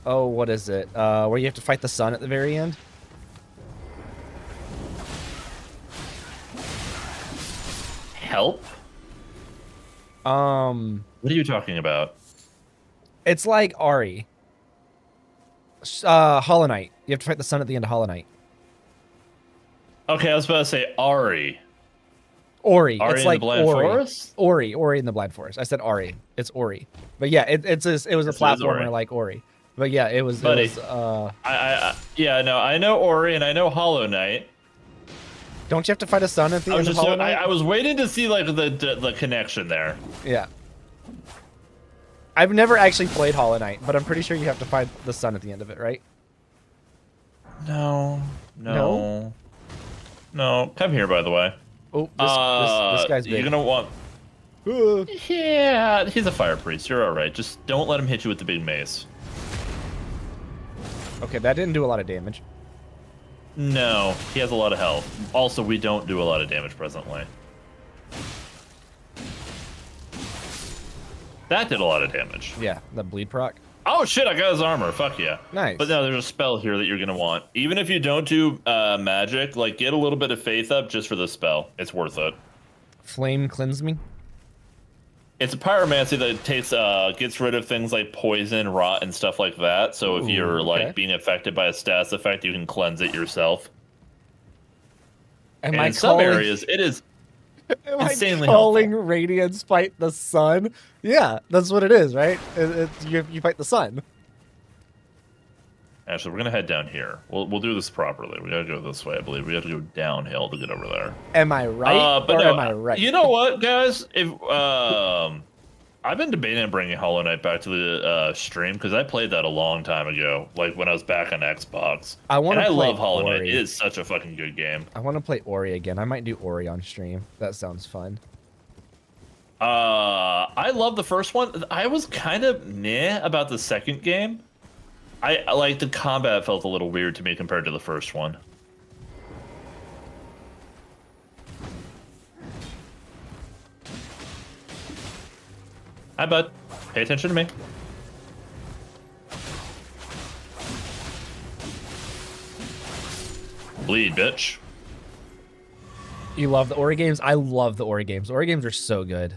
what is it? Where you have to fight the sun at the very end. Help? What What are you talking about? It's like Ari. Hollow Knight. You have to fight the sun at the end of Hollow Knight. Okay, I was about to say Ari. Ori. Ari It's in like the Blind Ori. Forest? Ori in the Blind Forest. I said Ari. It's Ori. But yeah, it was a Yes, it is Ori. platformer like Ori. But yeah, it was. Buddy. It was Yeah, no, I know Ori and I know Hollow Knight. don't you have to fight a sun at the end of Hollow Knight? I was waiting to see like the connection there. Yeah. I've never actually played Hollow Knight, but I'm pretty sure you have to fight the sun at the end of it, right? No. No? No. Come here, by the way. Oh, this guy's big. You're gonna want. Yeah, he's a fire priest. You're all right. Just don't let him hit you with the big mace. Okay, that didn't do a lot of damage. No, he has a lot of health. Also, we don't do a lot of damage presently. That did a lot of damage. Yeah, the bleed proc. Oh shit, I got his armor. Fuck yeah. Nice. But no, there's a spell here that you're gonna want. Even if you don't do magic, like get a little bit of faith up just for the spell. It's worth it. Flame cleanse me. It's a pyromancy that takes gets rid of things like poison, rot, and stuff like that. So if Ooh, you're okay. like being affected by a status effect, you can cleanse it yourself. Am And I in some calling, areas, it is am insanely I calling helpful. Radiance fight the sun? Yeah, that's what it is, right? You fight the sun. Actually, we're gonna head down here. We'll do this properly. We gotta go this way, I believe. We have to go downhill to get over there. Am I right But or no, am I right? You know what, guys? If I've been debating on bringing Hollow Knight back to the stream because I played that a long time ago, like when I was back on Xbox. I want And to I play love Hollow Knight. Ori. It is such a fucking good game. I want to play Ori again. I might do Ori on stream. That sounds fun. I love the first one. I was kind of meh about the second game. I like the combat felt a little weird to me compared to the first one. Hi, bud. Pay attention to me. Bleed, bitch. You love the Ori games? I love the Ori games. Ori games are so good.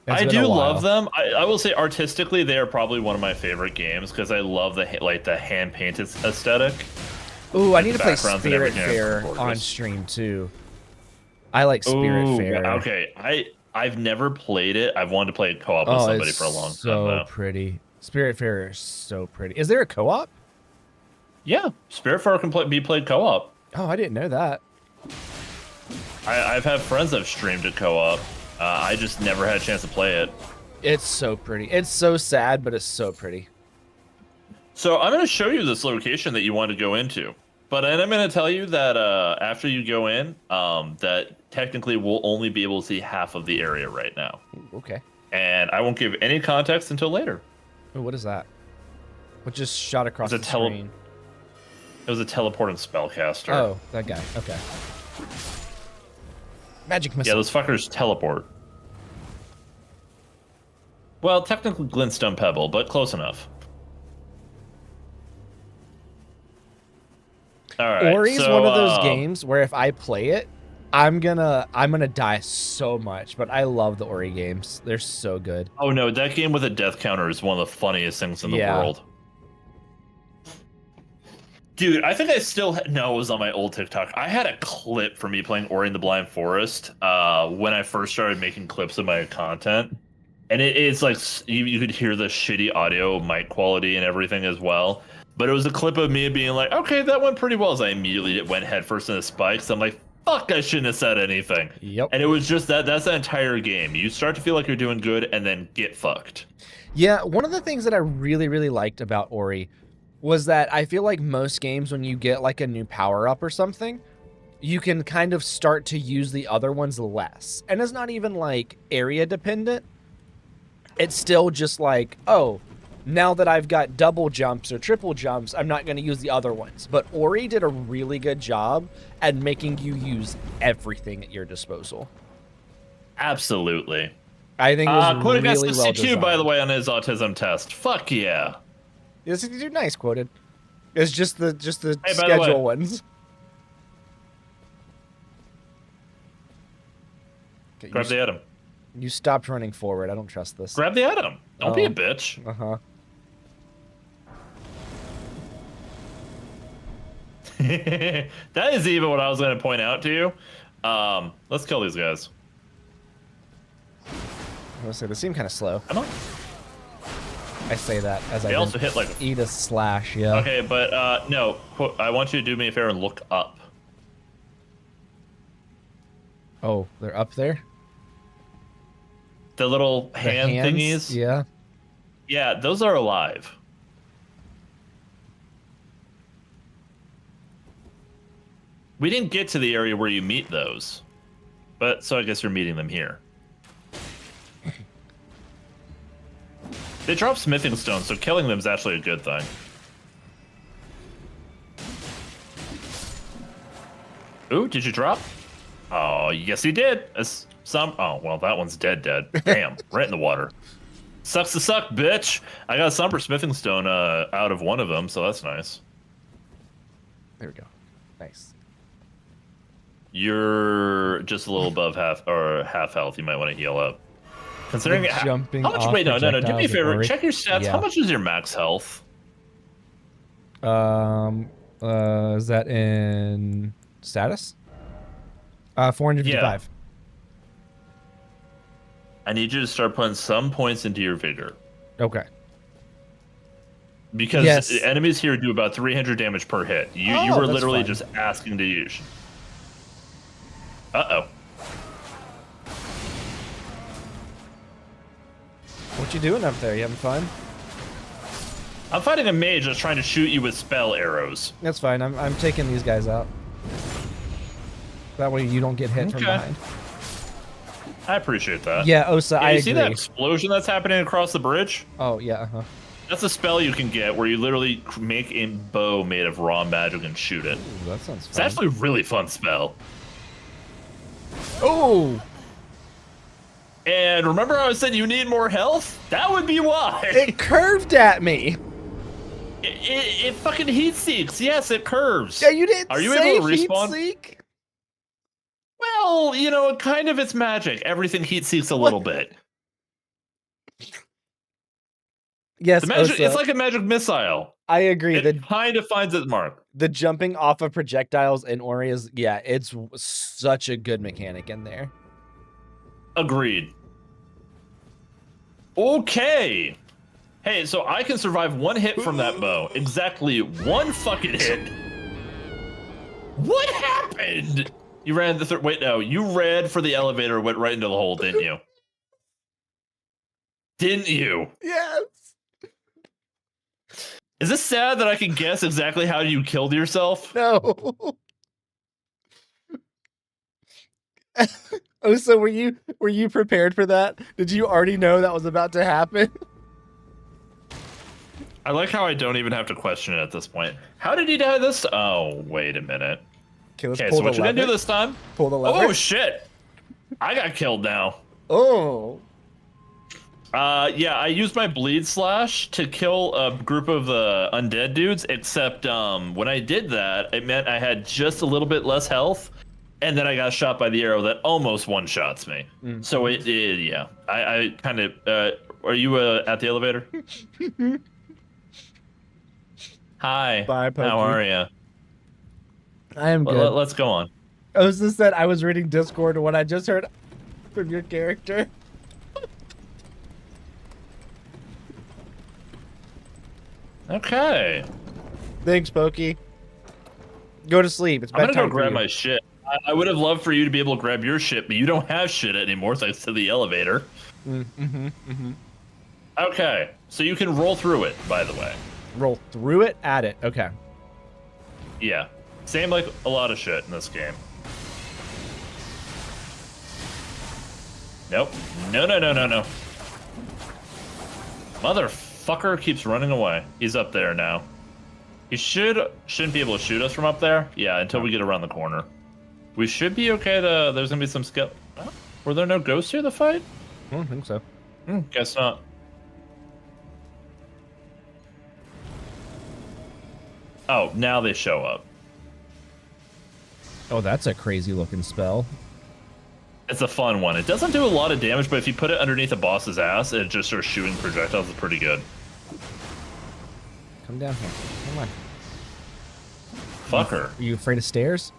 It's I been a do love while. them. I will say artistically, they are probably one of my favorite games because I love the hand painted aesthetic. Ooh, I Like need the to play backgrounds and everything are Spiritfarer on gorgeous. stream too. I like Ooh, Spiritfarer. okay. I've never played it. I've wanted to play co-op with Oh, somebody it's for a long time so though. pretty. Spiritfarer is so pretty. Is there a co-op? Yeah, Spiritfarer can be played co-op. Oh, I didn't know that. I've had friends that have streamed it co-op. I just never had a chance to play it. It's so pretty. It's so sad, but it's so pretty. So I'm going to show you this location that you want to go into. But then I'm going to tell you that after you go in, that technically we'll only be able to see half of the area right now. Ooh, okay. And I won't give any context until later. Ooh, what is that? What just shot across It's the a screen? It was a teleporting spellcaster. Oh, that guy. Okay. Magic missile. Yeah, those fuckers teleport. Well, technically Glintstone Pebble, but close enough. All right. Ori's so, one of those games where if I play it, I'm gonna die so much. But I love the Ori games. They're so good. Oh no, that game with a death counter is one of the funniest things in the world. Dude, I think I still no, it was on my old TikTok. I had a clip for me playing Ori and the Blind Forest when I first started making clips of my content. And it's like you could hear the shitty audio mic quality and everything as well. But it was a clip of me being like, okay, that went pretty well. As I immediately went headfirst into spikes. I'm like, fuck, I shouldn't have said anything. Yep. And it was just that's the entire game. You start to feel like you're doing good and then get fucked. Yeah, one of the things that I really, really liked about Ori was that I feel like most games, when you get like a new power up or something, you can kind of start to use the other ones less. And it's not even like area dependent. It's still just like, oh, now that I've got double jumps or triple jumps, I'm not going to use the other ones. But Ori did a really good job at making you use everything at your disposal. Absolutely. I think it was Quoted got really well 62, designed. by the way, on his autism test. Fuck yeah. Yeah, 62, nice quoted. It's just the Hey, by the schedule way. ones. Okay, Grab the item. you stopped running forward. I don't trust this. Grab the item. Don't be a Oh. bitch. Uh-huh. That is even what I was going to point out to you. Let's kill these guys. I was say they seem kind of slow. Come on. I say that as I They also didn't hit like. eat a slash. Yeah. Okay, but no. I want you to do me a favor and look up. Oh, they're up there. The little The hand hands? thingies. Yeah. Yeah, those are alive. We didn't get to the area where you meet those, but so I guess you're meeting them here. They drop smithing stones, so killing them is actually a good thing. Ooh, did you drop? Oh, yes, he did. Oh, well, that one's dead. Damn, right in the water. Sucks to suck, bitch. I got a Somber Smithing Stone out of one of them, so that's nice. There we go. Nice. You're just a little above half health. You might want to heal up. Considering The jumping how much? off Wait, no. Do me a projectiles favor. of Ori. Check your stats. Yeah. How much is your max health? Is that in status? 455. I need you to start putting some points into your vigor. Okay. Because Yes. enemies here do about 300 damage per hit. You Oh, were that's literally fine. just asking to use. Uh-oh. What you doing up there? You having fun? I'm fighting a mage that's trying to shoot you with spell arrows. That's fine. I'm taking these guys out. That way you don't get hit from Okay. behind. I appreciate that. Yeah, Osa, I you agree. see that explosion that's happening across the bridge? Oh, yeah, uh-huh. That's a spell you can get where you literally make a bow made of raw magic and shoot it. Ooh, that sounds fun. It's actually a really fun spell. Oh! And remember how I said you need more health? That would be why. It curved at me! It fucking heat seeks. Yes, it curves. Yeah, you didn't Are you say able to respawn? Heat-seek? Well, kind of it's magic. Everything heat seeks a little bit. Yes, The magic, Osa, it's like a magic missile. I agree. It kind of finds its mark. The jumping off of projectiles in Ori is, yeah, it's such a good mechanic in there. Agreed. Okay. Hey, so I can survive one hit from that bow. Exactly one fucking hit. What happened? You ran the wait, no, you ran for the elevator, went right into the hole, didn't you? Didn't you? Yes. Is this sad that I can guess exactly how you killed yourself? No. Oh, so were you prepared for that? Did you already know that was about to happen? I like how I don't even have to question it at this point. How did he die this? Oh, wait a minute. Okay, So what you gonna do this time? Pull the lever. Oh shit! I got killed now. Oh. Yeah, I used my bleed slash to kill a group of undead dudes. Except when I did that, it meant I had just a little bit less health, and then I got shot by the arrow that almost one shots me. Mm. So yeah, I kind of. Are you at the elevator? Hi. Bye, Pokey. How are you? I am good. Let's go on. Osa said I was reading Discord when I just heard from your character. Okay. Thanks, Pokey. Go to sleep. It's I'm gonna bedtime go grab for you. my shit. I would have loved for you to be able to grab your shit, but you don't have shit anymore thanks to the elevator. Okay, so you can roll through it, by the way. Roll through it, at it. Okay. Yeah. Same like a lot of shit in this game. Nope. No. Motherfucker keeps running away. He's up there now. He shouldn't be able to shoot us from up there. Yeah, until we get around the corner. We should be okay to... There's gonna be some skill... Oh, were there no ghosts here to fight? I don't think so. Guess not. Oh, now they show up. Oh, that's a crazy looking spell. It's a fun one. It doesn't do a lot of damage, but if you put it underneath a boss's ass, it just starts shooting projectiles. It's pretty good. Come down here. Come on. Fucker. Are you afraid of stairs?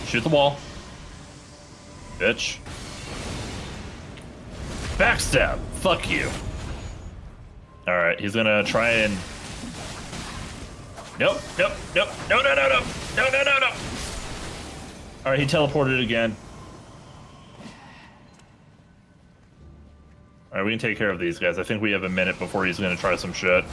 Shoot the wall. Bitch. Backstab. Fuck you. Alright, he's gonna try and... Nope. No. Alright, he teleported again. Alright, we can take care of these guys. I think we have a minute before he's gonna try some shit.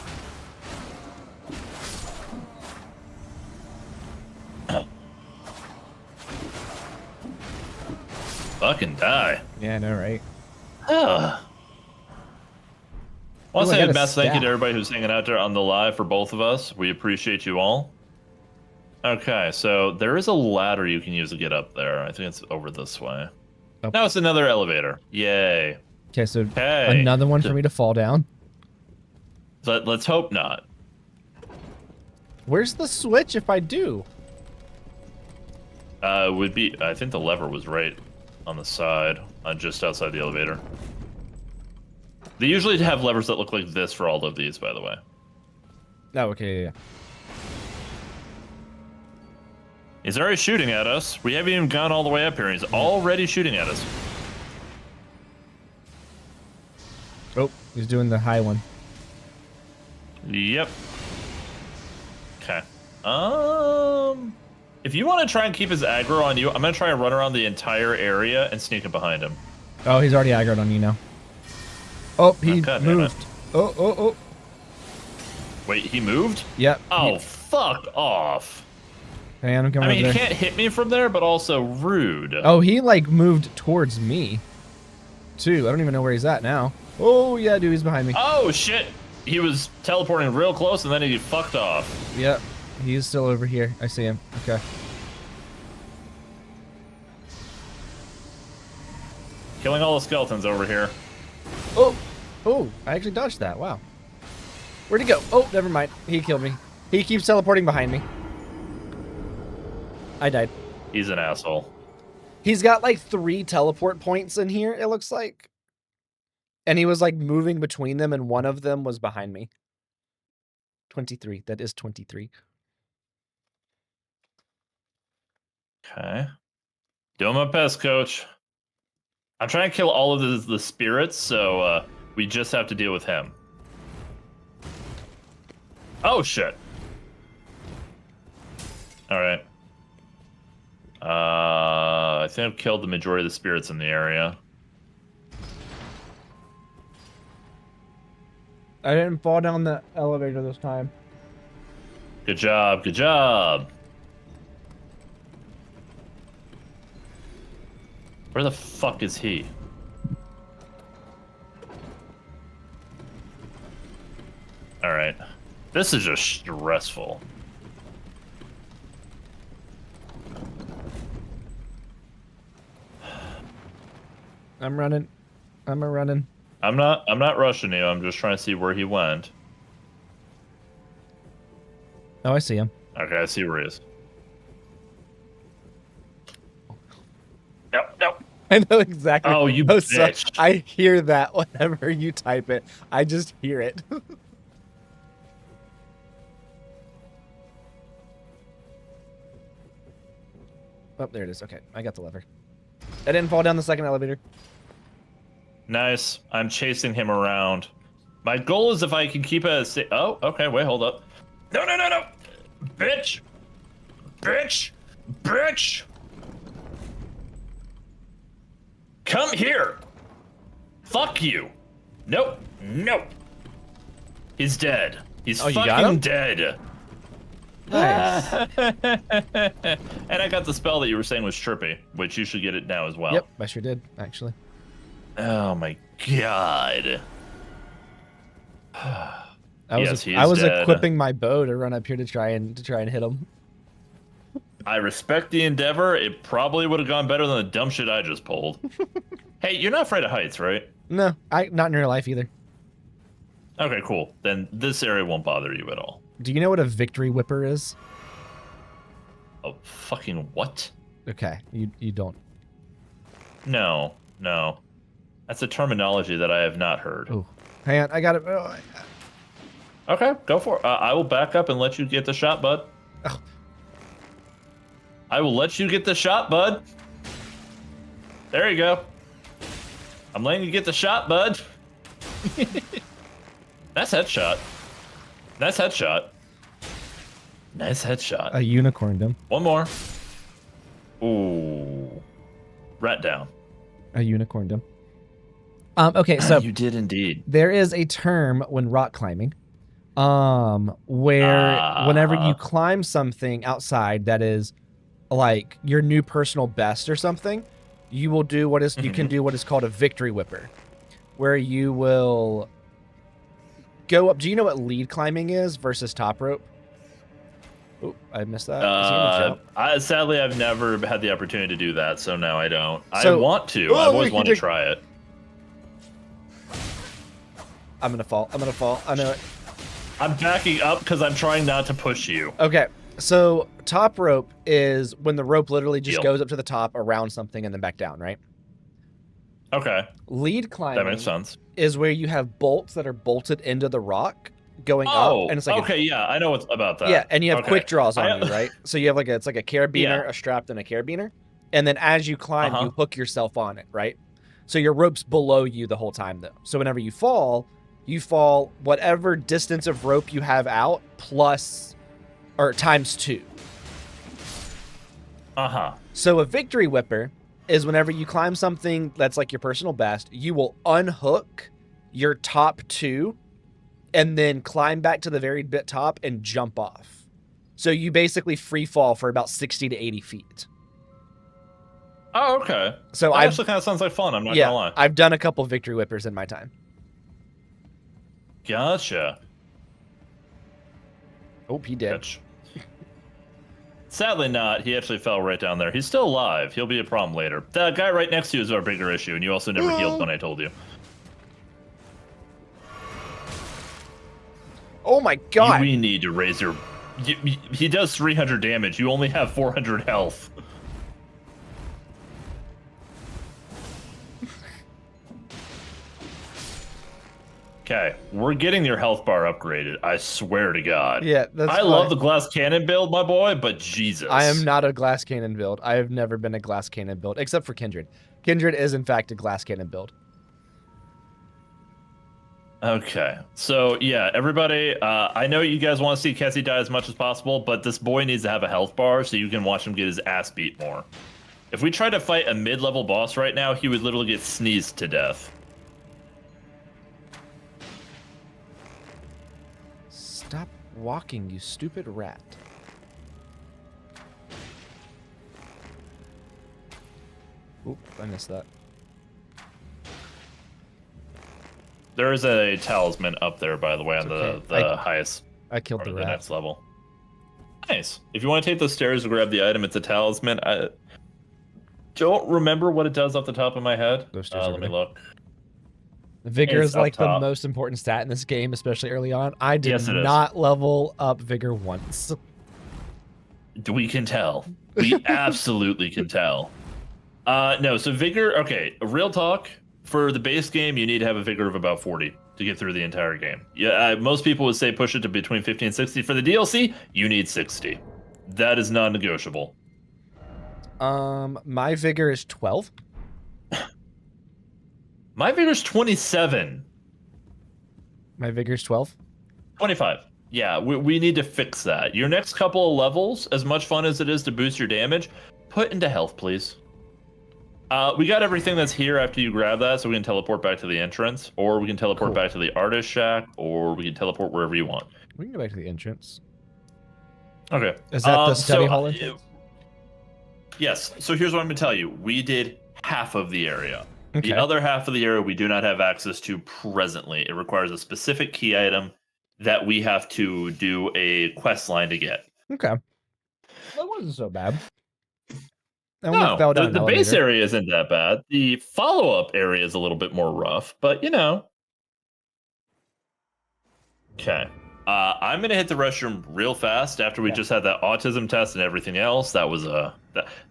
Fucking die. Yeah, I know, right? I want Ooh, to I say got a a massive thank you to staff. everybody who's hanging out there on the live for both of us. We appreciate you all. Okay, so there is a ladder you can use to get up there. I think it's over this way. Oh. Now it's another elevator. Yay. Okay, so Okay. another one for me to fall down. Let's hope not. Where's the switch if I do? Would be. I think the lever was right on the side, just outside the elevator. They usually have levers that look like this for all of these, by the way. Oh, okay, yeah. He's already shooting at us. We haven't even gone all the way up here. He's already shooting at us. Oh, he's doing the high one. Yep. Okay. If you want to try and keep his aggro on you, I'm gonna try and run around the entire area and sneak up behind him. Oh, he's already aggroed on you now. Oh, he God damn it. moved. Oh. Wait, he moved? Yep. Oh, fuck off. Hang on, I'm coming I mean, over he there. can't hit me from there, but also rude. Oh, he like moved towards me, too. I don't even know where he's at now. Oh, yeah, dude, he's behind me. Oh, shit. He was teleporting real close, and then he fucked off. Yep, he's still over here. I see him. Okay. Killing all the skeletons over here. Oh, I actually dodged that. Wow. Where'd he go? Oh, never mind. He killed me. He keeps teleporting behind me. I died. He's an asshole. He's got like 3 teleport points in here, it looks like. And he was like moving between them, and one of them was behind me. 23. That is 23. Okay. Doing my best, coach. I'm trying to kill all of the spirits, so we just have to deal with him. Oh, shit. All right. I think I've killed the majority of the spirits in the area. I didn't fall down the elevator this time. Good job, good job. Where the fuck is he? All right. This is just stressful. I'm running. I'm running. I'm not rushing you. I'm just trying to see where he went. Oh, I see him. Okay, I see where he is. Nope. I know exactly. Oh, you bitch. I hear that whenever you type it. I just hear it. Oh, there it is. Okay, I got the lever. I didn't fall down the second elevator. Nice. I'm chasing him around. My goal is if I can keep it. Oh, okay. Wait, hold up. No. Bitch. Come here. Fuck you. Nope. He's dead. He's Oh, you got fucking him? dead. Nice. And I got the spell that you were saying was trippy, which you should get it now as well. Yep, I sure did, actually. Oh my god. I was equipping my bow to run up here to try and hit him. I respect the endeavor. It probably would have gone better than the dumb shit I just pulled. Hey, you're not afraid of heights, right? No, not in real life either. Okay, cool. Then this area won't bother you at all. Do you know what a victory whipper is? Oh, fucking what? Okay, you don't. No. That's a terminology that I have not heard. Oh, hang on, I got it. Oh, Okay, go for it. I will back up and let you get the shot, bud. Oh. I will let you get the shot, bud. There you go. I'm letting you get the shot, bud. Nice headshot. Nice headshot. I unicorned him. One more. Ooh. Rat down. I unicorned him. Okay, so you did indeed. there is a term when rock climbing, where whenever you climb something outside that is like your new personal best or something, you will do you can do what is called a victory whipper, where you will go up. Do you know what lead climbing is versus top rope? Oh, I missed that. Is he in the jump? Sadly, I've never had the opportunity to do that, so no, I don't. So- I want to. I've always wanted to try it. I'm gonna fall. I know it. I'm backing up because I'm trying not to push you. Okay, so top rope is when the rope literally just Deal. goes up to the top around something and then back down, right? Okay, Lead that climbing makes sense. is where you have bolts that are bolted into the rock going Oh, up, and it's like okay, yeah, I know what's about that. yeah, and you have Okay. quick draws on you, right? So you have it's like a carabiner, a strap, and a carabiner, and then as you climb, you hook yourself on it, right? So your rope's below you the whole time, though. So whenever you fall whatever distance of rope you have out plus or times 2. So a victory whipper is whenever you climb something that's like your personal best, you will unhook your top 2 and then climb back to the very bit top and jump off. So you basically free fall for about 60 to 80 feet. Oh, okay. So That actually kind of sounds like fun, I'm not gonna lie. I've done a couple victory whippers in my time. Gotcha. Oh, he did. Gotcha. Sadly not. He actually fell right down there. He's still alive. He'll be a problem later. The guy right next to you is our bigger issue, and you also never healed when I told you. Oh my god. We need to raise your... He does 300 damage. You only have 400 health. Okay, we're getting your health bar upgraded. I swear to God. Yeah, that's I fine. love the glass cannon build, my boy, but Jesus. I am not a glass cannon build. I have never been a glass cannon build, except for Kindred. Kindred is, in fact, a glass cannon build. Okay, so yeah, everybody, I know you guys want to see Kessie die as much as possible, but this boy needs to have a health bar so you can watch him get his ass beat more. If we tried to fight a mid-level boss right now, he would literally get sneezed to death. Stop walking, you stupid rat. Oop, I missed that. There is a talisman up there, by the way, on okay. the highest I killed part the of rat. the next level. Nice. If you want to take those stairs to grab the item, it's a talisman. I don't remember what it does off the top of my head. Those stairs Let me look. Vigor It's is up like the top. most important stat in this game, especially early on. I did Yes, it is. not level up Vigor once. We can tell. We absolutely can tell. No, so Vigor, okay, real talk. For the base game, you need to have a Vigor of about 40 to get through the entire game. Yeah, most people would say push it to between 50 and 60. For the DLC, you need 60. That is non-negotiable. My Vigor is 12. My Vigor's 27. My Vigor's 12. 25. Yeah, we need to fix that. Your next couple of levels, as much fun as it is to boost your damage, put into health, please. We got everything that's here after you grab that, so we can teleport back to the entrance, or we can teleport back to the artist shack, or we can teleport wherever you want. We can go back to the entrance. Okay. Is that the study hall entrance? Yes. So here's what I'm going to tell you. We did half of the area. Okay. The other half of the area we do not have access to presently. It requires a specific key item that we have to do a quest line to get. Okay. That wasn't so bad. No, the base area isn't that bad. The follow-up area is a little bit more rough, but you know. Okay. I'm gonna hit the restroom real fast after we just had that autism test and everything else. That was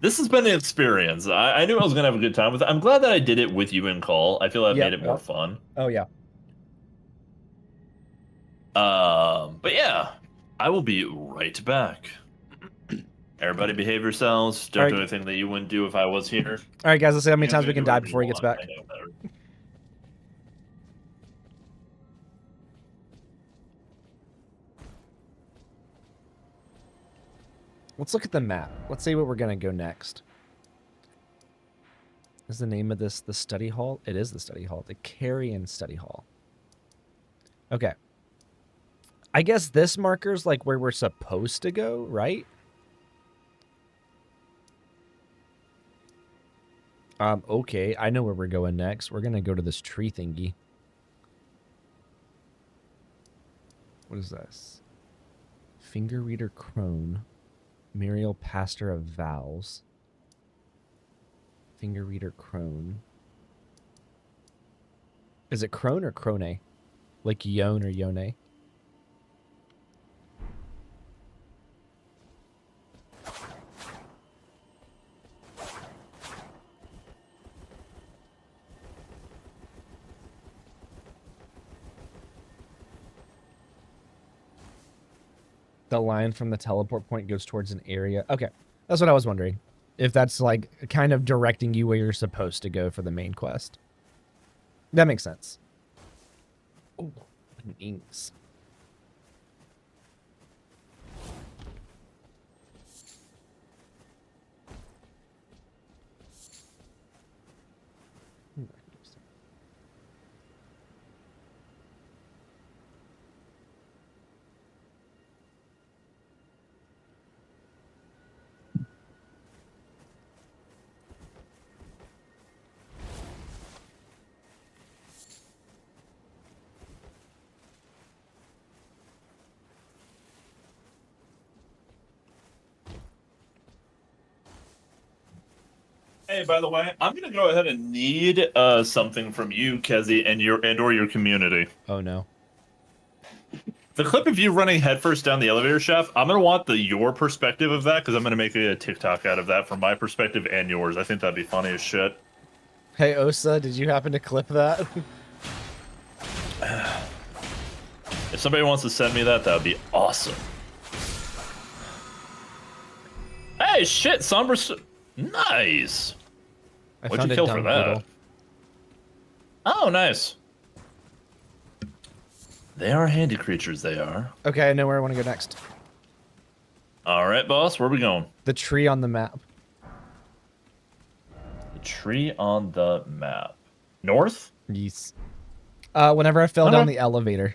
this has been an experience. I knew I was gonna have a good time with it. I'm glad that I did it with you in call. I feel that made it more fun. Oh yeah. But yeah, I will be right back. Everybody behave yourselves. Don't do anything that you wouldn't do if I was here. All right, guys, let's see how many times we can die before he gets back. Let's look at the map. Let's see where we're going to go next. Is the name of this the study hall? It is the study hall. The Carrion Study Hall. Okay. I guess this marker's like where we're supposed to go, right? Okay. I know where we're going next. We're going to go to this tree thingy. What is this? Finger Reader Crone. Muriel Pastor of Vows. Finger Reader Crone. Is it Crone or Crone? Like Yone or Yone? The line from the teleport point goes towards an area. Okay, that's what I was wondering. If that's like kind of directing you where you're supposed to go for the main quest. That makes sense. Oh, inks. Hey, by the way, I'm gonna go ahead and need something from you, Kezi, and or your community. Oh no. The clip of you running headfirst down the elevator shaft, I'm gonna want your perspective of that because I'm gonna make a TikTok out of that from my perspective and yours. I think that'd be funny as shit. Hey Osa, did you happen to clip that? If somebody wants to send me that would be awesome. Hey, shit, Somber... Nice! I What'd found you a kill for dung that? beetle. Oh, nice. They are handy creatures, they are. Okay, I know where I want to go next. All right, boss, where are we going? The tree on the map. The tree on the map. North? Yes. Whenever I fell down the elevator.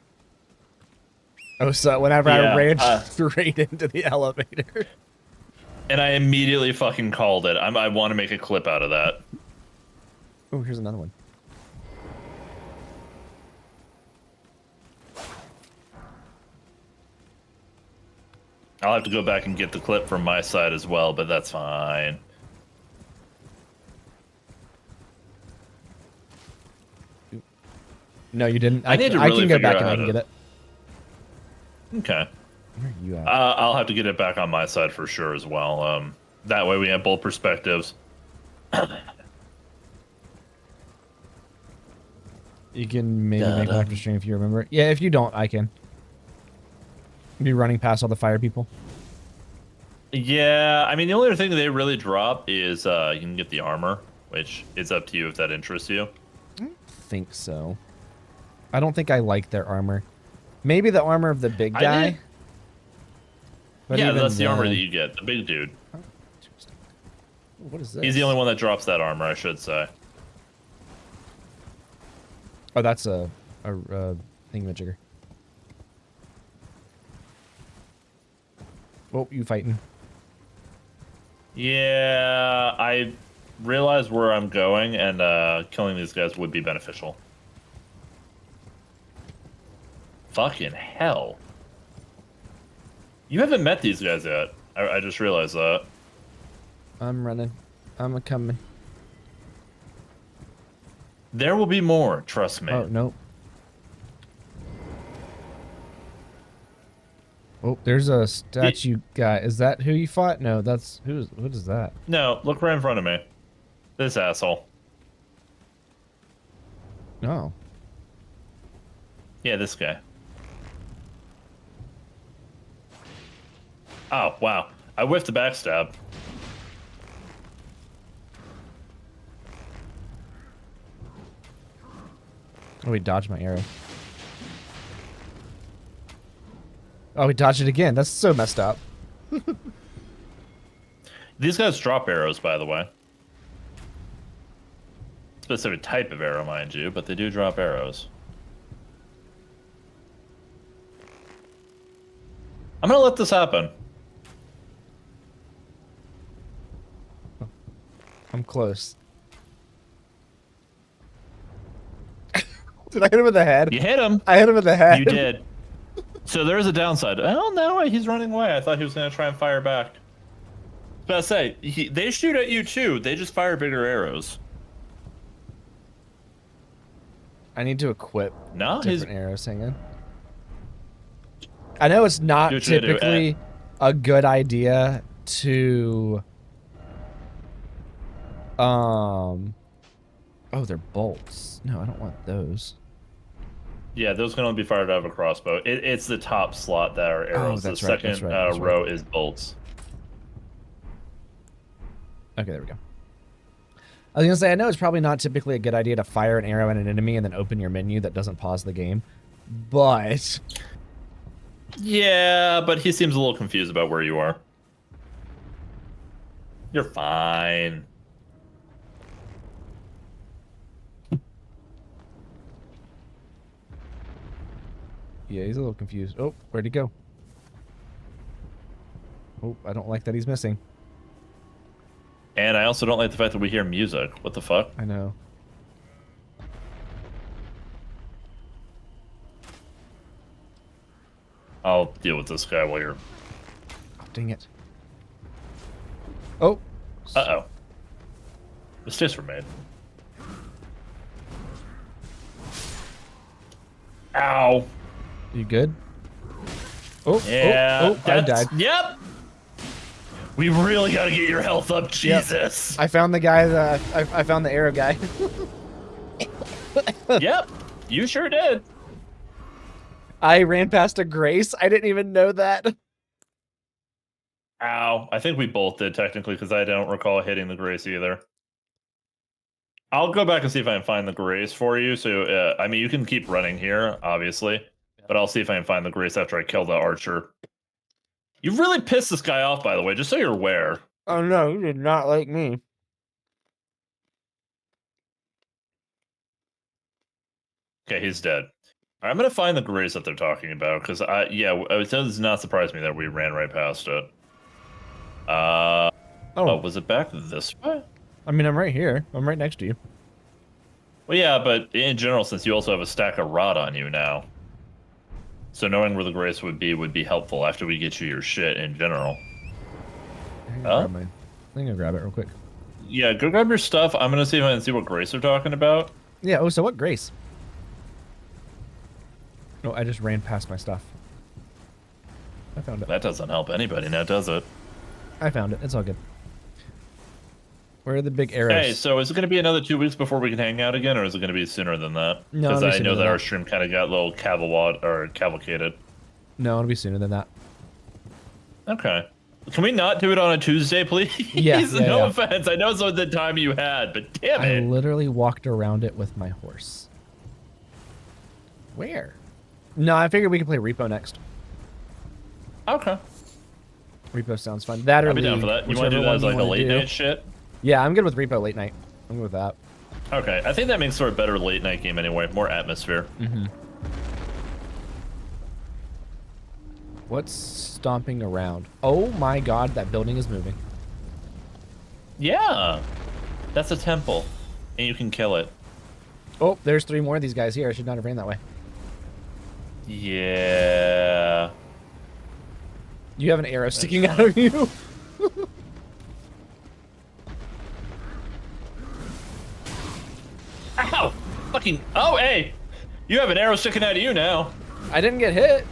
Oh, so whenever I ran straight into the elevator. And I immediately fucking called it. I want to make a clip out of that. Oh, here's another one. I'll have to go back and get the clip from my side as well, but that's fine. No, you didn't. I need to really can go figure back out and I how can to- get it. Okay. Where are you at? I'll have to get it back on my side for sure as well. That way we have both perspectives. You can maybe make it after stream if you remember it. Yeah, if you don't, I can. Be running past all the fire people. Yeah, I mean, the only other thing they really drop is you can get the armor, which is up to you if that interests you. I don't think so. I don't think I like their armor. Maybe the armor of the big I guy. did. But Yeah, even that's the armor then- that you get, the big dude. Oh, interesting. What is this? He's the only one that drops that armor, I should say. Oh, that's a thingamajigger. Oh, you fighting? Yeah, I realize where I'm going, and killing these guys would be beneficial. Fucking hell. You haven't met these guys yet. I just realized that. I'm running. I'm a coming. There will be more, trust me. Oh, nope. Oh, there's a statue guy. Is that who you fought? No, that's what is that? No, look right in front of me. This asshole. No. Yeah, this guy. Oh, wow. I whiffed the backstab. Oh, he dodged my arrow. Oh, he dodged it again. That's so messed up. These guys drop arrows, by the way. Specific type of arrow, mind you, but they do drop arrows. I'm gonna let this happen. I'm close. Did I hit him in the head? You hit him. I hit him in the head. You did. So there's a downside. Oh no, he's running away. I thought he was gonna try and fire back. But I say, they shoot at you too. They just fire bigger arrows. I need to equip No, his different arrows. Hang on. I know it's not Do what you gotta do, typically a good idea to oh, they're bolts. No, I don't want those. yeah, those can only be fired out of a crossbow. It's the top slot that are arrows. that's the right, second that's right, that's row is bolts. Okay, there we go. I was gonna say, I know it's probably not typically a good idea to fire an arrow at an enemy and then open your menu that doesn't pause the game, but Yeah, but he seems a little confused about where you are. You're fine. yeah, he's a little confused. Oh, where'd he go? Oh, I don't like that he's missing. And I also don't like the fact that we hear music. What the fuck? I know. I'll deal with this guy while you're... Oh, dang it. Oh. Uh-oh. Mistakes were made. Ow. You good? Oh, Yeah. oh, I died. Yep. We really gotta get your health up, Jesus. I found the guy that I found the arrow guy. Yep. You sure did. I ran past a Grace. I didn't even know that. Ow. I think we both did, technically, because I don't recall hitting the Grace either. I'll go back and see if I can find the Grace for you. So, I mean, you can keep running here, obviously. But I'll see if I can find the Grace after I kill the Archer. You really pissed this guy off, by the way, just so you're aware. Oh no, you did not like me. Okay, he's dead. I'm gonna find the Grace that they're talking about, because it does not surprise me that we ran right past it. Was it back this way? I mean, I'm right here. I'm right next to you. Well, yeah, but in general, since you also have a stack of rot on you now, so knowing where the Grace would be helpful after we get you your shit in general. I'm gonna grab it real quick. Yeah, go grab your stuff. I'm gonna see if I can see what Grace they're talking about. Yeah. Oh, so what Grace? No, I just ran past my stuff. I found it. That doesn't help anybody now, does it? I found it. It's all good. Where are the big arrows? Hey, so is it going to be another 2 weeks before we can hang out again, or is it going to be sooner than that? No, because it'll be I sooner know than that our that. stream kind of got a little cavalcaded. No, it'll be sooner than that. Okay. Can we not do it on a Tuesday, please? Yeah, No offense. I know it's the time you had, but damn I it. literally walked around it with my horse. Where? No, I figured we could play Repo next. Okay. Repo sounds fun. That or I'll be down League, for that. You want whichever to do that one as you like a wanna late do. night shit? Yeah, I'm good with Repo late night. I'm good with that. Okay. I think that makes for a better late night game anyway. More atmosphere. Mm-hmm. What's stomping around? Oh my god, that building is moving. Yeah. That's a temple. And you can kill it. Oh, there's 3 more of these guys here. I should not have ran that way. Yeah. You have an arrow sticking out of you. Ow! Fucking. Oh, hey! You have an arrow sticking out of you now. I didn't get hit.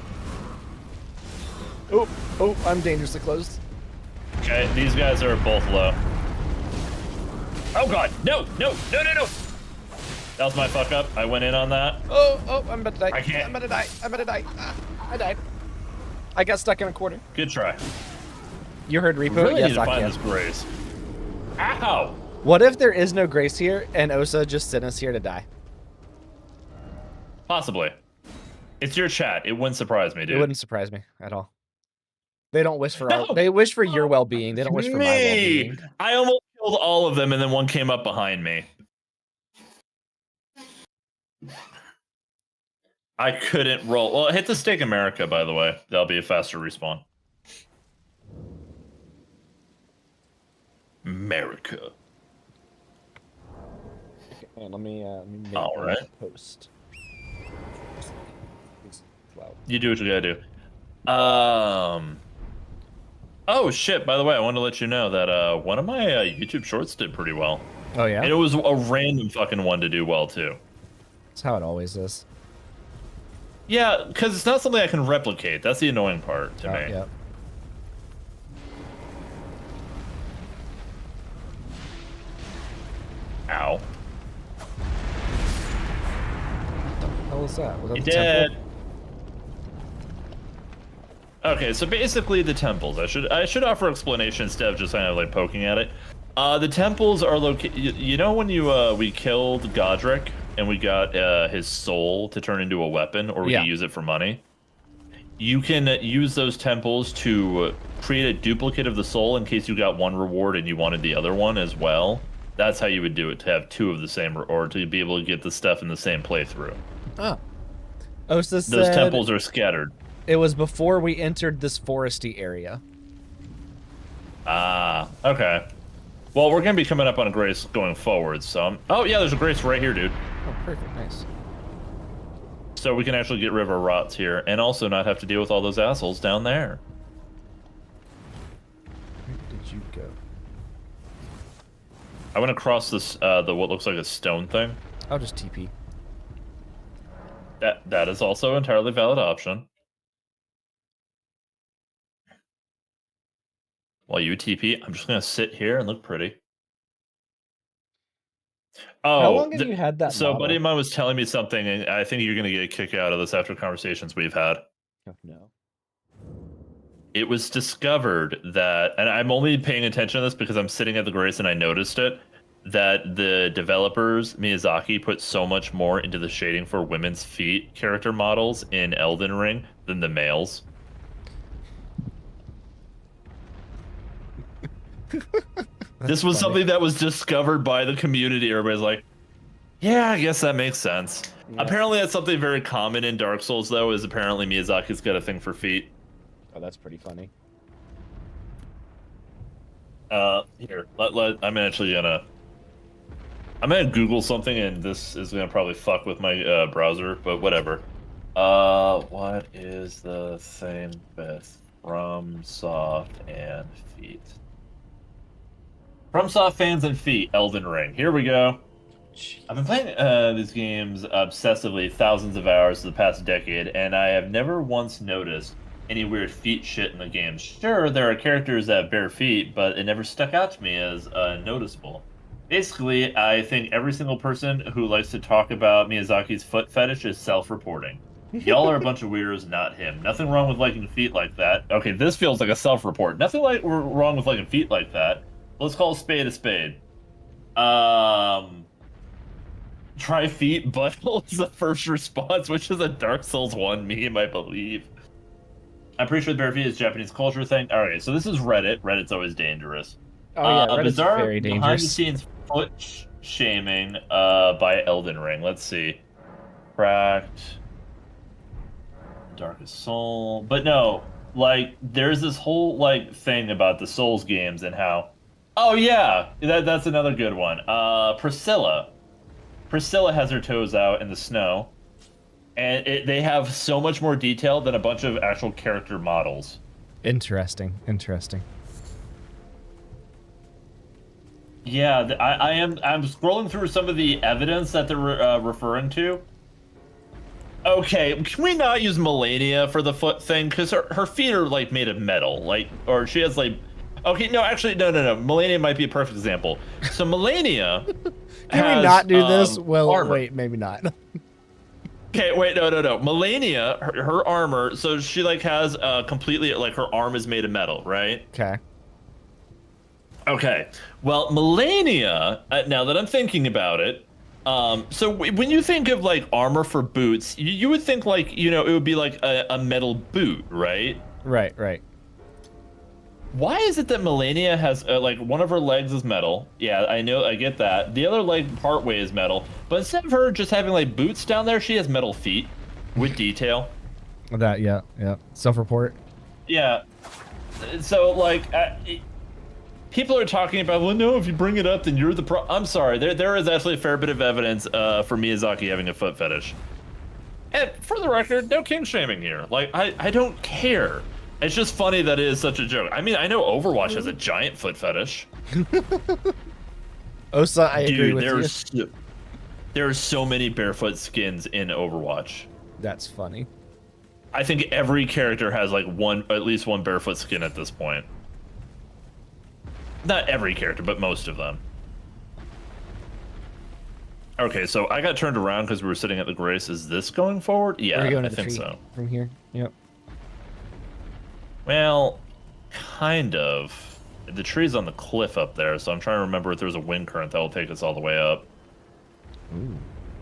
Oh, I'm dangerously close. Okay, these guys are both low. Oh god, no! That was my fuck up. I went in on that. Oh, I'm about to die. I can't. I'm about to die. Ah, I died. I got stuck in a corner. Good try. You heard We Repo? really Yes, need to I find can. this Grace. Ow! What if there is no Grace here and Osa just sent us here to die? Possibly. It's your chat. It wouldn't surprise me, dude. It wouldn't surprise me at all. They don't wish for No! they wish for your well-being. They don't wish for my well-being. I almost killed all of them, and then one came up behind me. I couldn't roll. Well, hit the Stake America, by the way. That'll be a faster respawn. America. Okay, let me make All right. a post. Wow. You do what you gotta do. Oh shit! By the way, I want to let you know that one of my YouTube shorts did pretty well, Oh yeah. and it was a random fucking one to do well too. That's how it always is. Yeah, because it's not something I can replicate. That's the annoying part to me. Yeah. Ow! What the hell is that? Was that You the dead. temple? Okay, so basically the temples. I should offer explanation instead of just kind of like poking at it. The temples are located. You know when we killed Godric and we got his soul to turn into a weapon, or we Yeah. can use it for money. You can use those temples to create a duplicate of the soul in case you got one reward and you wanted the other one as well. That's how you would do it, to have 2 of the same, or to be able to get the stuff in the same playthrough. Oh. Osa Those said temples are scattered. it was before we entered this foresty area. Ah, okay. Well, we're gonna be coming up on a Grace going forward, so... Oh, yeah, there's a Grace right here, dude. Oh, perfect. Nice. So we can actually get rid of our rots here, and also not have to deal with all those assholes down there. Where did you go? I want to cross this, what looks like a stone thing. I'll just TP. That is also an entirely valid option. While you TP, I'm just gonna sit here and look pretty. How Oh, long have you had that so a buddy model? of mine was telling me something, and I think you're gonna get a kick out of this after conversations we've had. Oh, no. It was discovered that, and I'm only paying attention to this because I'm sitting at the Grace and I noticed it, that the developers, Miyazaki, put so much more into the shading for women's feet character models in Elden Ring than the males. This was funny. something that was discovered by the community. Everybody's like, yeah, I guess that makes sense. Yeah. Apparently, that's something very common in Dark Souls, though, is apparently Miyazaki's got a thing for feet. Oh, that's pretty funny. Here, I'm actually gonna Google something, and this is gonna probably fuck with my browser, but whatever. What is the thing with FromSoft and feet? FromSoft fans and feet, Elden Ring. Here we go. I've been playing these games obsessively, thousands of hours for the past decade, and I have never once noticed any weird feet shit in the game. Sure, there are characters that have bare feet, but it never stuck out to me as noticeable. Basically, I think every single person who likes to talk about Miyazaki's foot fetish is self-reporting. Y'all are a bunch of weirdos, not him. Nothing wrong with liking feet like that. Okay, this feels like a self-report. Nothing wrong with liking feet like that. Let's call a spade a spade. Try feet butthole is the first response, which is a Dark Souls 1 meme, I believe. I'm pretty sure the bare feet is a Japanese culture thing. Alright, so this is Reddit. Reddit's always dangerous. Oh yeah, Reddit's Bizarre very dangerous. behind-the-scenes foot shaming by Elden Ring. Let's see. Cracked. Darkest Soul. But no, like, there's this whole, like, thing about the Souls games and how... Oh yeah, that's another good one. Priscilla. Priscilla has her toes out in the snow, and they have so much more detail than a bunch of actual character models. Interesting. Interesting. Yeah, I'm scrolling through some of the evidence that they're referring to. Okay, can we not use Melania for the foot thing? Because her feet are, like, made of metal, like, or she has, like... Okay, no, actually, no. Melania might be a perfect example. So Melania... Can we not do this? Well, armor. wait, maybe not. Okay, wait, no. Melania, her armor, so she, like, has completely, like, her arm is made of metal, right? Okay. Well, Melania, now that I'm thinking about it, so when you think of, like, armor for boots, you would think, like, you know, it would be like a metal boot, right? Right. Why is it that Melania has, like, one of her legs is metal? Yeah, I know, I get that. The other leg partway is metal. But instead of her just having, like, boots down there, she has metal feet with detail. That, yeah. Self-report. Yeah. So, like, people are talking about, well, no, if you bring it up, then you're the I'm sorry. There is actually a fair bit of evidence for Miyazaki having a foot fetish. And for the record, no king shaming here. Like, I don't care. It's just funny that it is such a joke. I mean, I know Overwatch has a giant foot fetish. Osa, I agree with you. There are so many barefoot skins in Overwatch. That's funny. I think every character has, like, at least one barefoot skin at this point. Not every character, but most of them. Okay, so I got turned around because we were sitting at the Grace. Is this going forward? Yeah, I think so. From here? Yep. Well, kind of. The tree's on the cliff up there, so I'm trying to remember if there's a wind current that will take us all the way up. Ooh.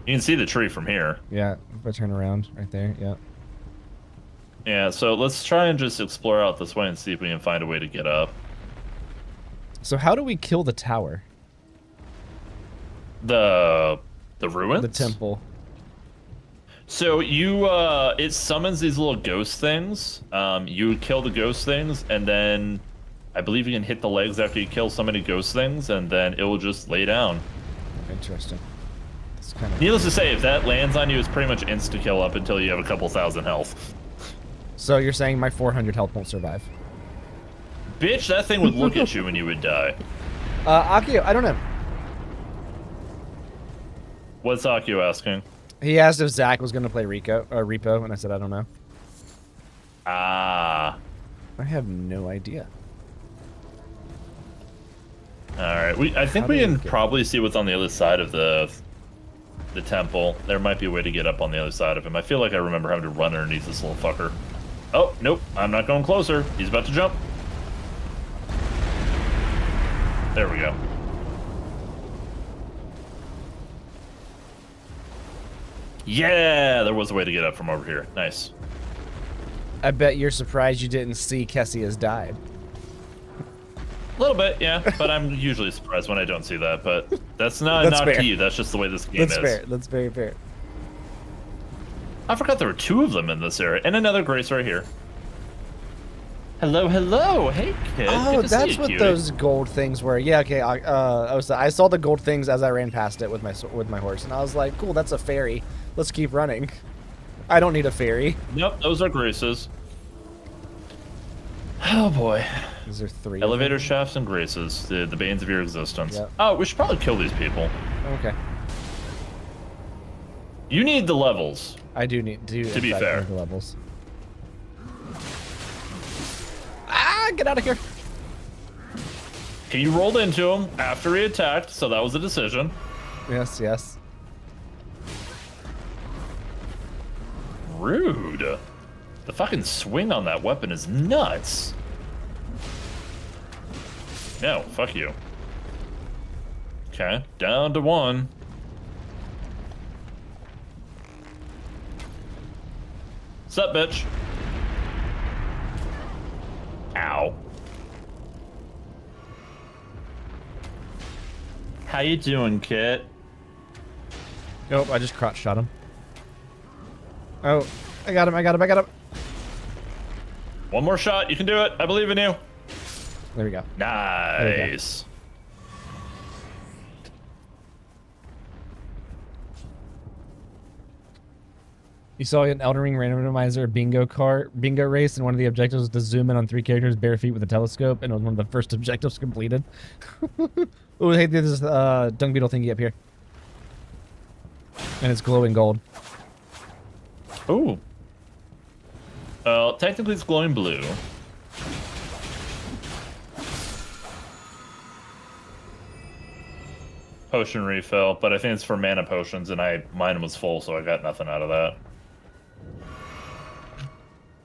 You can see the tree from here. Yeah, if I turn around right there, yeah. Yeah, so let's try and just explore out this way and see if we can find a way to get up. So how do we kill the tower? The ruins? The temple. So you, it summons these little ghost things. You kill the ghost things, and then I believe you can hit the legs after you kill so many ghost things, and then it will just lay down. Interesting. It's kind of... Needless to say, if that lands on you, it's pretty much insta-kill up until you have a couple thousand health. So you're saying my 400 health won't survive? Bitch, that thing would look at you and you would die. Akio, I don't know. What's Akio asking? He asked if Zach was going to play Repo, and I said I don't know. Ah. I have no idea. All right, I think How we do we can get- probably see what's on the other side of the temple. There might be a way to get up on the other side of him. I feel like I remember having to run underneath this little fucker. Oh, nope, I'm not going closer. He's about to jump. There we go. Yeah, there was a way to get up from over here. Nice. I bet you're surprised you didn't see Kessie has died. A little bit, yeah, but I'm usually surprised when I don't see that, but that's not That's knock fair. to you. That's just the way this game That's is. fair. That's very fair. I forgot there were 2 of them in this area, and another Grace right here. Hello, hello. Hey, kid. Oh, Good to see that's you, what cutie. those gold things were. Yeah, okay. I saw the gold things as I ran past it with my horse, and I was like, "Cool, that's a fairy. Let's keep running." I don't need a fairy. Nope, those are Graces. Oh boy. Is there 3? Elevator shafts and Graces, the banes of your existence. Yep. Oh, we should probably kill these people. Okay. You need the levels. I do need to. To be fair. The levels. Ah! Get out of here! He rolled into him after he attacked, so that was a decision. Yes, yes. Rude. The fucking swing on that weapon is nuts. No, fuck you. Okay, down to 1. Sup, bitch? Ow. How you doing, Kit? Nope, I just crotch shot him. Oh, I got him, I got him, I got him. One more shot, you can do it. I believe in you. There we go. Nice. You saw an Elden Ring randomizer bingo race, and one of the objectives was to zoom in on 3 characters bare feet with a telescope, and it was one of the first objectives completed. Oh, hey, there's this dung beetle thingy up here. And it's glowing gold. Ooh. Technically it's glowing blue. Potion refill, but I think it's for mana potions, and mine was full, so I got nothing out of that.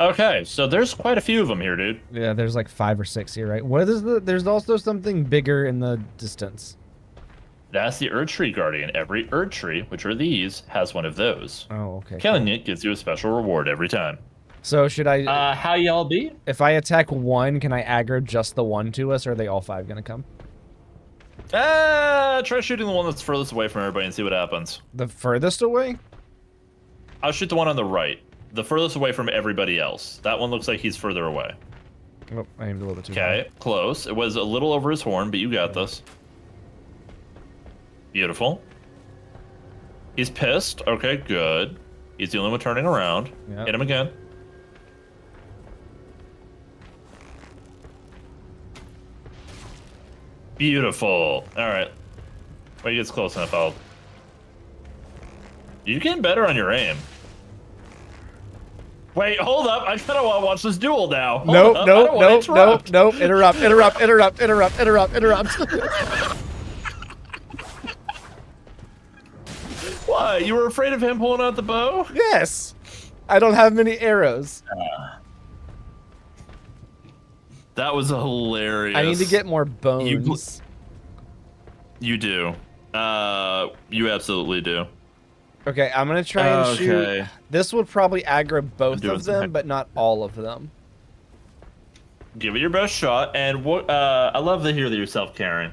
Okay, so there's quite a few of them here, dude. Yeah, there's like 5 or 6 here, right? What is there's also something bigger in the distance. That's the Erd Tree Guardian. Every Erd Tree, which are these, has one of those. Oh, okay. Killing it gives you a special reward every time. So should I, How y'all be? if I attack one, can I aggro just the one to us, or are they all 5 gonna come? Try shooting the one that's furthest away from everybody and see what happens. The furthest away? I'll shoot the one on the right. The furthest away from everybody else. That one looks like he's further away. Oh, I aimed a little bit too Okay, close. It was a little over his horn, but you got this. Beautiful. He's pissed. Okay, good. He's the only one turning around. Yep. Hit him again. Beautiful. All right. When he gets close enough, I'll... You're getting better on your aim. Wait, hold up. I kind of want to watch this duel now. Hold Nope, up. I nope, don't wanna nope, nope, interrupt. nope. Interrupt, interrupt, interrupt, interrupt, interrupt, interrupt. Why? You were afraid of him pulling out the bow? Yes. I don't have many arrows. That was hilarious. I need to get more bones. You do. You absolutely do. Okay, I'm gonna try and shoot. Okay. This would probably aggro both doing of some them, heck- but not all of them. Give it your best shot. And I love to hear that yourself, Karen.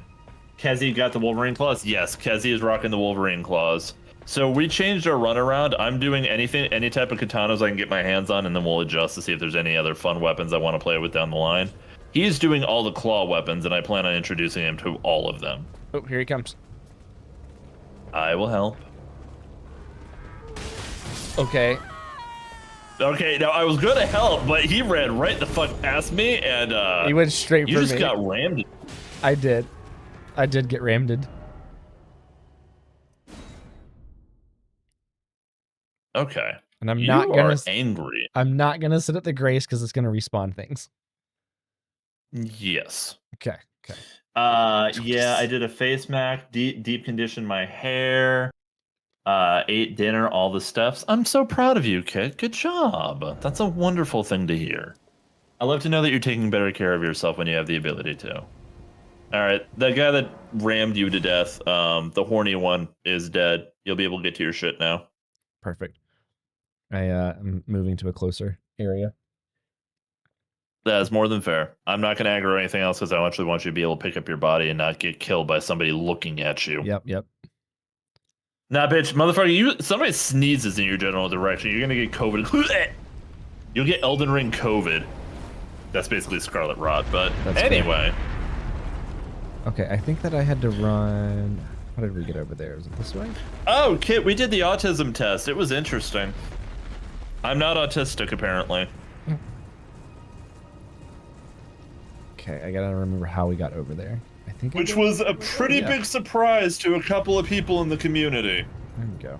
Kezi got the Wolverine claws? Yes, Kezi is rocking the Wolverine claws. So we changed our runaround. I'm doing any type of katanas I can get my hands on, and then we'll adjust to see if there's any other fun weapons I want to play with down the line. He's doing all the claw weapons, and I plan on introducing him to all of them. Oh, here he comes. I will help. Okay. Okay, now I was gonna help, but he ran right the fuck past me, and He went straight you for just me. got rammed. I did. I did get rammed. Okay. And I'm You not gonna are angry. I'm not gonna sit at the grace because it's gonna respawn things. Yes. Okay, Okay. Yeah, I did a face mask, deep conditioned my hair, ate dinner, all the steps. I'm so proud of you, Kit. Good job. That's a wonderful thing to hear. I love to know that you're taking better care of yourself when you have the ability to. All right, the guy that rammed you to death, the horny one, is dead. You'll be able to get to your shit now. Perfect. I'm moving to a closer area. That is more than fair. I'm not going to aggro anything else because I actually want you to be able to pick up your body and not get killed by somebody looking at you. Yep. Nah, bitch, motherfucker, somebody sneezes in your general direction, you're going to get COVID. You'll get Elden Ring COVID. That's basically Scarlet Rot, but That's anyway. Okay, I think that I had to run. How did we get over there? Was it this way? Oh, Kit, we did the autism test. It was interesting. I'm not autistic, apparently. Okay, I gotta remember how we got over there. I think. Which was a pretty big surprise to a couple of people in the community. There we go.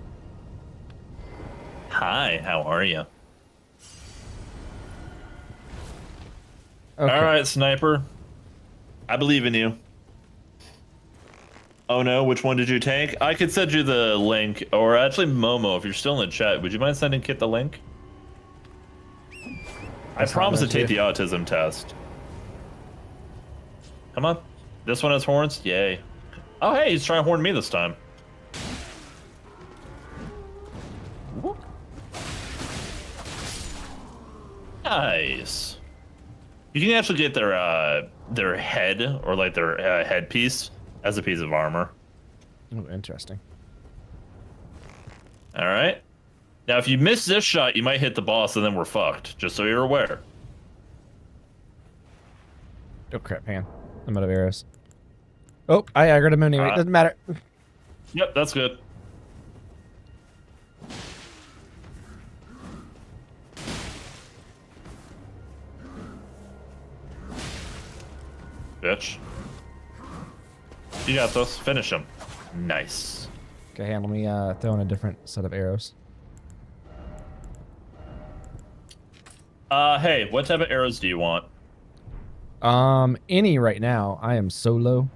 Hi, how are you? Okay. All right, Sniper. I believe in you. Oh no, which one did you take? I could send you the link, or actually Momo, if you're still in the chat, would you mind sending Kit the link? I promise to take the autism test. Come on. This one has horns? Yay. Oh hey, he's trying to horn me this time. Nice. You can actually get their head, or like their headpiece, as a piece of armor. Oh, interesting. All right. Now, if you miss this shot, you might hit the boss, and then we're fucked. Just so you're aware. Oh crap! Hang on. I'm out of arrows. Oh, I aggroed him anyway. Doesn't matter. Yep, that's good. Bitch. You got this. Finish him. Nice. Okay, hang on, let me throw in a different set of arrows. Hey, what type of arrows do you want? Any right now. I am so low.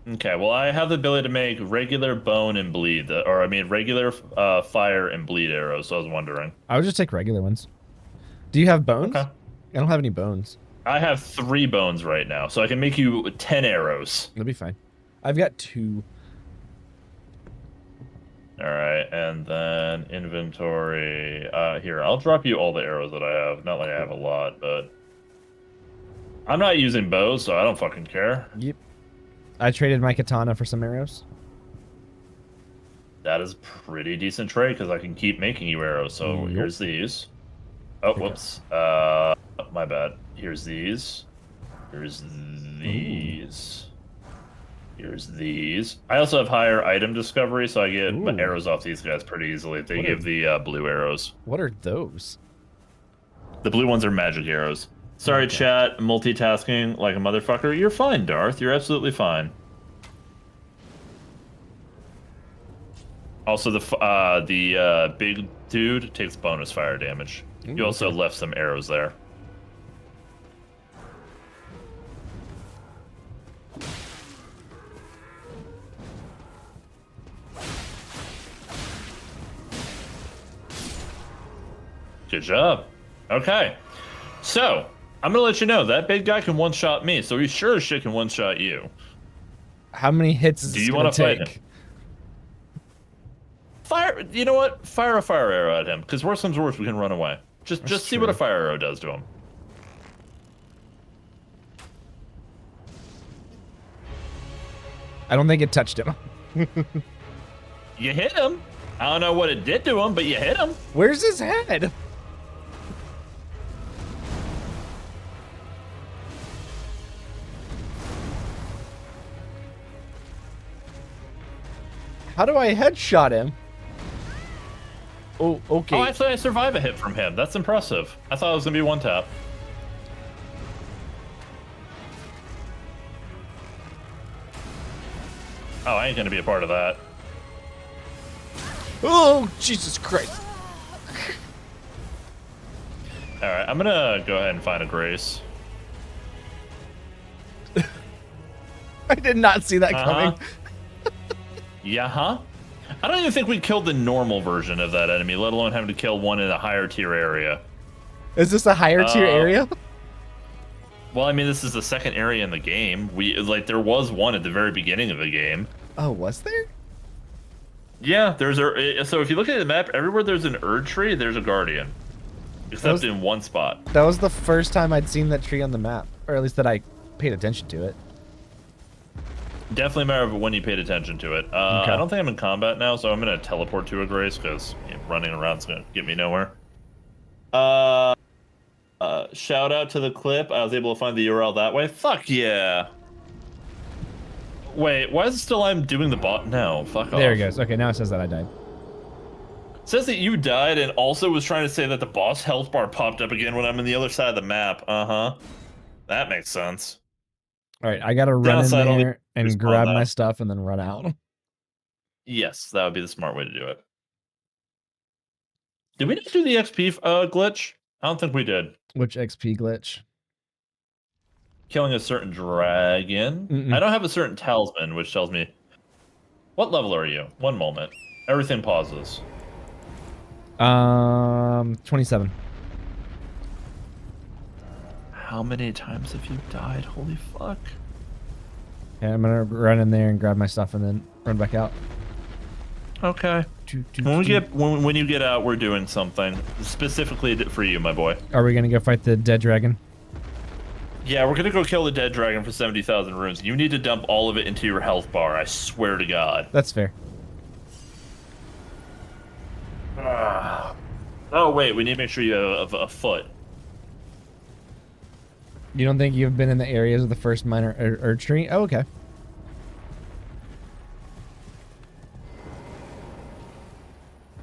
Okay, well, I have the ability to make regular bone and bleed, or I mean, regular fire and bleed arrows. So I was wondering. I would just take regular ones. Do you have bones? Okay. I don't have any bones. I have 3 bones right now, so I can make you 10 arrows. That'll be fine. I've got 2. All right, and then inventory. Here, I'll drop you all the arrows that I have. Not like I have a lot, but I'm not using bows, so I don't fucking care. Yep. I traded my katana for some arrows. That is pretty decent trade because I can keep making you arrows. So Yep. here's these. Oh, whoops. My bad. Here's these. Here's these. Here's these. I also have higher item discovery, so I get my arrows off these guys pretty easily. They give the blue arrows. What are those? The blue ones are magic arrows. Sorry, chat. Multitasking like a motherfucker. You're fine, Darth. You're absolutely fine. Also, the big dude takes bonus fire damage. You also left some arrows there. Good job. Okay. So, I'm going to let you know, that big guy can one-shot me, so he sure as shit can one-shot you. How many hits is Do this you gonna want to fight take? him? Fire, you know what? Fire a fire arrow at him, because worst comes to worst, we can run away. Just see what a fire arrow does to him. I don't think it touched him. You hit him. I don't know what it did to him, but you hit him. Where's his head? How do I headshot him? Oh, okay. Oh, actually, I survived a hit from him. That's impressive. I thought it was going to be one tap. Oh, I ain't going to be a part of that. Oh, Jesus Christ. All right, I'm going to go ahead and find a grace. I did not see that Uh-huh. coming. Yeah, huh? I don't even think we killed the normal version of that enemy, let alone having to kill one in a higher tier area. Is this a higher tier area? Well, I mean, this is the second area in the game. There was one at the very beginning of the game. Oh, was there? Yeah, so if you look at the map, everywhere there's an Erd tree, there's a Guardian. Except in one spot. That was the first time I'd seen that tree on the map, or at least that I paid attention to it. Definitely a matter of when you paid attention to it. Okay. I don't think I'm in combat now, so I'm going to teleport to a Grace, because running around's going to get me nowhere. Shout out to the clip. I was able to find the URL that way. Fuck yeah. Wait, why is it still I'm doing the bot? No, fuck off. There it goes. Okay, now it says that I died. It says that you died and also was trying to say that the boss health bar popped up again when I'm on the other side of the map. Uh-huh. That makes sense. All right, I gotta run in there and grab my stuff and then run out. Yes, that would be the smart way to do it. Did we not do the XP glitch? I don't think we did. Which XP glitch? Killing a certain dragon. I don't have a certain talisman, which tells me... What level are you? One moment. Everything pauses. 27. How many times have you died? Holy fuck. Yeah, I'm gonna run in there and grab my stuff and then run back out. Okay. When you get out, we're doing something specifically for you, my boy. Are we gonna go fight the dead dragon? Yeah, we're gonna go kill the dead dragon for 70,000 runes. You need to dump all of it into your health bar. I swear to God. That's fair. Oh wait, we need to make sure you have a foot. You don't think you've been in the areas of the first minor Erd tree? Oh, okay.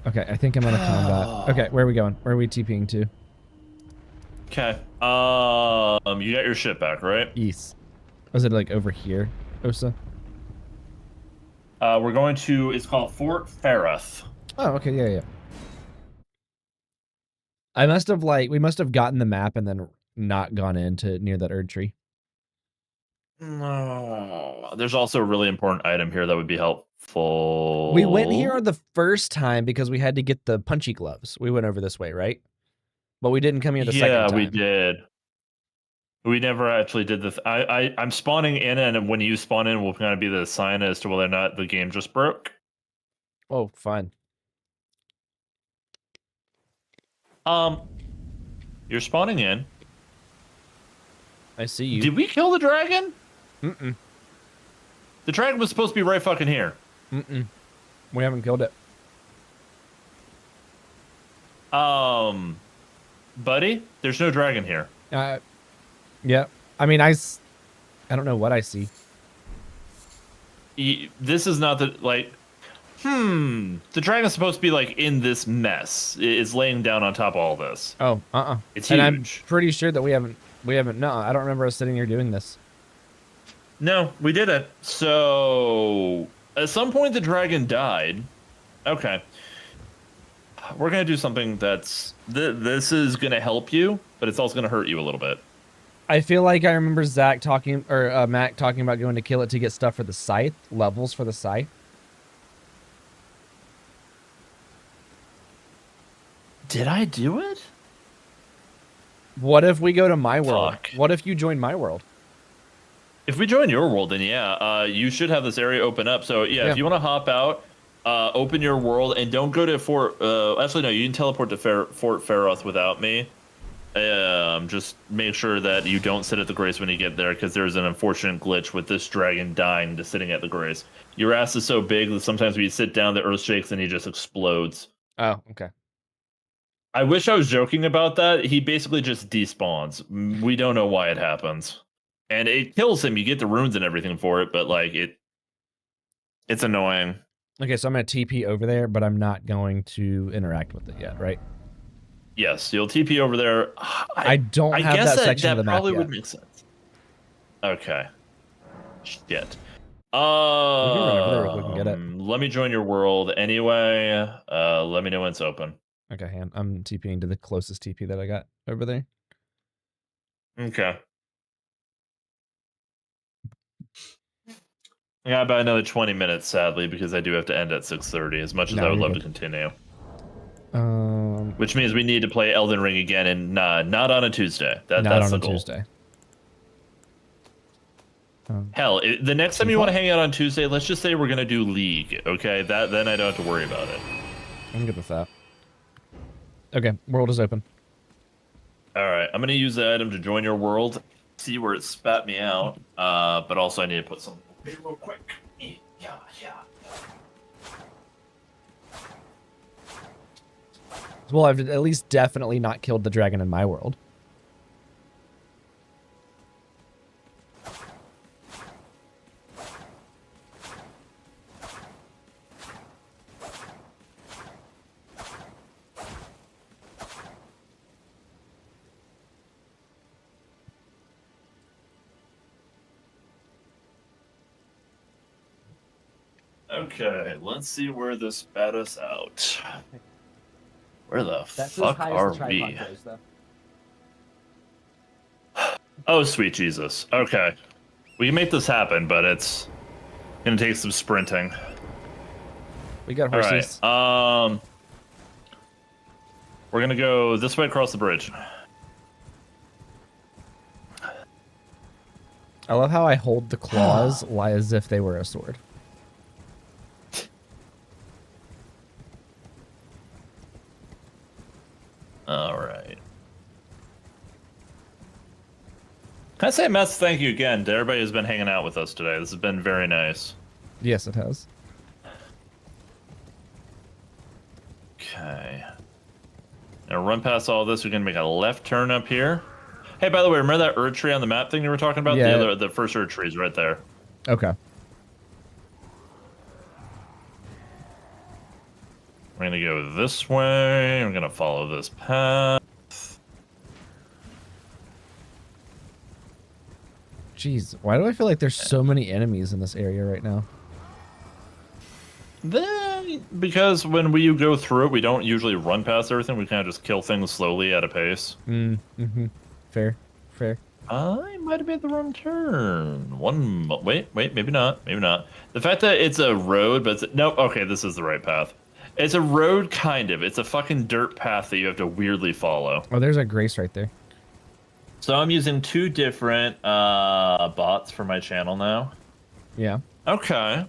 Okay, I think I'm out of combat. Okay, where are we going? Where are we TPing to? Okay. You got your shit back, right? East. Was it like over here, Osa? We're going to. It's called Fort Ferreth. Oh, okay, yeah. We must have gotten the map and then not gone into near that Erd tree. No. There's also a really important item here that would be helpful. We went here the first time because we had to get the punchy gloves. We went over this way, right? But we didn't come here the second time. Yeah, we did. We never actually did this. I'm spawning in, and when you spawn in, will kind of be the sign as to whether or not the game just broke. Oh, fine. You're spawning in. I see you. Did we kill the dragon? Mm-mm. The dragon was supposed to be right fucking here. Mm-mm. We haven't killed it. Buddy, there's no dragon here. Yeah. I mean, I don't know what I see. This is not the, like... The dragon's supposed to be, like, in this mess. It's laying down on top of all this. Oh, It's huge. And I'm pretty sure that we haven't, no, I don't remember us sitting here doing this. No, we didn't. So, at some point the dragon died. Okay. We're going to do something that's... This is going to help you, but it's also going to hurt you a little bit. I feel like I remember Zach talking, or Mac talking about going to kill it to get stuff for the scythe, levels for the scythe. Did I do it? What if we go to my world? Fuck. What if you join my world? If we join your world, then yeah, you should have this area open up. So yeah. If you want to hop out, open your world, and don't go to Fort... actually, no, you can teleport to Fort Ferreth without me. Just make sure that you don't sit at the Grace when you get there, because there's an unfortunate glitch with this dragon dying to sitting at the Grace. Your ass is so big that sometimes when you sit down, the earth shakes and he just explodes. Oh, okay. I wish I was joking about that. He basically just despawns. We don't know why it happens. And it kills him. You get the runes and everything for it, but like it's annoying. Okay, so I'm going to TP over there, but I'm not going to interact with it yet, right? Yes, you'll TP over there. I don't have guess that section of the map probably yet. would make sense. Okay. Shit. We can run over there if we can get it. Let me join your world anyway. Let me know when it's open. Okay, I'm TPing to the closest TP that I got over there. Okay. Yeah, about another 20 minutes, sadly, because I do have to end at 6:30. As much as No, I would you're love good. to continue, Um, which means we need to play Elden Ring again, and not on a Tuesday. not That's on the a goal. Tuesday. Hell, the next time you want to hang out on Tuesday, let's just say we're gonna do League. Okay, then I don't have to worry about it. I'm good with that. Okay, world is open. All right, I'm gonna use the item to join your world. See where it spat me out. But also I need to put some real quick. Yeah. Well, I've at least definitely not killed the dragon in my world. Okay, let's see where this spat us out. Where the That's fuck as high are as the we? tripod goes, though. Oh, sweet Jesus. Okay. We can make this happen, but it's gonna take some sprinting. We got All horses. right. We're gonna go this way across the bridge. I love how I hold the claws as if they were a sword. All right. Can I say a massive thank you again to everybody who's been hanging out with us today? This has been very nice. Yes, it has. Okay. Now run past all this. We're gonna make a left turn up here. Hey, by the way, remember that Erd tree on the map thing you were talking about? Yeah. The first Erd tree is right there. Okay. We're gonna go this way. We're gonna follow this path. Jeez, why do I feel like there's so many enemies in this area right now? Because when we go through it, we don't usually run past everything. We kind of just kill things slowly at a pace. Mm-hmm. Fair. I might have made the wrong turn. Wait, maybe not. The fact that it's a road, but nope. Okay, this is the right path. It's a road, kind of. It's a fucking dirt path that you have to weirdly follow. Oh, there's a Grace right there. So I'm using 2 different bots for my channel now. Yeah. Okay.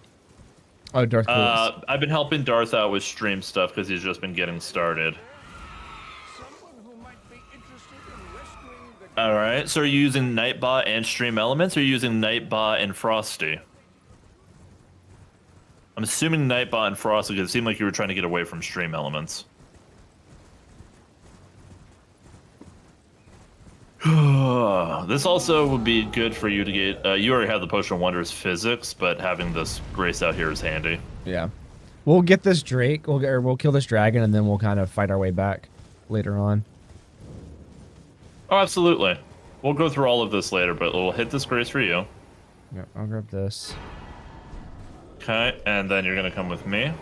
Oh, Darth Coolest. I've been helping Darth out with stream stuff because he's just been getting started. All right. So are you using Nightbot and Stream Elements, or are you using Nightbot and Frosty? I'm assuming Nightbot and Frosty because it seemed like you were trying to get away from Stream Elements. This also would be good for you to get. You already have the Potion of Wonders physics, but having this Grace out here is handy. Yeah. We'll get this Drake. We'll kill this dragon, and then we'll kind of fight our way back later on. Oh, absolutely. We'll go through all of this later, but we'll hit this Grace for you. Yeah, I'll grab this. Okay, and then you're gonna come with me.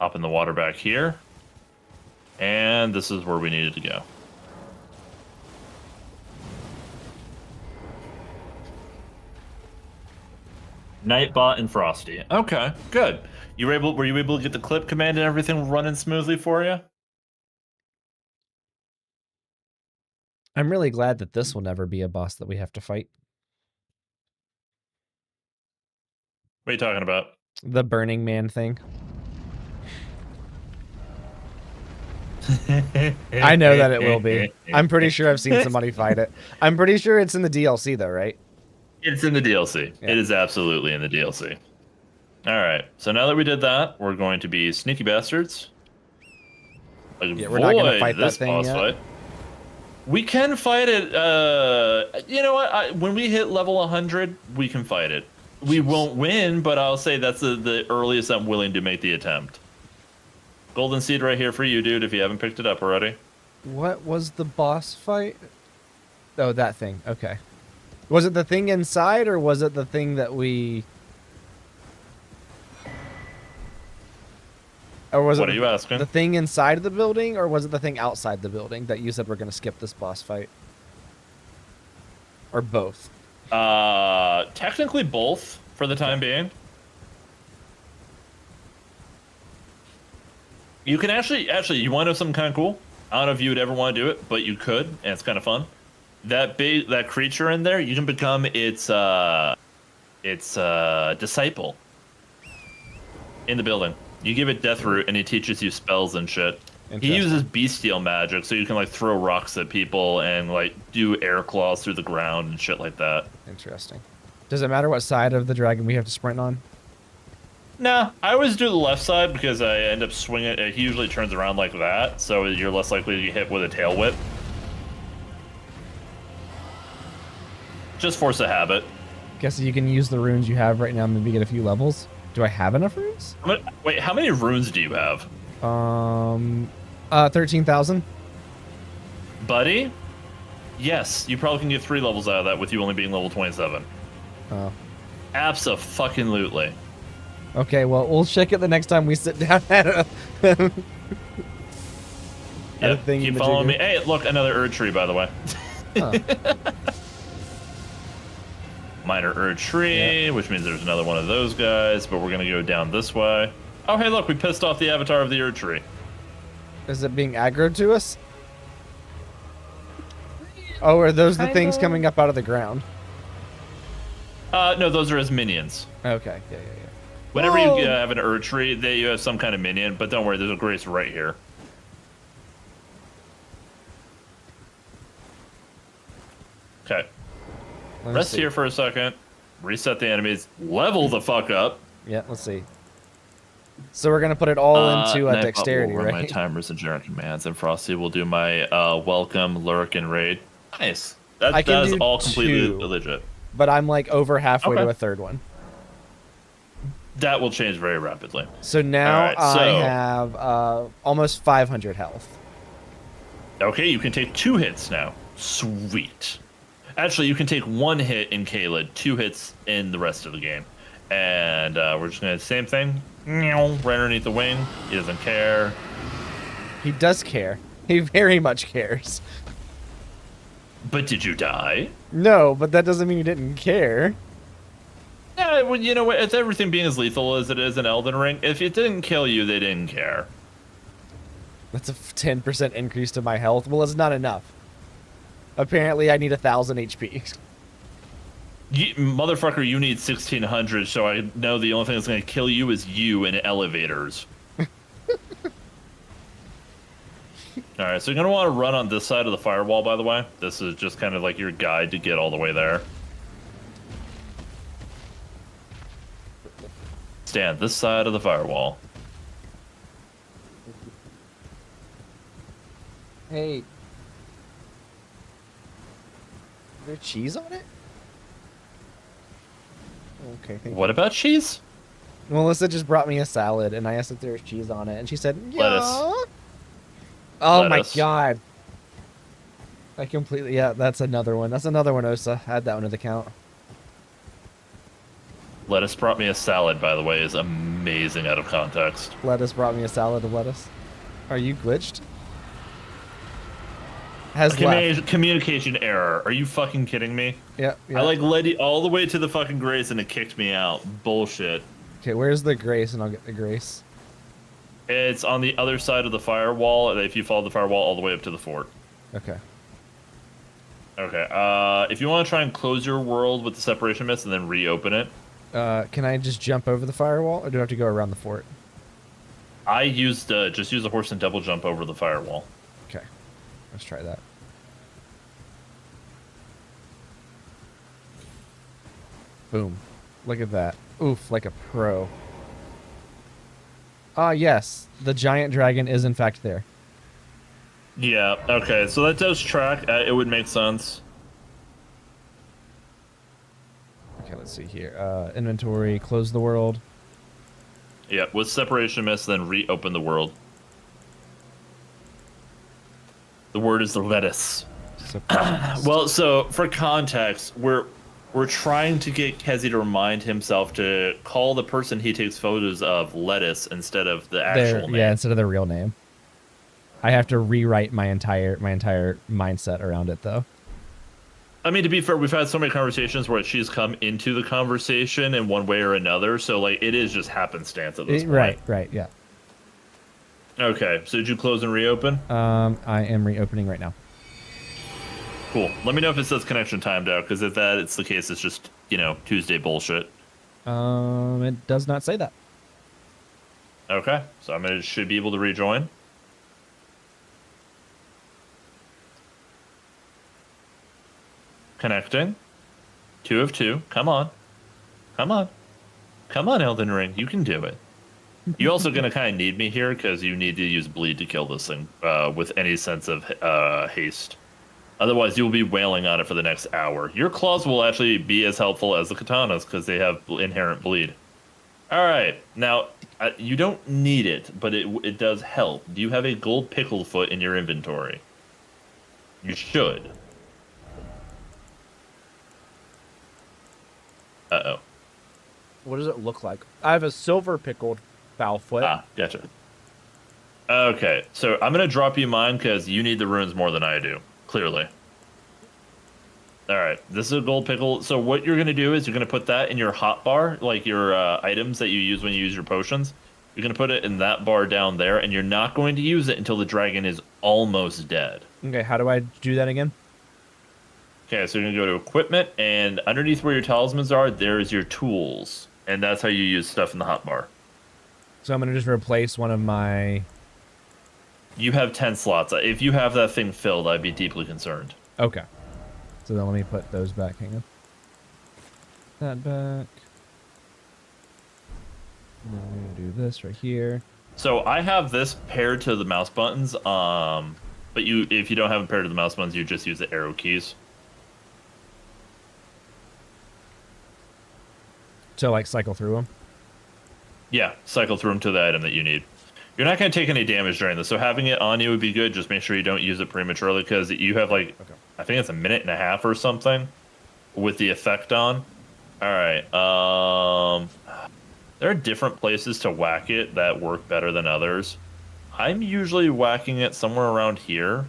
Hop in the water back here. And this is where we needed to go. Nightbot and Frosty. Okay, good. Were you able to get the clip command and everything running smoothly for you? I'm really glad that this will never be a boss that we have to fight. What are you talking about? The Burning Man thing. I know that it will be. I'm pretty sure I've seen somebody fight it. I'm pretty sure it's in the DLC though, right? It's in the DLC. Yeah. It is absolutely in the DLC. All right. So now that we did that, we're going to be sneaky bastards. Yeah, we're not going to fight that thing yet. Fight. We can fight it. You know what? When we hit level 100, we can fight it. We won't win, but I'll say that's the earliest I'm willing to make the attempt. Golden seed right here for you, dude, if you haven't picked it up already. What was the boss fight? Oh, that thing. Okay. Was it the thing inside, or was it the thing that we... Or was What it are you asking? the thing inside of the building, or was it the thing outside the building that you said we're going to skip this boss fight? or both? Technically both for the time being. You can actually, you want to know something kind of cool? I don't know if you would ever want to do it, but you could, and it's kind of fun. That creature in there, you can become its disciple in the building. You give it death root, and it teaches you spells and shit. He uses bestial magic, so you can like throw rocks at people and like do air claws through the ground and shit like that. Interesting. Does it matter what side of the dragon we have to sprint on? Nah, I always do the left side because I end up swinging. He usually turns around like that, so you're less likely to get hit with a tail whip. Just force a habit. Guess you can use the runes you have right now and maybe get a few levels. Do I have enough runes? Wait, how many runes do you have? 13,000. Buddy? Yes, you probably can get 3 levels out of that with you only being level 27. Oh. Abso-fucking-lutely. Okay, well, we'll check it the next time we sit down at a... Yeah, keep following me. Hey, look, another Erd tree, by the way. Huh. Minor Erd tree, which means there's another one of those guys, but we're going to go down this way. Oh, hey, look, we pissed off the avatar of the Erd tree. Is it being aggroed to us? Oh, are those the things coming up out of the ground? No, those are his minions. Okay, yeah. Whenever you have an Erd tree, you have some kind of minion, but don't worry, there's a grace right here. Okay. Rest here for a second. Reset the enemies. Level the fuck up. Yeah, let's see. So we're gonna put it all into dexterity, will right? My timers and general commands, and Frosty will do my welcome, lurk, and raid. Nice. That is all completely legit. But I'm like over halfway to a third one. That will change very rapidly. So now I have almost 500 health. Okay, you can take 2 hits now. Sweet. Actually, you can take 1 hit in Caelid, 2 hits in the rest of the game. And we're just going to do the same thing. Right underneath the wing. He doesn't care. He does care. He very much cares. But did you die? No, but that doesn't mean he didn't care. Yeah, well, you know what? It's everything being as lethal as it is in Elden Ring. If it didn't kill you, they didn't care. That's a 10% increase to my health. Well, it's not enough. Apparently, I need 1,000 HP. Motherfucker, you need 1,600, so I know the only thing that's going to kill you is you in elevators. Alright, so you're going to want to run on this side of the firewall, by the way. This is just kind of like your guide to get all the way there. Stand this side of the firewall. Hey. Is there cheese on it? Okay, thank you. What about cheese? Melissa just brought me a salad, and I asked if there was cheese on it, and she said, yeah. Lettuce. Oh Lettuce. my god. I completely, yeah, that's another one. That's another one, Osa. Add that one to the count. Lettuce brought me a salad, by the way, is amazing out of context. Lettuce brought me a salad of lettuce. Are you glitched? Has left. Communication error. Are you fucking kidding me? Yeah. I like led you all the way to the fucking grace and it kicked me out. Bullshit. Okay, where's the grace? And I'll get the grace. It's on the other side of the firewall. If you follow the firewall all the way up to the fort. Okay. Okay. If you want to try and close your world with the separation mist and then reopen it. Can I just jump over the firewall, or do I have to go around the fort? I used just use a horse and double jump over the firewall. Okay. Let's try that. Boom. Look at that. Oof, like a pro. Ah, yes. The giant dragon is in fact there. Yeah, okay. So that does track. It would make sense. Okay, let's see here. Inventory, close the world. Yeah, with separation mist, then reopen the world. The word is the lettuce. Well, so for context, we're trying to get Kezi to remind himself to call the person he takes photos of lettuce instead of the actual name. Yeah, instead of the real name. I have to rewrite my entire mindset around it, though. I mean, to be fair, we've had so many conversations where she's come into the conversation in one way or another, so like it is just happenstance at this point. Right, yeah. Okay, so did you close and reopen? I am reopening right now. Cool. Let me know if it says connection timed out, because if it's the case, it's just, Tuesday bullshit. It does not say that. Okay, so should be able to rejoin. Connecting. 2 of 2. Come on. Come on. Come on, Elden Ring. You can do it. You're also going to kind of need me here because you need to use bleed to kill this thing with any sense of haste. Otherwise, you'll be wailing on it for the next hour. Your claws will actually be as helpful as the katanas because they have inherent bleed. All right. Now, you don't need it, but it does help. Do you have a gold pickled foot in your inventory? You should. Uh-oh. What does it look like? I have a silver pickled foul foot. Ah, gotcha. Okay, so I'm going to drop you mine because you need the runes more than I do, clearly. All right, this is a gold pickle. So what you're going to do is you're going to put that in your hot bar, like your items that you use when you use your potions. You're going to put it in that bar down there, and you're not going to use it until the dragon is almost dead. Okay, how do I do that again? Okay, so you're going to go to equipment, and underneath where your talismans are, there's your tools. And that's how you use stuff in the hotbar. So I'm going to just replace one of my... You have 10 slots. If you have that thing filled, I'd be deeply concerned. Okay. So then let me put those back. Hang on. That back. And then we're going to do this right here. So I have this paired to the mouse buttons, but if you don't have them paired to the mouse buttons, you just use the arrow keys. So, like, cycle through them? Yeah, cycle through them to the item that you need. You're not going to take any damage during this, so having it on you would be good. Just make sure you don't use it prematurely, because you have, like, okay. I think it's a minute and a half or something with the effect on. All right. There are different places to whack it that work better than others. I'm usually whacking it somewhere around here.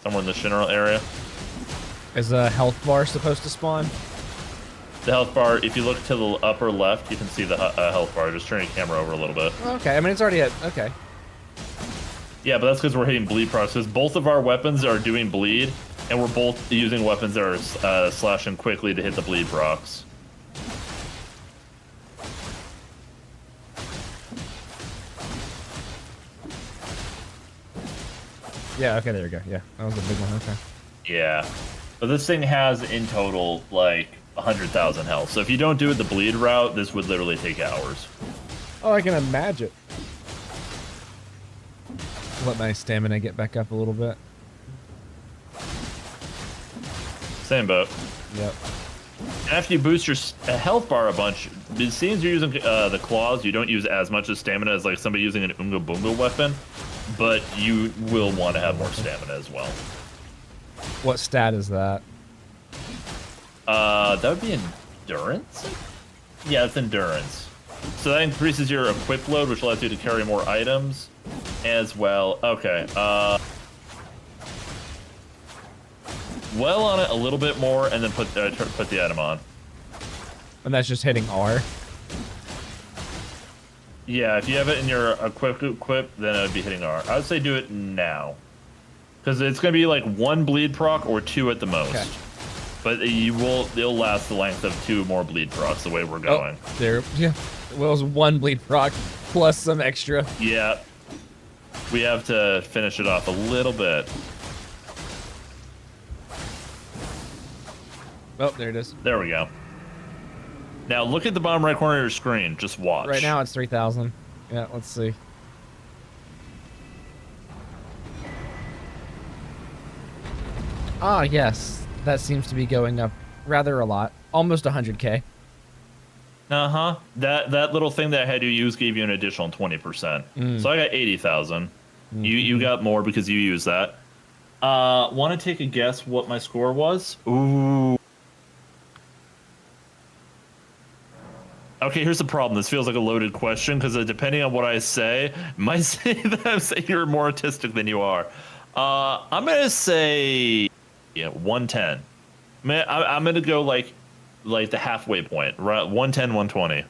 Somewhere in the general area. Is a health bar supposed to spawn? The health bar, if you look to the upper left, you can see the health bar. Just turn your camera over a little bit. Okay, I mean, it's already at... Okay. Yeah, but that's because we're hitting bleed process. Both of our weapons are doing bleed, and we're both using weapons that are slashing quickly to hit the bleed procs. Yeah, okay, there we go. Yeah, that was a big one. Okay. Yeah. But this thing has, in total, like, 100,000 health. So if you don't do it the bleed route, this would literally take hours. Oh, I can imagine. Let my stamina get back up a little bit. Same boat. Yep. After you boost your health bar a bunch, it seems you're using the claws. You don't use as much as stamina as like somebody using an Unga Boonga weapon, but you will want to have more stamina as well. What stat is that? That would be endurance? Yeah, it's endurance. So that increases your equip load, which allows you to carry more items as well. Okay, well on it a little bit more, and then put the item on. And that's just hitting R? Yeah, if you have it in your equip, then it would be hitting R. I would say do it now. Because it's going to be like 1 bleed proc or 2 at the most. Okay. But it'll last the length of 2 more bleed procs the way we're going. Oh, there, yeah. Well, it was 1 bleed proc plus some extra. Yeah. We have to finish it off a little bit. Oh, there it is. There we go. Now look at the bottom right corner of your screen. Just watch. Right now it's 3,000. Yeah, let's see. Ah, yes. That seems to be going up rather a lot. Almost 100K. Uh-huh. That little thing that I had you use gave you an additional 20%. So I got 80,000. You got more because you used that. Want to take a guess what my score was? Ooh. Okay, here's the problem. This feels like a loaded question because depending on what I say, might say that I'm saying you're more autistic than you are. I'm gonna say, 110. I'm gonna go like the halfway point, right? 110, 120.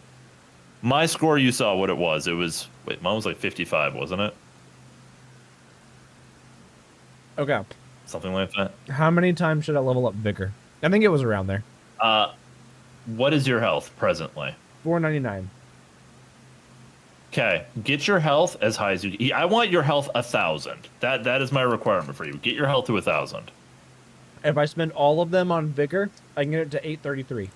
My score, you saw what it was. It was mine was like 55, wasn't it? Okay. Something like that. How many times should I level up Vigor? I think it was around there. What is your health presently? 499. Okay, get your health as high as you. I want your health 1,000. That is my requirement for you. Get your health to 1,000. If I spend all of them on Vigor, I can get it to 833.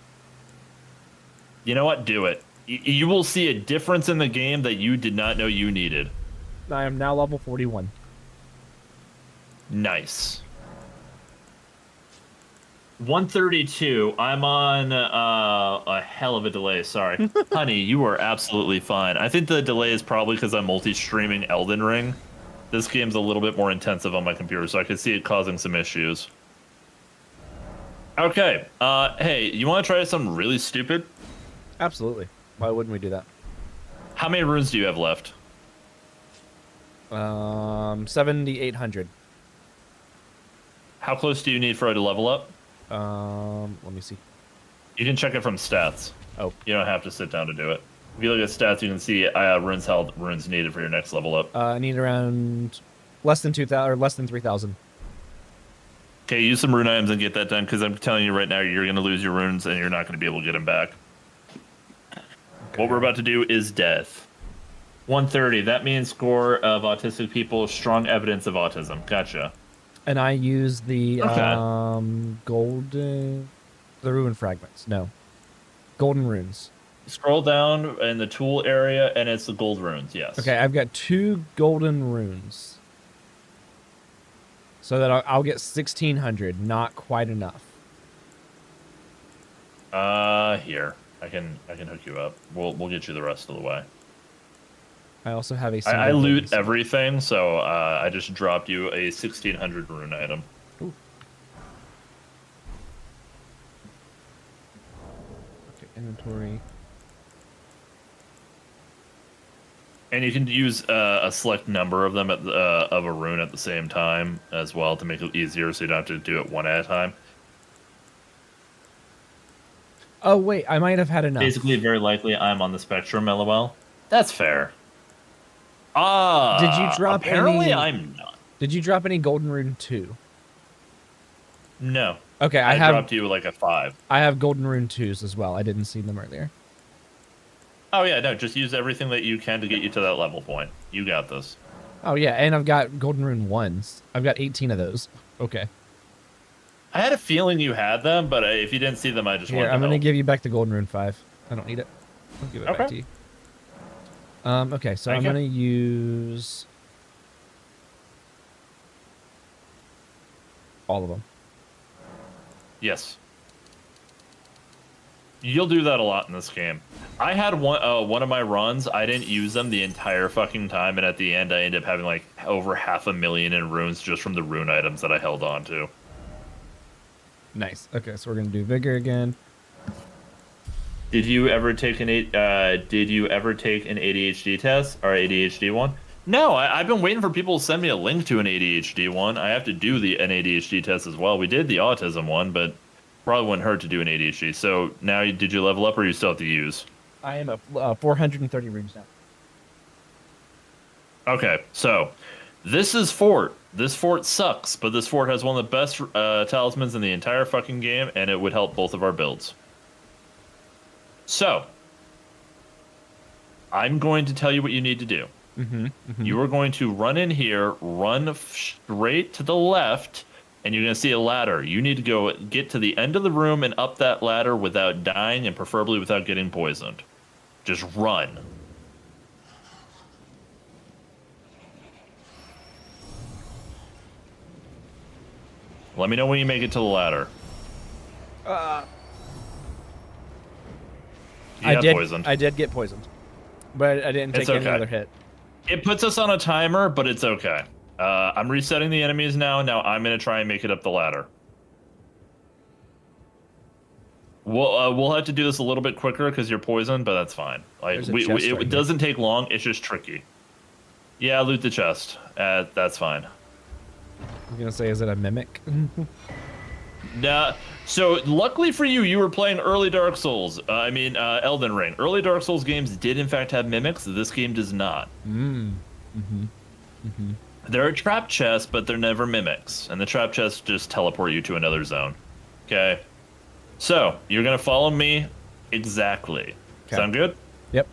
You know what? Do it. You will see a difference in the game that you did not know you needed. I am now level 41. Nice. 132. I'm on a hell of a delay. Sorry. Honey, you are absolutely fine. I think the delay is probably because I'm multi-streaming Elden Ring. This game's a little bit more intensive on my computer, so I can see it causing some issues. Okay. Hey, you want to try something really stupid? Absolutely. Why wouldn't we do that? How many runes do you have left? 7,800. How close do you need for it to level up? Let me see. You can check it from stats. Oh. You don't have to sit down to do it. If you look at stats, you can see runes held, runes needed for your next level up. I need around less than 2,000 or less than 3,000. Okay, use some rune items and get that done, because I'm telling you right now, you're going to lose your runes and you're not going to be able to get them back. Okay. What we're about to do is death. 130. That means score of autistic people, strong evidence of autism. Gotcha. And I use the the rune fragments. No, golden runes. Scroll down in the tool area, and it's the gold runes. Yes. Okay, I've got 2 golden runes, so that I'll get 1,600. Not quite enough. Here I can hook you up. We'll get you the rest of the way. I also have a. I loot everything, so I just dropped you a 1,600 rune item. Ooh. Okay, inventory. And you can use a select number of them of a rune at the same time as well to make it easier, so you don't have to do it one at a time. Oh wait, I might have had enough. Basically, very likely I'm on the spectrum. LOL. That's fair. Did you drop apparently any? I'm not. Did you drop any golden rune 2? No. Okay, I dropped you like a 5. I have golden rune 2s as well. I didn't see them earlier. Oh yeah, no, just use everything that you can to get you to that level point. You got this. Oh yeah, and I've got golden rune 1s. I've got 18 of those. Okay. I had a feeling you had them, but if you didn't see them, I just wanted to I'm gonna help. give you back the golden rune 5. I don't need it. I'll give it back to you. Okay, so I'm gonna use all of them. Yes. You'll do that a lot in this game. I had one of my runs. I didn't use them the entire fucking time, and at the end, I ended up having like over 500,000 in runes just from the rune items that I held on to. Nice. Okay, so we're gonna do vigor again. Did you ever take an ADHD test or ADHD one? No, I've been waiting for people to send me a link to an ADHD one. I have to do an ADHD test as well. We did the autism one, but probably wouldn't hurt to do an ADHD. So now, did you level up, or you still have to use? I am at 430 runes now. Okay, so this is Fort. This fort sucks, but this fort has one of the best talismans in the entire fucking game, and it would help both of our builds. So, I'm going to tell you what you need to do. You are going to run in here, run straight to the left, and you're going to see a ladder. You need to go get to the end of the room and up that ladder without dying, and preferably without getting poisoned. Just run. Let me know when you make it to the ladder. I did. Poisoned. I did get poisoned, but I didn't take any other hit. It puts us on a timer, but it's okay. I'm resetting the enemies now. Now I'm going to try and make it up the ladder. We'll have to do this a little bit quicker because you're poisoned, but that's fine. Like There's a chest right it here. doesn't take long. It's just tricky. Yeah, loot the chest. That's fine. I'm gonna say, is it a mimic? Nah. So luckily for you, you were playing early Dark Souls. Elden Ring. Early Dark Souls games did in fact have mimics. This game does not. There are trap chests, but they're never mimics, and the trap chests just teleport you to another zone. Okay. So you're gonna follow me exactly. Okay. Sound good? Yep.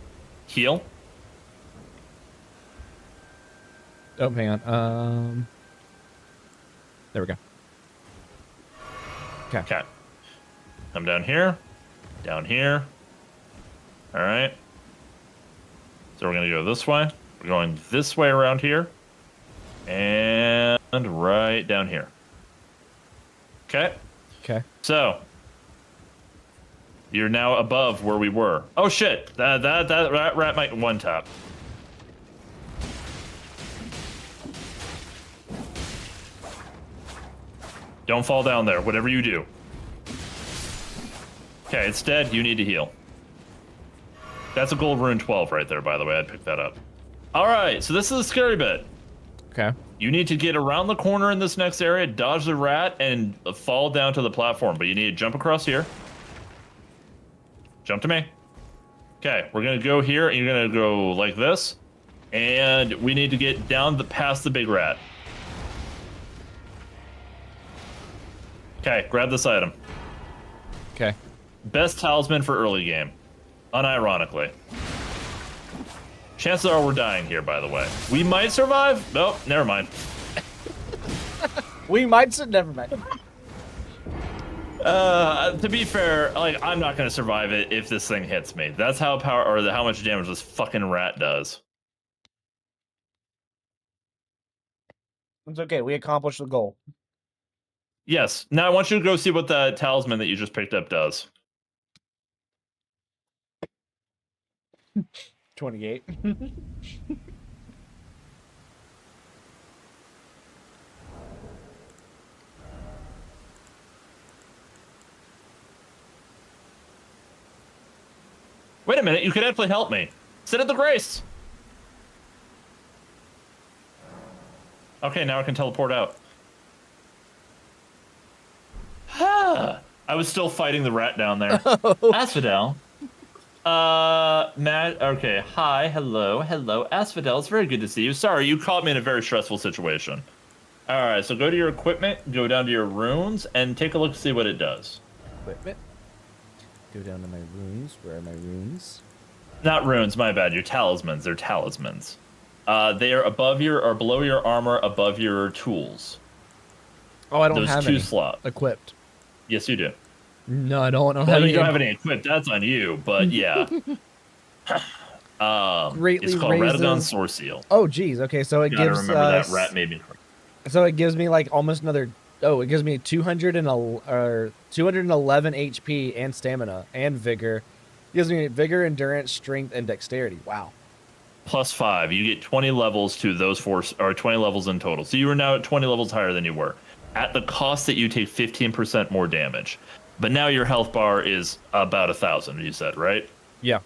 Heal. Oh, hang on. There we go. Okay. Okay. Come down here. Down here. All right. So we're gonna go this way. We're going this way around here. And right down here. Okay. Okay. So you're now above where we were. Oh shit! That rat might one tap. Don't fall down there. Whatever you do. Okay, it's dead. You need to heal. That's a gold rune 12 right there, by the way. I'd pick that up. All right, so this is the scary bit. Okay. You need to get around the corner in this next area, dodge the rat, and fall down to the platform. But you need to jump across here. Jump to me. Okay, we're gonna go here, and you're gonna go like this. And we need to get down past the big rat. Okay, grab this item. Okay. Best talisman for early game. Unironically. Chances are we're dying here, by the way. We might survive. Nope, never mind. We might. Never mind. To be fair, like I'm not gonna survive it if this thing hits me. That's how how much damage this fucking rat does. It's okay. We accomplished the goal. Yes. Now I want you to go see what the talisman that you just picked up does. 28. Wait a minute, you could actually help me. Sit at the grace. Okay, now I can teleport out. I was still fighting the rat down there. Asphodel. Matt, okay, hi, hello, Asphodel, it's very good to see you. Sorry, you caught me in a very stressful situation. Alright, so go to your equipment, go down to your runes, and take a look to see what it does. Equipment. Go down to my runes. Where are my runes? Not runes, my bad, your talismans, they're talismans. They are above your, or below your armor, above your tools. Oh, I don't Those have two any slots. equipped. Yes, you do. No, I don't. Well, you don't have any equipped, that's on you, but yeah. Greatly it's called raises... Radagon Source Seal. Oh, geez. Okay, so it Gotta gives remember us... that rat made me cry. So it gives me like almost another... Oh, it gives me 211 HP and stamina and vigor. It gives me vigor, endurance, strength, and dexterity. Wow. +5. You get 20 levels to those four, or 20 levels in total. So you are now at 20 levels higher than you were, at the cost that you take 15% more damage. But now your health bar is about 1,000. You said, right? Yeah.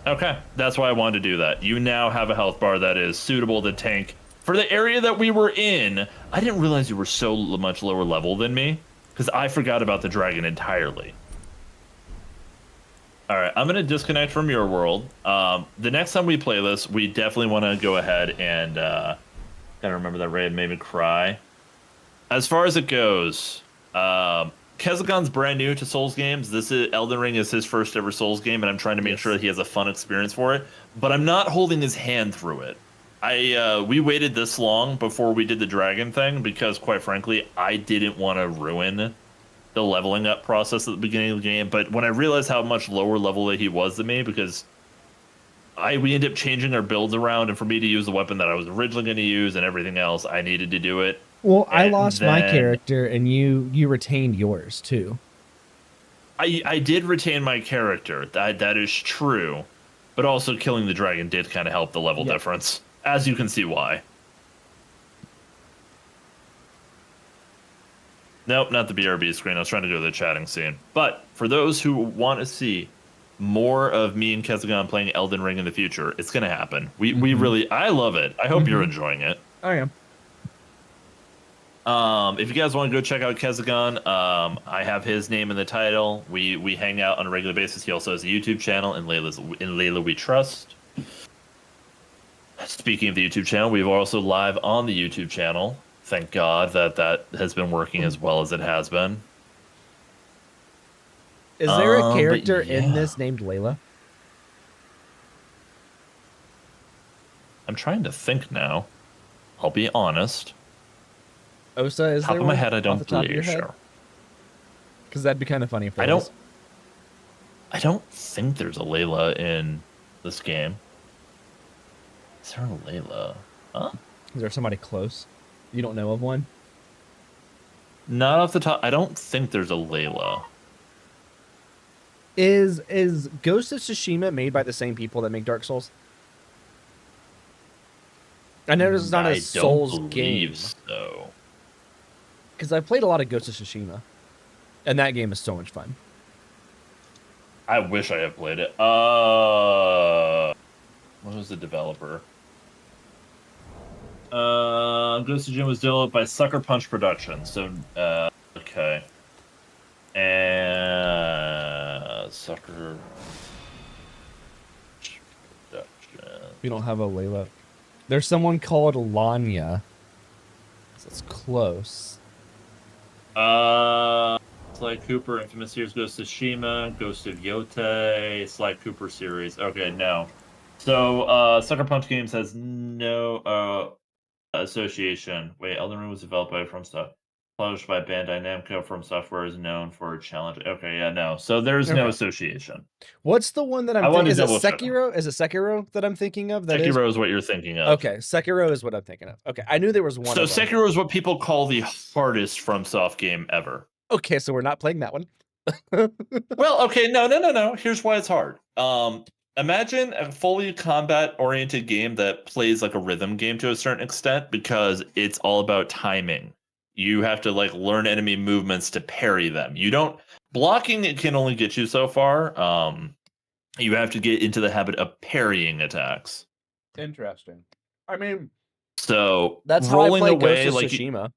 Okay, that's why I wanted to do that. You now have a health bar that is suitable to tank for the area that we were in. I didn't realize you were so much lower level than me, because I forgot about the dragon entirely. All right, I'm going to disconnect from your world. The next time we play this, we definitely want to go ahead and... gotta remember that raid made me cry. As far as it goes, Kezagon's brand new to Souls games. Elden Ring is his first ever Souls game, and I'm trying to make sure that he has a fun experience for it. But I'm not holding his hand through it. We waited this long before we did the dragon thing because, quite frankly, I didn't want to ruin the leveling up process at the beginning of the game. But when I realized how much lower level that he was than me, because we ended up changing our builds around, and for me to use the weapon that I was originally going to use and everything else, I needed to do it. Well, I lost my character, and you retained yours too. I did retain my character. That is true, but also killing the dragon did kind of help the level difference, as you can see why. Nope, not the BRB screen. I was trying to go to the chatting scene. But for those who want to see more of me and Kezagon playing Elden Ring in the future, it's gonna happen. We really, I love it. I hope you're enjoying it. I am. If you guys want to go check out Kezagon, I have his name in the title. We hang out on a regular basis. He also has a YouTube channel, in Layla We Trust. Speaking of the YouTube channel, we've also live on the YouTube channel. Thank God that has been working as well as it has been. Is there a But character in yeah. this named Layla? I'm trying to think now. I'll be honest. Osa, is Top there of my one head, I off don't the top of your believe head? sure. Because that'd be kind of funny if there I was. don't think there's a Layla in this game. Is there a Layla? Huh? Is there somebody close? You don't know of one? Not off the top. I don't think there's a Layla. Is Ghost of Tsushima made by the same people that make Dark Souls? I know it's not a Souls game. So. Because I've played a lot of Ghost of Tsushima. And that game is so much fun. I wish I had played it. What was the developer? Ghost of Tsushima was developed by Sucker Punch Productions. So, okay. And Sucker Productions. We don't have a Layla. There's someone called Lanya. So it's close. Sly Cooper, Infamous Series, Ghost of Tsushima, Ghost of Yotei, Sly Cooper series. Okay, no. So, Sucker Punch Games has no association. Wait, Elden Ring was developed by FromSoft. Published by Bandai Namco. From Software is known for challenge. Okay, yeah, no. So there's no association. What's the one that I'm thinking? Is it Sekiro? Is it Sekiro that I'm thinking of? Sekiro is what you're thinking of. Okay, Sekiro is what I'm thinking of. Okay, I knew there was one. So Sekiro is what people call the hardest FromSoft game ever. Okay, so we're not playing that one. Well, okay, no. Here's why it's hard. Imagine a fully combat-oriented game that plays like a rhythm game to a certain extent, because it's all about timing. You have to like learn enemy movements to parry them. You don't blocking, it can only get you so far. You have to get into the habit of parrying attacks. Interesting. I mean, so that's how I play Ghost of Tsushima.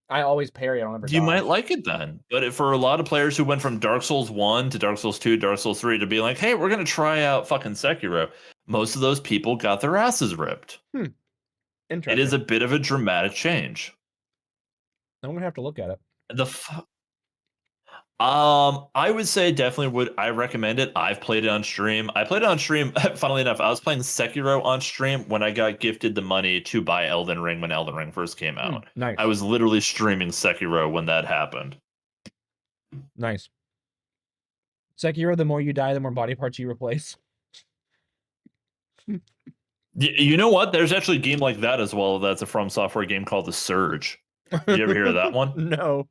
I always parry. I don't ever. You might like it then, but for a lot of players who went from Dark Souls 1 to Dark Souls 2, Dark Souls 3 to be like, hey, we're gonna try out fucking Sekiro, most of those people got their asses ripped. Interesting. It is a bit of a dramatic change. I'm gonna have to look at it. I would say definitely would. I recommend it. I've played it on stream. I played it on stream. Funnily enough, I was playing Sekiro on stream when I got gifted the money to buy Elden Ring when Elden Ring first came out. Nice. I was literally streaming Sekiro when that happened. Nice. Sekiro, the more you die, the more body parts you replace. You know what? There's actually a game like that as well. That's a From Software game called The Surge. Did you ever hear of that one? No.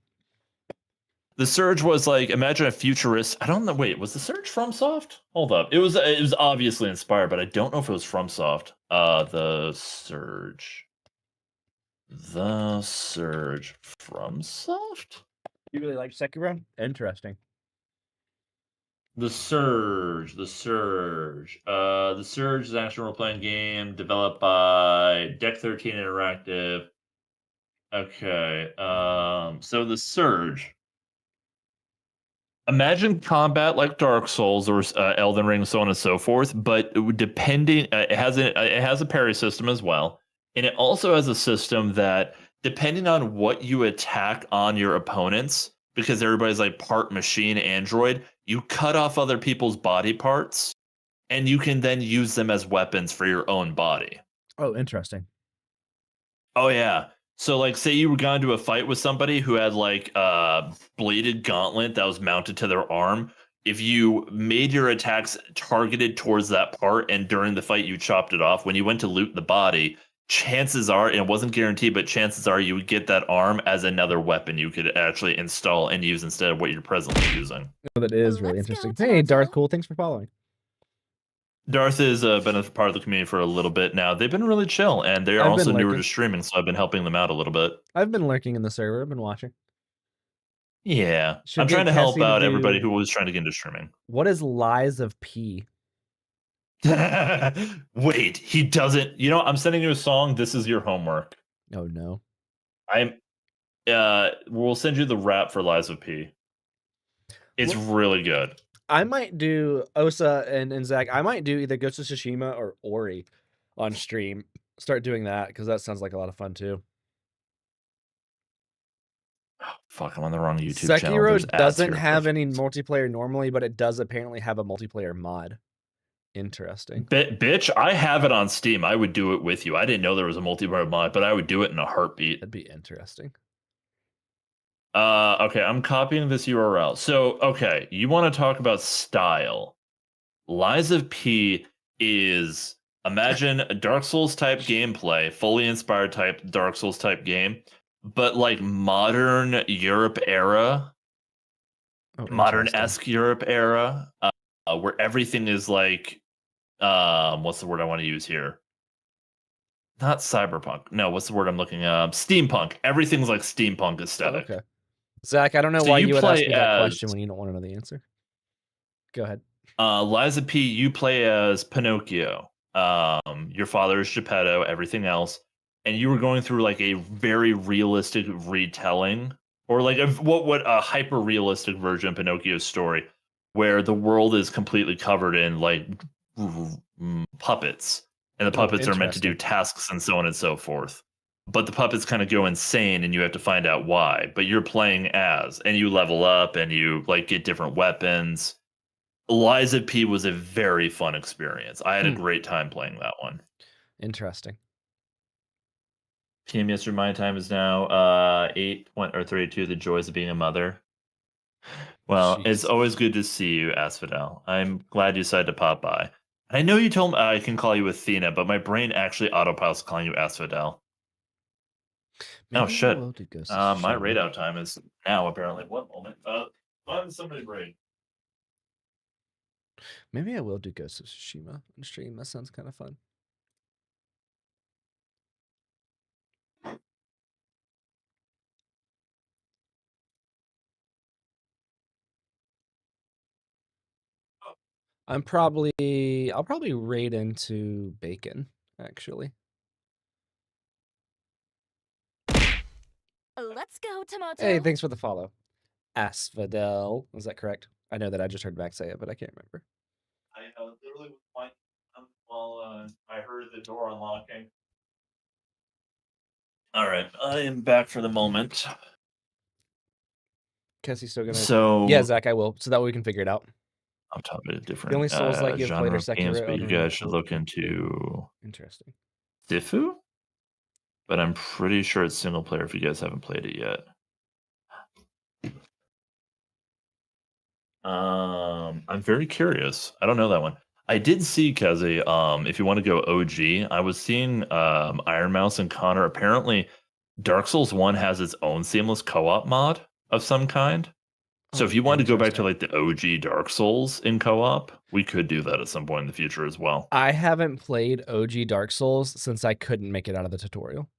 The Surge was like, imagine a futurist. I don't know. Wait, was The Surge FromSoft? Hold up. It was obviously inspired, but I don't know if it was FromSoft. The Surge. The Surge FromSoft? You really like Sekiro? Interesting. The Surge. The Surge is an action role-playing game developed by Deck 13 Interactive. Okay. So The Surge. Imagine combat like Dark Souls or Elden Ring, so on and so forth. But depending, it has a parry system as well, and it also has a system that, depending on what you attack on your opponents, because everybody's like part machine android, you cut off other people's body parts, and you can then use them as weapons for your own body. Oh, interesting. Oh yeah. So, like, say you were going to a fight with somebody who had, like, a bladed gauntlet that was mounted to their arm. If you made your attacks targeted towards that part and during the fight you chopped it off, when you went to loot the body, chances are, and it wasn't guaranteed, but chances are you would get that arm as another weapon you could actually install and use instead of what you're presently using. Oh, that is really interesting. Hey, Darth, cool. Thanks for following. Darth has been a part of the community for a little bit now. They've been really chill, and they're also newer to streaming, so I've been helping them out a little bit. I've been lurking in the server. I've been watching. Yeah, Should I'm get trying to help Cassie to out everybody do who was trying to get into streaming. what is Lies of P? Wait, he doesn't. You know, I'm sending you a song. This is your homework. Oh no. I'm. We'll send you the rap for Lies of P. It's Well, really good. I might do Osa and Zach. I might do either Ghost of Tsushima or Ori on stream. Start doing that because that sounds like a lot of fun too. Fuck, I'm on the wrong YouTube channel. Sekiro There's ads doesn't here. have any multiplayer normally, but it does apparently have a multiplayer mod. Interesting. Bitch, I have it on Steam. I would do it with you. I didn't know there was a multiplayer mod, but I would do it in a heartbeat. That'd be interesting. Okay, I'm copying this URL. So, okay, you want to talk about style. Lies of P is, imagine a Dark Souls type gameplay, fully inspired type Dark Souls type game, but like modern Europe era, Oh, modern-esque Europe era, where everything is like, what's the word I want to use here? Not cyberpunk. No, what's the word I'm looking up? Steampunk. Everything's like steampunk aesthetic. Okay. Zach, I don't know So why you you would ask play me that as- question when you don't want to know the answer. Go ahead. Liza P, you play as Pinocchio. Your father is Geppetto, everything else. And you were going through like a very realistic retelling, or like what a hyper realistic version of Pinocchio's story, where the world is completely covered in like puppets, and the puppets are meant to do interesting. tasks and so on and so forth. But the puppets kind of go insane, and you have to find out why. But you're playing as, and you level up, and you like get different weapons. Liza P was a very fun experience. I had a great time playing that one. Interesting. PM yesterday, my time is now 8:32. The joys of being a mother. Well, Jeez. it's always good to see you, Asphodel. I'm glad you decided to pop by. I know you told me I can call you Athena, but my brain actually autopilots calling you Asphodel. Oh shit! My raid out time is now apparently. What moment? Find somebody raid. Maybe I will do Ghost of Tsushima on stream. That sounds kind of fun. I'll probably raid into Bacon, actually. Let's go, Tomato. Hey, thanks for the follow. Asphodel. Was that correct? I know that I just heard Max say it, but I can't remember. I literally was playing while I heard the door unlocking. All right, I am back for the moment. Cassie's still gonna. So Yeah, Zach, I will. So that way we can figure it out. I'm talking about a different The only Souls like you've played genre are of games, Sekiro, but you Elden guys Ring, should Souls. look into Interesting. Sifu. But I'm pretty sure it's single player if you guys haven't played it yet. I'm very curious. I don't know that one. I did see Kezi. If you want to go OG, I was seeing Iron Mouse and Connor. Apparently, Dark Souls 1 has its own seamless co-op mod of some kind. So if you want to go back to like the OG Dark Souls in co-op, we could do that at some point in the future as well. I haven't played OG Dark Souls since I couldn't make it out of the tutorial.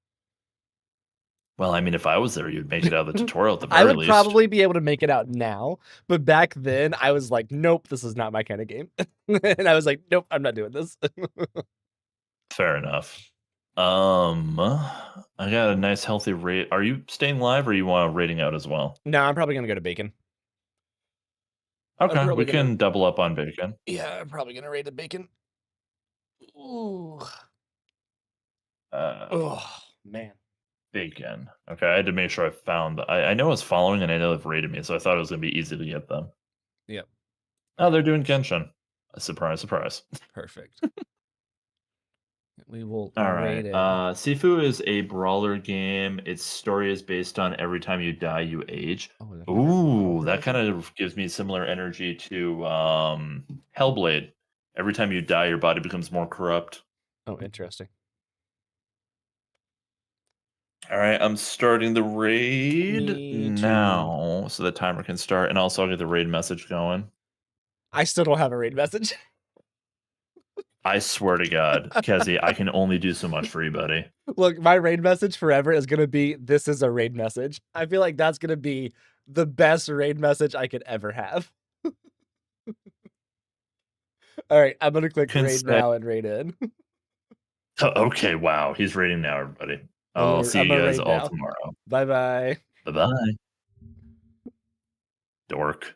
Well, I mean, if I was there, you'd make it out of the tutorial at the very I would least. probably be able to make it out now, but back then I was like, nope, this is not my kind of game. And I was like, nope, I'm not doing this. Fair enough. I got a nice healthy rate. Are you staying live or you want rating out as well? No, I'm probably gonna go to Bacon. Okay, we can double up on Bacon. Yeah, I'm probably gonna raid the Bacon. Ooh. Oh man. Bacon. Okay, I had to make sure I found. I know it's following, and I know they've rated me, so I thought it was gonna be easy to get them. Yep. Oh, they're doing Genshin. Surprise, surprise. Perfect. We will All raid right. it. Sifu is a brawler game. Its story is based on every time you die, you age. Ooh, that kind of gives me similar energy to Hellblade. Every time you die, your body becomes more corrupt. Oh, interesting. All right, I'm starting the raid Me now, so the timer can start, and also I'll get the raid message going. I still don't have a raid message. I swear to God, Kezi, I can only do so much for you, buddy. Look, my raid message forever is gonna be, "This is a raid message." I feel like that's gonna be The best raid message I could ever have. All right, I'm gonna click raid now and raid in. Okay, wow. He's raiding now, everybody. I'll see I'm you a guys raid all now. tomorrow. Bye-bye. Bye-bye. Dork.